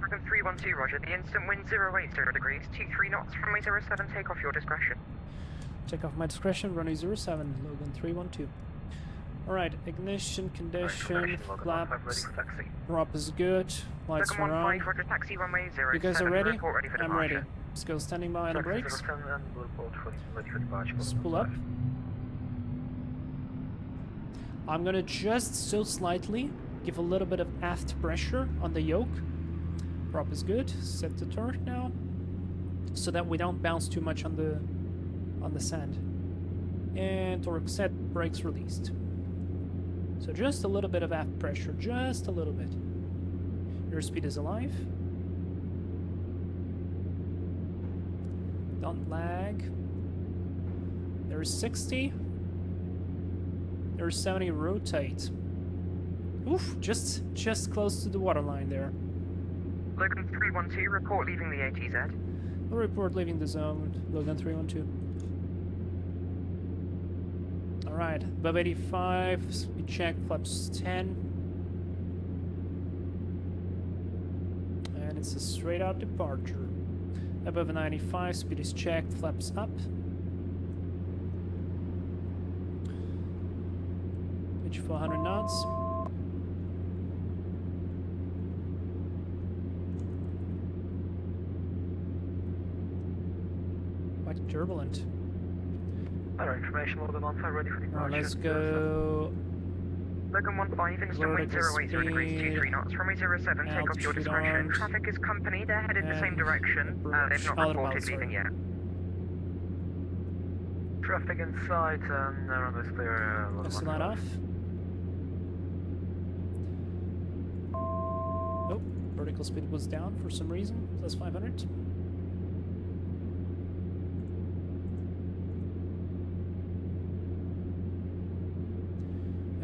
Logan 312, roger. The instant wind 080 degrees, 23 knots, runway 07, take off your discretion. Take off my discretion, runway 07, Logan 312. Alright, ignition, condition, flaps, prop is good, lights are on. Roger, taxi, runway 07, You guys are ready? ready for I'm ready. Let's go, standing by on the brakes. Let's pull up. I'm gonna just so slightly give a little bit of aft pressure on the yoke. Prop is good. Set the torque now, so that we don't bounce too much on the sand. And torque set, brakes released. So just a little bit of aft pressure, just a little bit. Airspeed is alive. Don't lag. There's 60. There's 70, rotate. Oof, just close to the waterline there. Logan 312, report leaving the ATZ. We'll report leaving the zone, Logan 312. Alright, above 85, speed check, flaps 10. And it's a straight out departure. Above 95, speed is checked, flaps up. Pitch 400 knots. Quite turbulent. Our information, Logan 15, ready for departure. Let's go. Logan 15, instant wind 080 degrees, 23 knots, runway 07, take off your discretion. Traffic is company, they're headed the same direction. They've not reported leaving yet. Traffic inside and runway's clear. Let's light off. Oh, vertical speed was down for some reason. Plus 500.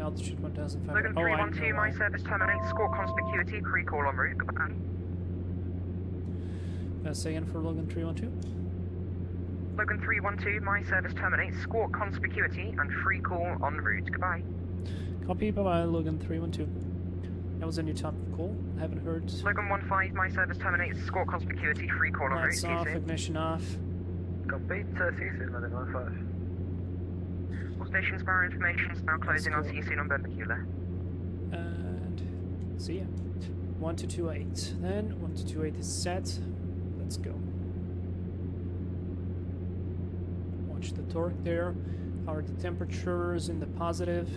Altitude 1,500. Logan 312, my service terminates, score conspicuity, pre-call en route. Say again for Logan 312. Logan 312, my service terminates, score conspicuity and free call en route. Goodbye. Copy, bye-bye, Logan 312. That was a new top call. I haven't heard. Logan 15, my service terminates, score conspicuity, free call en route. Lights off, ignition off. Copy, TC, Logan 15. All stations, Barra information is now closing. I'll see you soon on Bambicula. And see ya. 1228. Then 1228 is set. Let's go. Watch the torque there. How are the temperatures in the positive?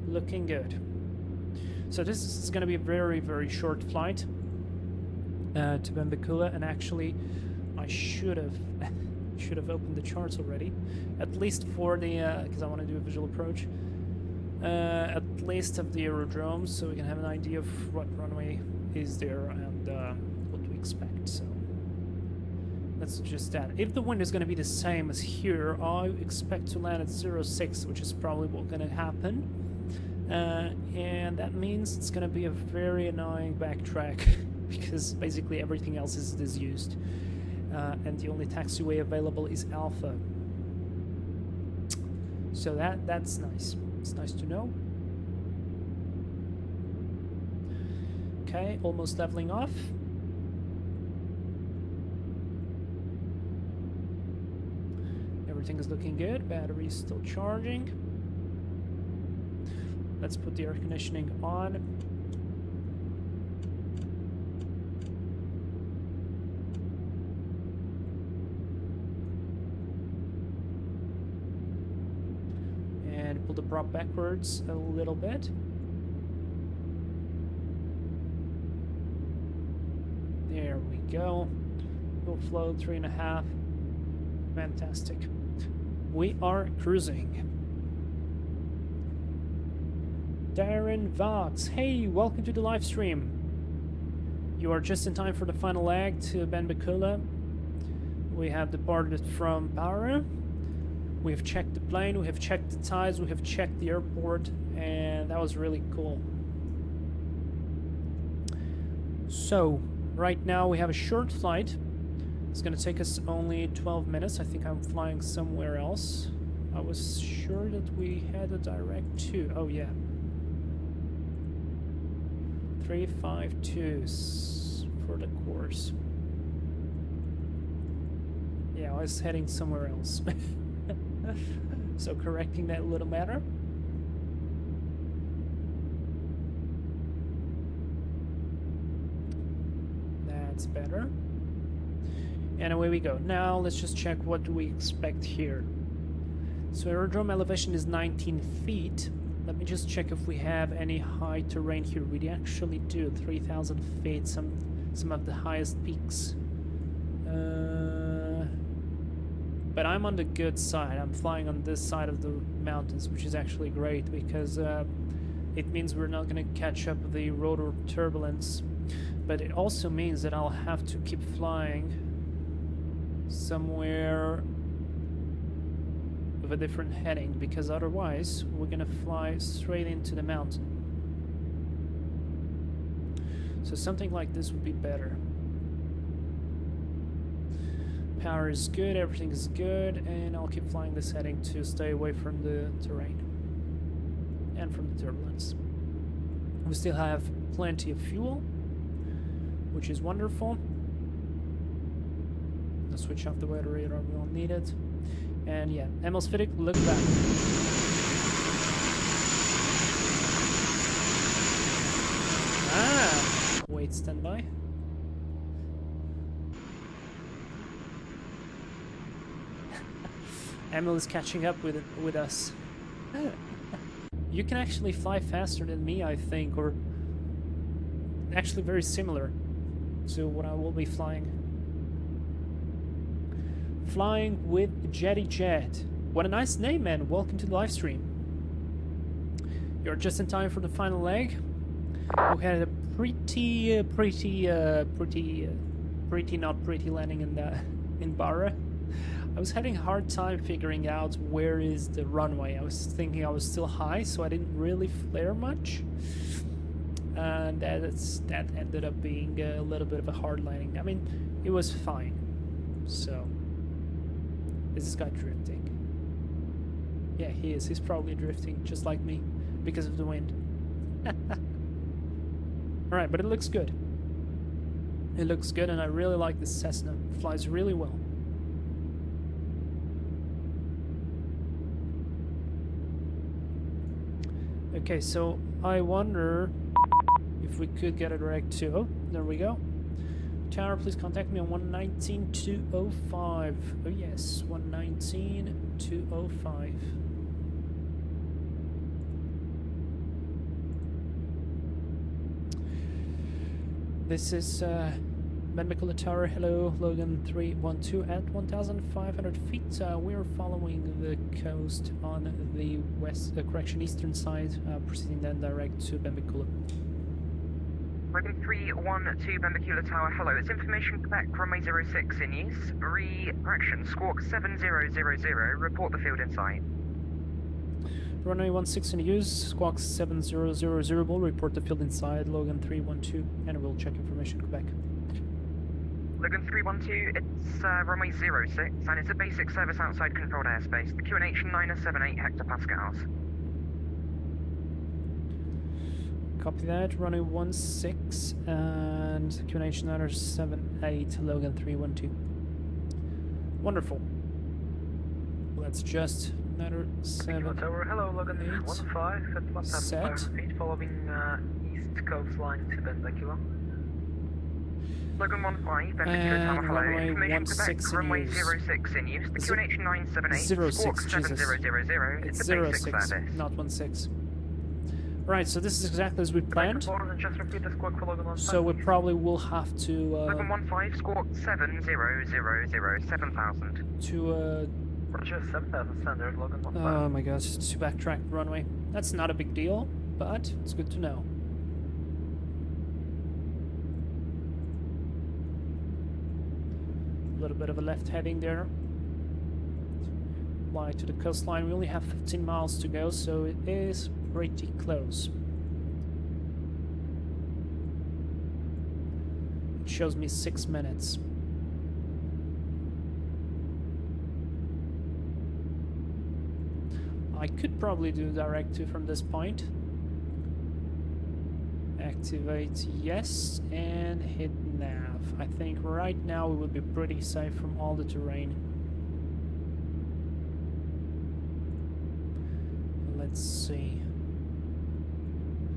Looking good. So this is going to be a very, very short flight to Bambicula, and actually I should have opened the charts already, at least for the because I want to do a visual approach, at least of the aerodrome, so we can have an idea of what runway is there and what to expect. So that's just that. If the wind is going to be the same as here, I expect to land at 06, which is probably what's going to happen, and that means it's going to be a very annoying backtrack because basically everything else is disused. And the only taxiway available is Alpha. So that's nice. It's nice to know. Okay, almost leveling off. Everything is looking good. Battery is still charging. Let's put the air conditioning on. prop backwards a little bit. There we go. Full flow 3.5. Fantastic. We are cruising. Darren Vox, hey, welcome to the live stream. You are just in time for the final leg to Benbecula. We have departed from Barra. We have checked the plane, we have checked the tides, we have checked the airport, and that was really cool. So, right now we have a short flight. It's gonna take us only 12 minutes. I think I'm flying somewhere else. I was sure that we had a direct to. Oh yeah. 352 for the course. Yeah, I was heading somewhere else. So correcting that little matter. That's better. And away we go. Now let's just check what do we expect here. So aerodrome elevation is 19 feet. Let me just check if we have any high terrain here. We actually do. 3,000 feet, some of the highest peaks. But I'm on the good side. I'm flying on this side of the mountains, which is actually great because it means we're not going to catch up with the rotor turbulence. But it also means that I'll have to keep flying somewhere with a different heading, because otherwise we're going to fly straight into the mountain. So something like this would be better. Power is good, everything is good, and I'll keep flying this heading to stay away from the terrain and from the turbulence. We still have plenty of fuel, which is wonderful. Let's switch off the weather radar, we don't need it. And yeah, atmospheric, look back. Ah! Wait, stand by. Emil is catching up with us. You can actually fly faster than me, I think, or actually very similar to what I will be flying. Flying with Jetty Jet. What a nice name, man. Welcome to the live stream. You're just in time for the final leg. We had a pretty not pretty landing in Barra. I was having a hard time figuring out where is the runway. I was thinking I was still high, so I didn't really flare much. And that ended up being a little bit of a hard landing. I mean, it was fine. So, is this guy drifting? Yeah, he is. He's probably drifting, just like me, because of the wind. Alright, but it looks good. It looks good, and I really like this Cessna. It flies really well. Okay, so I wonder if we could get a direct to... Oh, there we go. Tower, please contact me on 119-205. Oh yes, 119-205. This is Benbecula Tower. Hello, Logan 312 at 1,500 feet. We're following the coast on the west, eastern side, proceeding then direct to Benbecula. Logan 312 Benbecula Tower, hello. It's information Quebec, runway 06 in use. Correction, squawk 7000, report the field in sight. Runway 16 in use, squawk 7000, will report the field inside, Logan 312, and we'll check information Quebec. Logan 312, it's runway 06, and it's a basic service outside controlled airspace. The QNH 978 hectopascals. Copy that, runway 16, and QNH 978, Logan 312. Wonderful. Let's just another 7, Tower, hello, Logan 15 at 1,500 feet, following east coastline to Benbecula. Logan 15, perpendicular tower, And hello. runway Information 16 Quebec, in runway use. 06 in use. The Ze- QNH 978, 06, squawk Jesus. 7000. It's It's a basic 06, service. not 16. Right, so this is exactly as we planned. Just repeat the squawk for Logan 15. So we probably will have to Logan 15, squawk 7000, 7000. Roger, 7000 standard, Logan 15. Oh my gosh, to backtrack the runway. That's not a big deal, but it's good to know. A little bit of a left heading there. Fly to the coastline. We only have 15 miles to go, so it is pretty close. It shows me 6 minutes. I could probably do direct to from this point. Activate yes and hit nav. I think right now we will be pretty safe from all the terrain. Let's see.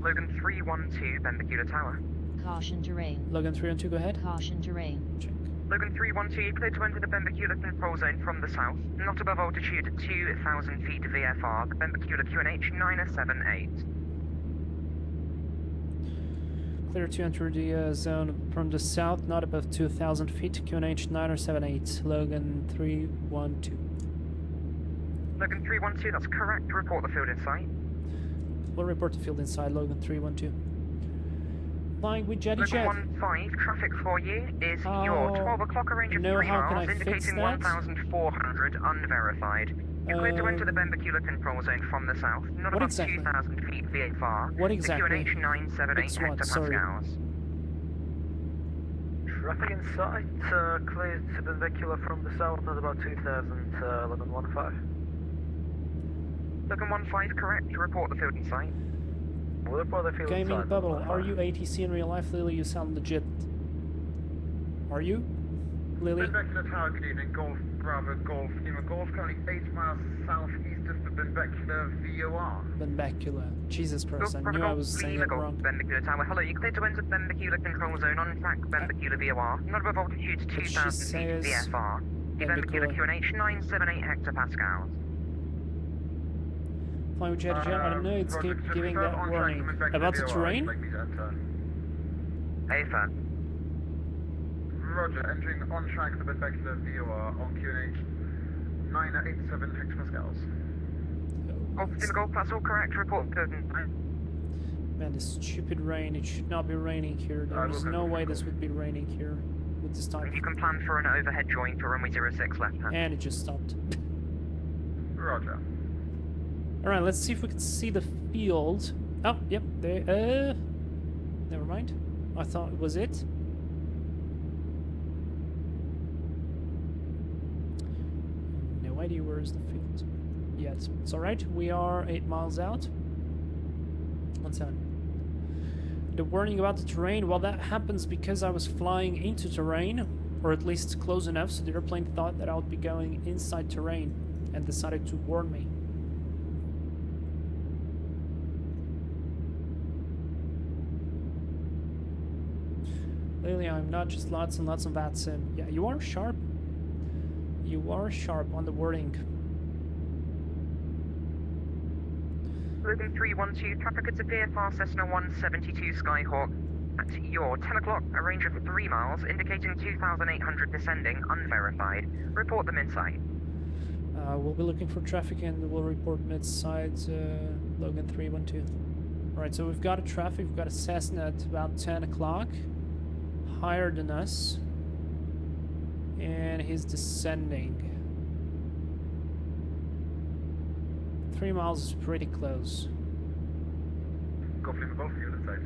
Logan 312, perpendicular tower. Caution terrain. Logan 312, go ahead. Caution terrain. Check. Logan 312, cleared to enter the perpendicular control zone from the south. Not above altitude 2,000 feet VFR. The perpendicular QNH 978. Clear to enter the zone from the south, not above 2,000 feet. QNH 978. Logan 312. Logan 312, that's correct. Report the field in sight. We'll report the field inside Logan 312. Flying with Jetty Jet. Logan 15, traffic for you is Oh, your 12 o'clock, a range of no, 3 how can miles, I fix indicating that? 1,400, unverified. You're cleared to enter the perpendicular control zone from the south, not What above exactly? 2,000 feet VFR. What exactly? The QNH 978 It's what? Sorry. hectopascals. Traffic in sight, clear to the vehicular from the south at about 2000, Logan 15. Logan 15, correct. Report the field in sight. We'll report the field Gaming inside, Bubble, Logan are 15. you ATC in real life? Lily, you sound legit. Are you? Lily? Benbecular Tower, good evening. Golf, Bravo, Golf, Lima Golf, currently 8 miles southeast of the Benbecular VOR. Benbecula. Jesus Christ, I Bravo knew I Golf, was saying Lima it Golf, wrong. perpendicular tower. Hello, you cleared to enter the perpendicular control zone on track perpendicular VOR, not above altitude But she 2,000 says feet VFR. The perpendicular perpendicular. QNH 978 hectopascals. Flying with Jetty Jet, I don't know, it's Roger, just giving confirm that on track warning. from Benbecular About the VOR, terrain? like me to enter. AFA. Roger, entering on track the Benbecular VOR on QNH 987 hectopascals. Golf, Lima Golf, that's all correct. Report the field in sight. Man, this stupid rain, it should not be raining here. There is no way this would be raining here with this time. You can plan for an overhead join for runway 06 left hand. And it just stopped. Roger. Alright, let's see if we can see the field. Oh, yep, there, never mind. I thought it was it. No idea where is the field yet. It's alright, we are 8 miles out. 1 second. The warning about the terrain, well, that happens because I was flying into terrain, or at least close enough, so the airplane thought that I would be going inside terrain and decided to warn me. Lily, I'm not just lots and lots of VATSIM. Yeah, you are sharp. You are sharp on the wording. Logan 312, traffic at VFR Cessna 172 Skyhawk. At your 10 o'clock, a range of 3 miles, indicating 2,800 descending, unverified. Report them in sight. We'll be looking for traffic and we'll report mid-side Logan 312. Alright, so we've got a traffic, we've got a Cessna at about 10 o'clock. Higher than us. And he's descending. 3 miles is pretty close. Golf Lima Golf, field inside.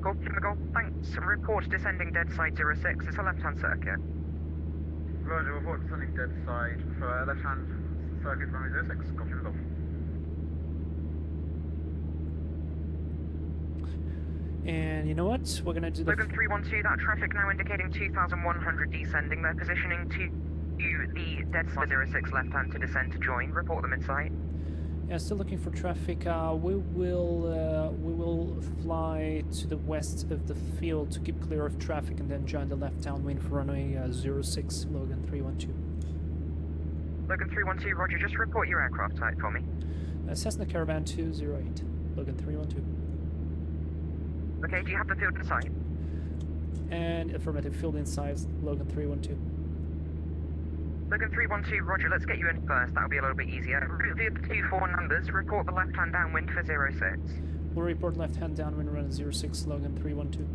Golf, Lima Golf, thanks. Report descending dead side 06. It's a left-hand circuit. Roger, report descending dead side for left-hand circuit runway 06. Golf Lima Golf. And you know what? We're gonna do the... Logan 312, that traffic now indicating 2,100 descending. They're positioning to the dead side 06 left-hand to descend to join. Report them in sight. Yeah, still looking for traffic. We will fly to the west of the field to keep clear of traffic and then join the left downwind for runway 06, Logan 312. Logan 312, roger, just report your aircraft type for me. Cessna Caravan 208, Logan 312. Okay, do you have the field in sight? And affirmative, field inside, Logan 312. Logan 312, roger, let's get you in first, that'll be a little bit easier. Route via the 24 numbers, report the left-hand downwind for 06. We'll report left-hand downwind run 06, Logan 312.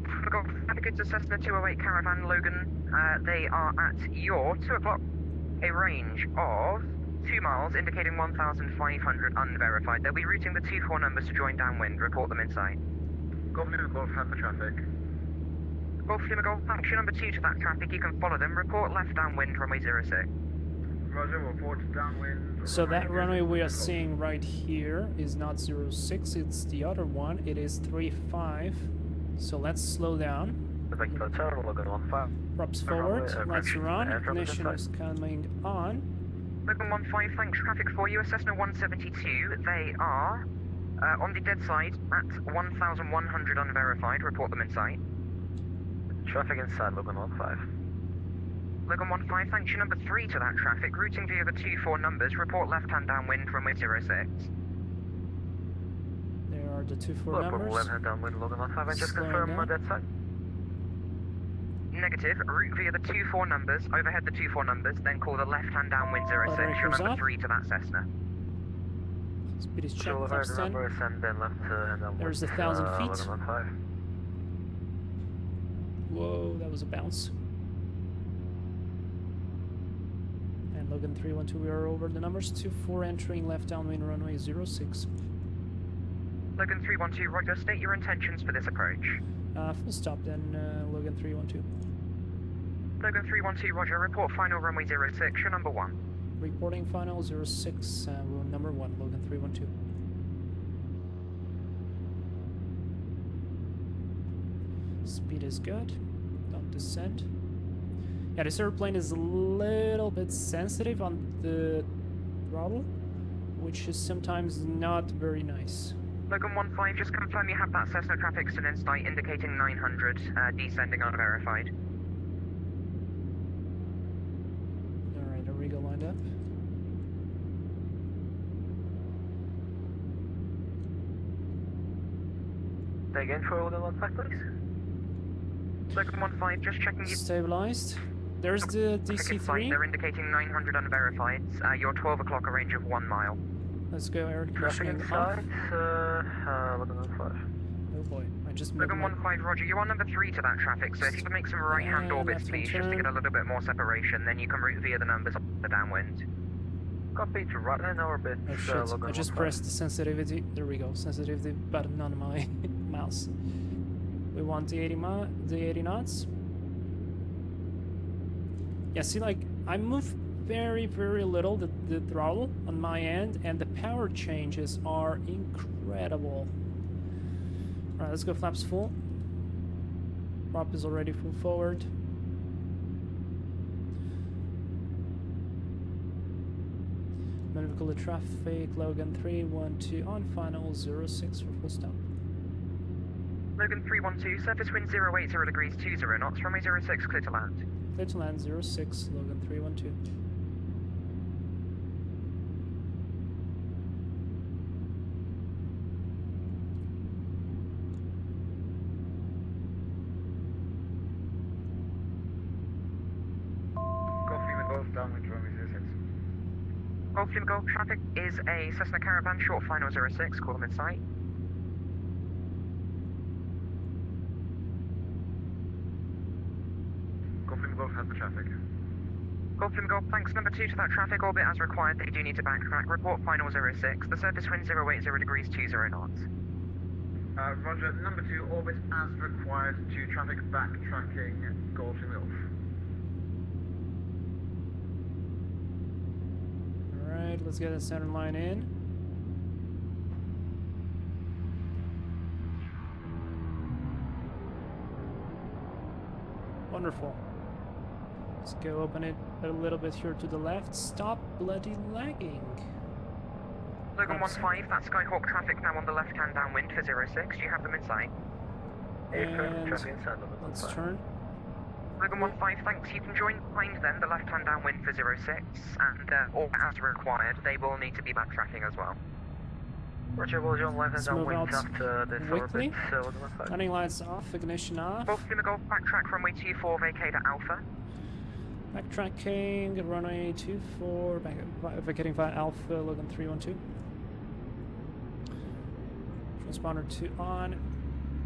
We've got traffic to Cessna 208 Caravan, Logan. They are at your 2 o'clock, a range of 2 miles, indicating 1,500 unverified. They'll be routing the 24 numbers to join downwind, report them inside. Golf Lima Golf, have the traffic. Golf Lima Golf, function number 2 to that traffic, you can follow them, report left downwind, runway 06. Roger, report downwind. So that runway we are seeing right here is not 06, it's the other one. It is 35. So let's slow down. Logan 15. Props forward, let's run. Ignition is coming on. Logan 15, thanks, traffic for you, a Cessna 172. They are on the dead side at 1,100 unverified, report them inside. Traffic inside Logan 15. Logan 15, thanks, you number 3 to that traffic, routing via the 24 numbers, report left-hand downwind, runway 06. There are the 24 Look, numbers. left-hand downwind Logan 15, and just Slowing confirm down. on that side. Negative, route via the 24 numbers, overhead the 24 numbers, then call the left-hand downwind 06, Rudder you're anchors number up. 3 to that Cessna. Speed is checked, Shoulder flaps the 10. numbers and then left hand downwind. There's the 1,000 feet. Logan 15. Whoa, that was a bounce. And Logan 312, we are over the numbers. 24 entering left downwind runway 06. Logan 312, roger, state your intentions for this approach. Full stop then, Logan 312. Logan 312, roger, report final runway 06, you're number 1. Reporting final 06, we're number 1, Logan 312. Speed is good. Don't descend. Yeah, this airplane is a little bit sensitive on the throttle, which is sometimes not very nice. Logan 15, just confirm you have that Cessna traffic still in sight, indicating 900, descending unverified. Alright, are we go lined up? Take in for Logan 15, please. Logan 15, just checking you. Stabilized. There's the Traffic in sight, DC-3. they're indicating 900 unverified. You're 12 o'clock, a range of 1 mile. Let's go air Traffic conditioning off. inside, Logan 15. Oh boy, I just moved Logan my... 15, roger, you're on number 3 to that traffic, so if you can make some right-hand And orbits, left-hand please, just to turn. get a little bit more separation, then you can route via the numbers on the downwind. Copy to right in orbit. Oh shit, Logan I just 15. pressed the sensitivity. There we go, sensitivity button on my mouse. We want the 80 knots. Yeah, see, like, I move very, very little the throttle on my end, and the power changes are incredible. Alright, let's go flaps full. Prop is already full forward. Medical the traffic, Logan 312 on final 06 for full stop. Logan 312, surface wind 080 degrees 20 knots, runway 06, clear to land. Clear to land 06, Logan 312. Golf Lima Golf, downwind runway 06. Golf Lima Golf, traffic is a Cessna Caravan, short final 06, call them in sight. Golf Lima Golf, have the traffic. Golf Lima Golf, thanks, number 2 to that traffic, orbit as required, they do need to backtrack, report final 06, the surface wind 080 degrees 20 knots. Roger, number 2, orbit as required to traffic backtracking Golf Lima Golf. Alright, let's get the center line in. Wonderful. Let's go open it a little bit here to the left. Stop bloody lagging. Logan Oops. 1-5, that's Skyhawk traffic now on the left-hand downwind for 06. Do you have them in sight? And let's turn. Logan 1-5, thanks. You can join behind then, the left-hand downwind for 06, and or as required, they will need to be backtracking as well. Roger, will you on left Let's hand move downwind out after this quickly. orbit? Running lights off, ignition off. Golf Lima Golf, backtrack runway 24, vacate at Alpha. Backtracking, runway 24, vacating via Alpha, Logan 312. Transponder 2 on.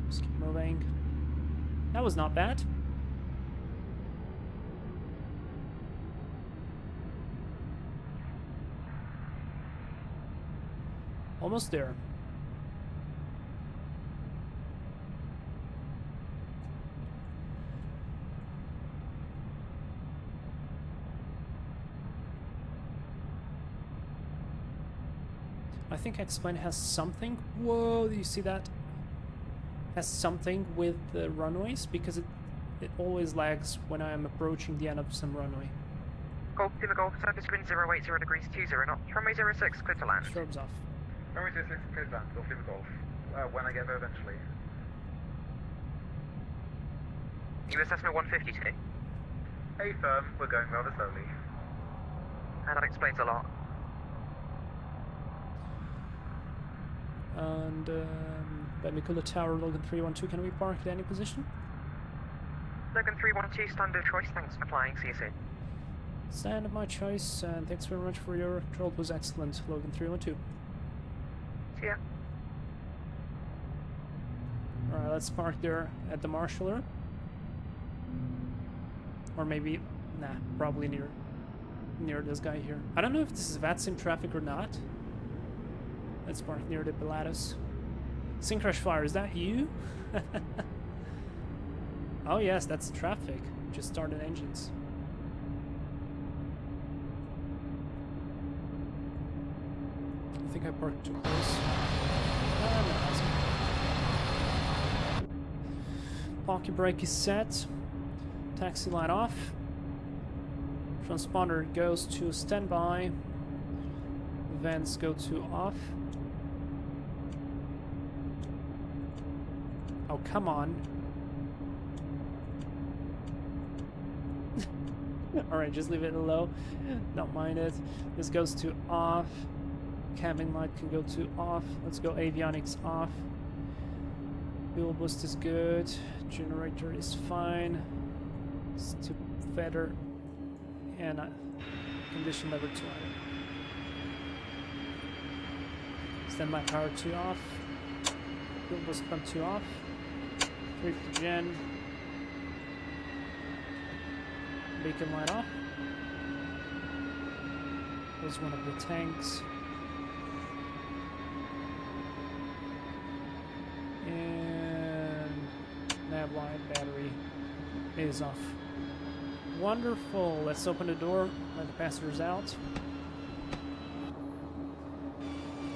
Just keep moving. That was not bad. Almost there. I think X-Plane has something. Whoa, do you see that? Has something with the runways because it always lags when I am approaching the end of some runway. Golf Lima Golf, surface wind 080 degrees 20 knots. Runway 06, clear to land. Strobes off. Runway 06, clear to land. Golf Lima Golf. When I get there eventually. US Cessna 152. Hey firm, we're going rather slowly. And that explains a lot. And Bemicula Tower, Logan 312, can we park at any position? Logan 312, standard choice, thanks for flying, see you soon. Stand of my choice, and thanks very much for your control, it was excellent, Logan 312. See ya. Alright, let's park there at the marshaller. Or maybe, nah, probably near this guy here. I don't know if this is VATSIM traffic or not. Let's park near the Pilatus. Syncrash Fire, is that you? Oh yes, that's traffic. Just started engines. I think I parked too close. Parking brake is set. Taxi light off. Transponder goes to standby. Vents go to off. Oh, come on. Alright, just leave it low. Don't mind it. This goes to off. Cabin light can go to off. Let's go avionics off. Fuel boost is good. Generator is fine. It's to feather. And condition lever 2 on. Standby power 2 off. Fuel boost pump 2 off. 350 gen. Beacon light off. There's one of the tanks. And nav light battery is off. Wonderful. Let's open the door, let the passengers out.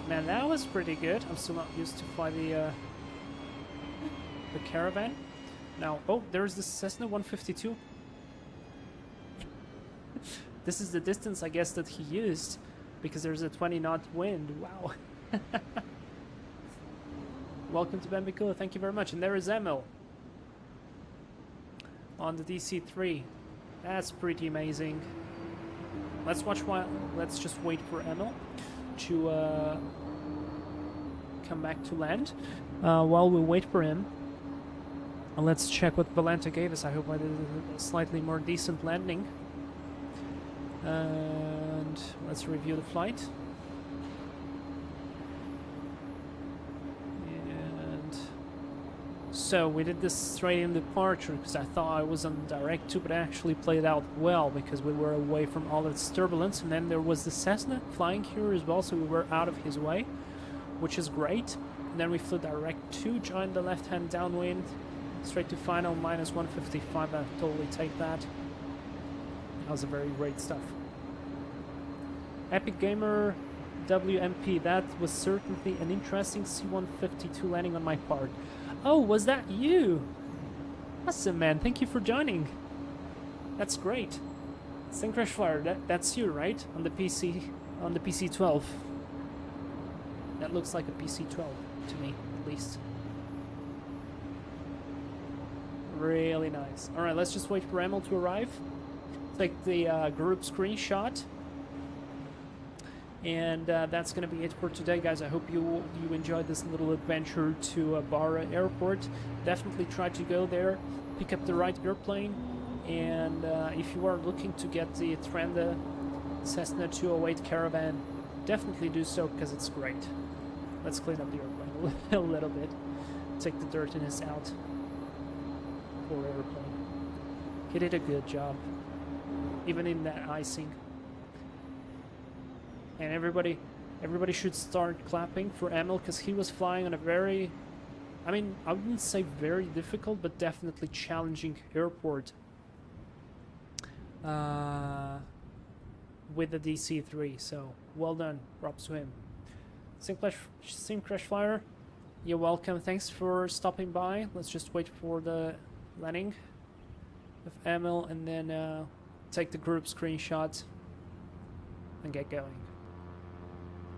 Man, that was pretty good. I'm still not used to fly the Caravan. Now, oh, there's the Cessna 152. This is the distance, I guess, that he used, because there's a 20-knot wind. Wow. Welcome to Bambicula, thank you very much. And there is Emil on the DC-3. That's pretty amazing. Let's just wait for Emil to come back to land. While we wait for him, let's check what Valenta gave us. I hope I did a slightly more decent landing. And let's review the flight. And so we did this straight in departure because I thought I was on direct too, but it actually played out well because we were away from all its turbulence. And then there was the Cessna flying here as well, so we were out of his way, which is great. And then we flew direct to join the left-hand downwind, straight to final minus 155. I totally take that. That was a very great stuff. Epic Gamer WMP, that was certainly an interesting C-152 landing on my part. Oh, was that you? Awesome, man. Thank you for joining. That's great. Crash Flyer, that's you, right? On the PC-12. That looks like a PC-12 to me, at least. Really nice. Alright, let's just wait for Emil to arrive. Take the group screenshot. And that's gonna be it for today, guys. I hope you enjoyed this little adventure to Barra Airport. Definitely try to go there, pick up the right airplane, and if you are looking to get the Thranda Cessna 208 Caravan, definitely do so because it's great. Let's clean up the airplane a little bit, take the dirtiness out. Poor airplane. He did a good job, even in that icing. And everybody should start clapping for Emil because he was flying on a very, I mean, I wouldn't say very difficult, but definitely challenging airport with the DC-3. So well done, props to him. Sim Crash Flyer, you're welcome. Thanks for stopping by. Let's just wait for the landing of Emil and then take the group screenshot and get going.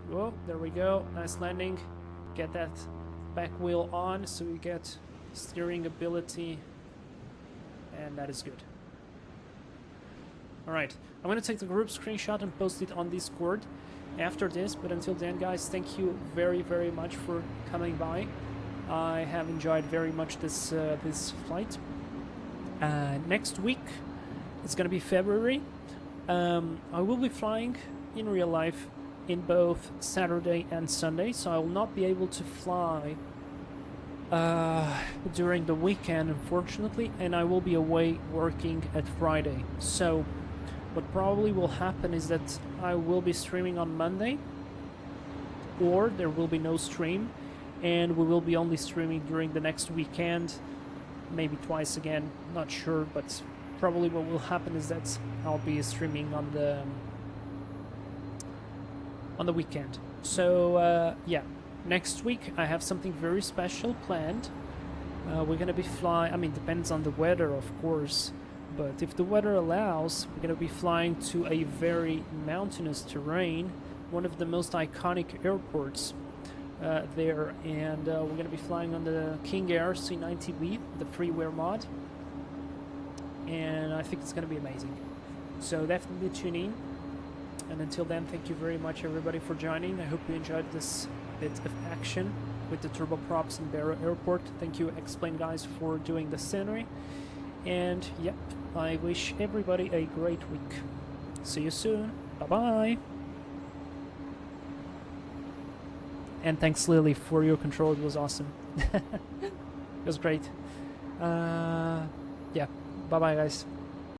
Whoa, there we go. Nice landing. Get that back wheel on so we get steering ability, and that is good. Alright, I'm gonna take the group screenshot and post it on Discord after this, but until then, guys, thank you very much for coming by. I have enjoyed very much this this flight. Next week it's gonna be February. I will be flying in real life in both Saturday and Sunday, so I will not be able to fly during the weekend, unfortunately, and I will be away working at Friday. So what probably will happen is that I will be streaming on Monday, or there will be no stream, and we will be only streaming during the next weekend, maybe twice again, not sure, but probably what will happen is that I'll be streaming on the weekend. So yeah, next week I have something very special planned. We're gonna be flying, I mean, depends on the weather, of course, but if the weather allows, we're gonna be flying to a very mountainous terrain, one of the most iconic airports there, and we're gonna be flying on the King Air C90B, the freeware mod, and I think it's gonna be amazing. So definitely tune in. And until then, thank you very much, everybody, for joining. I hope you enjoyed this bit of action with the turboprops in Barra Airport. Thank you, Explain guys, for doing the scenery. And yep, I wish everybody a great week. See you soon. Bye-bye. And thanks, Lily, for your control. It was awesome. It was great. Yeah, bye-bye, guys.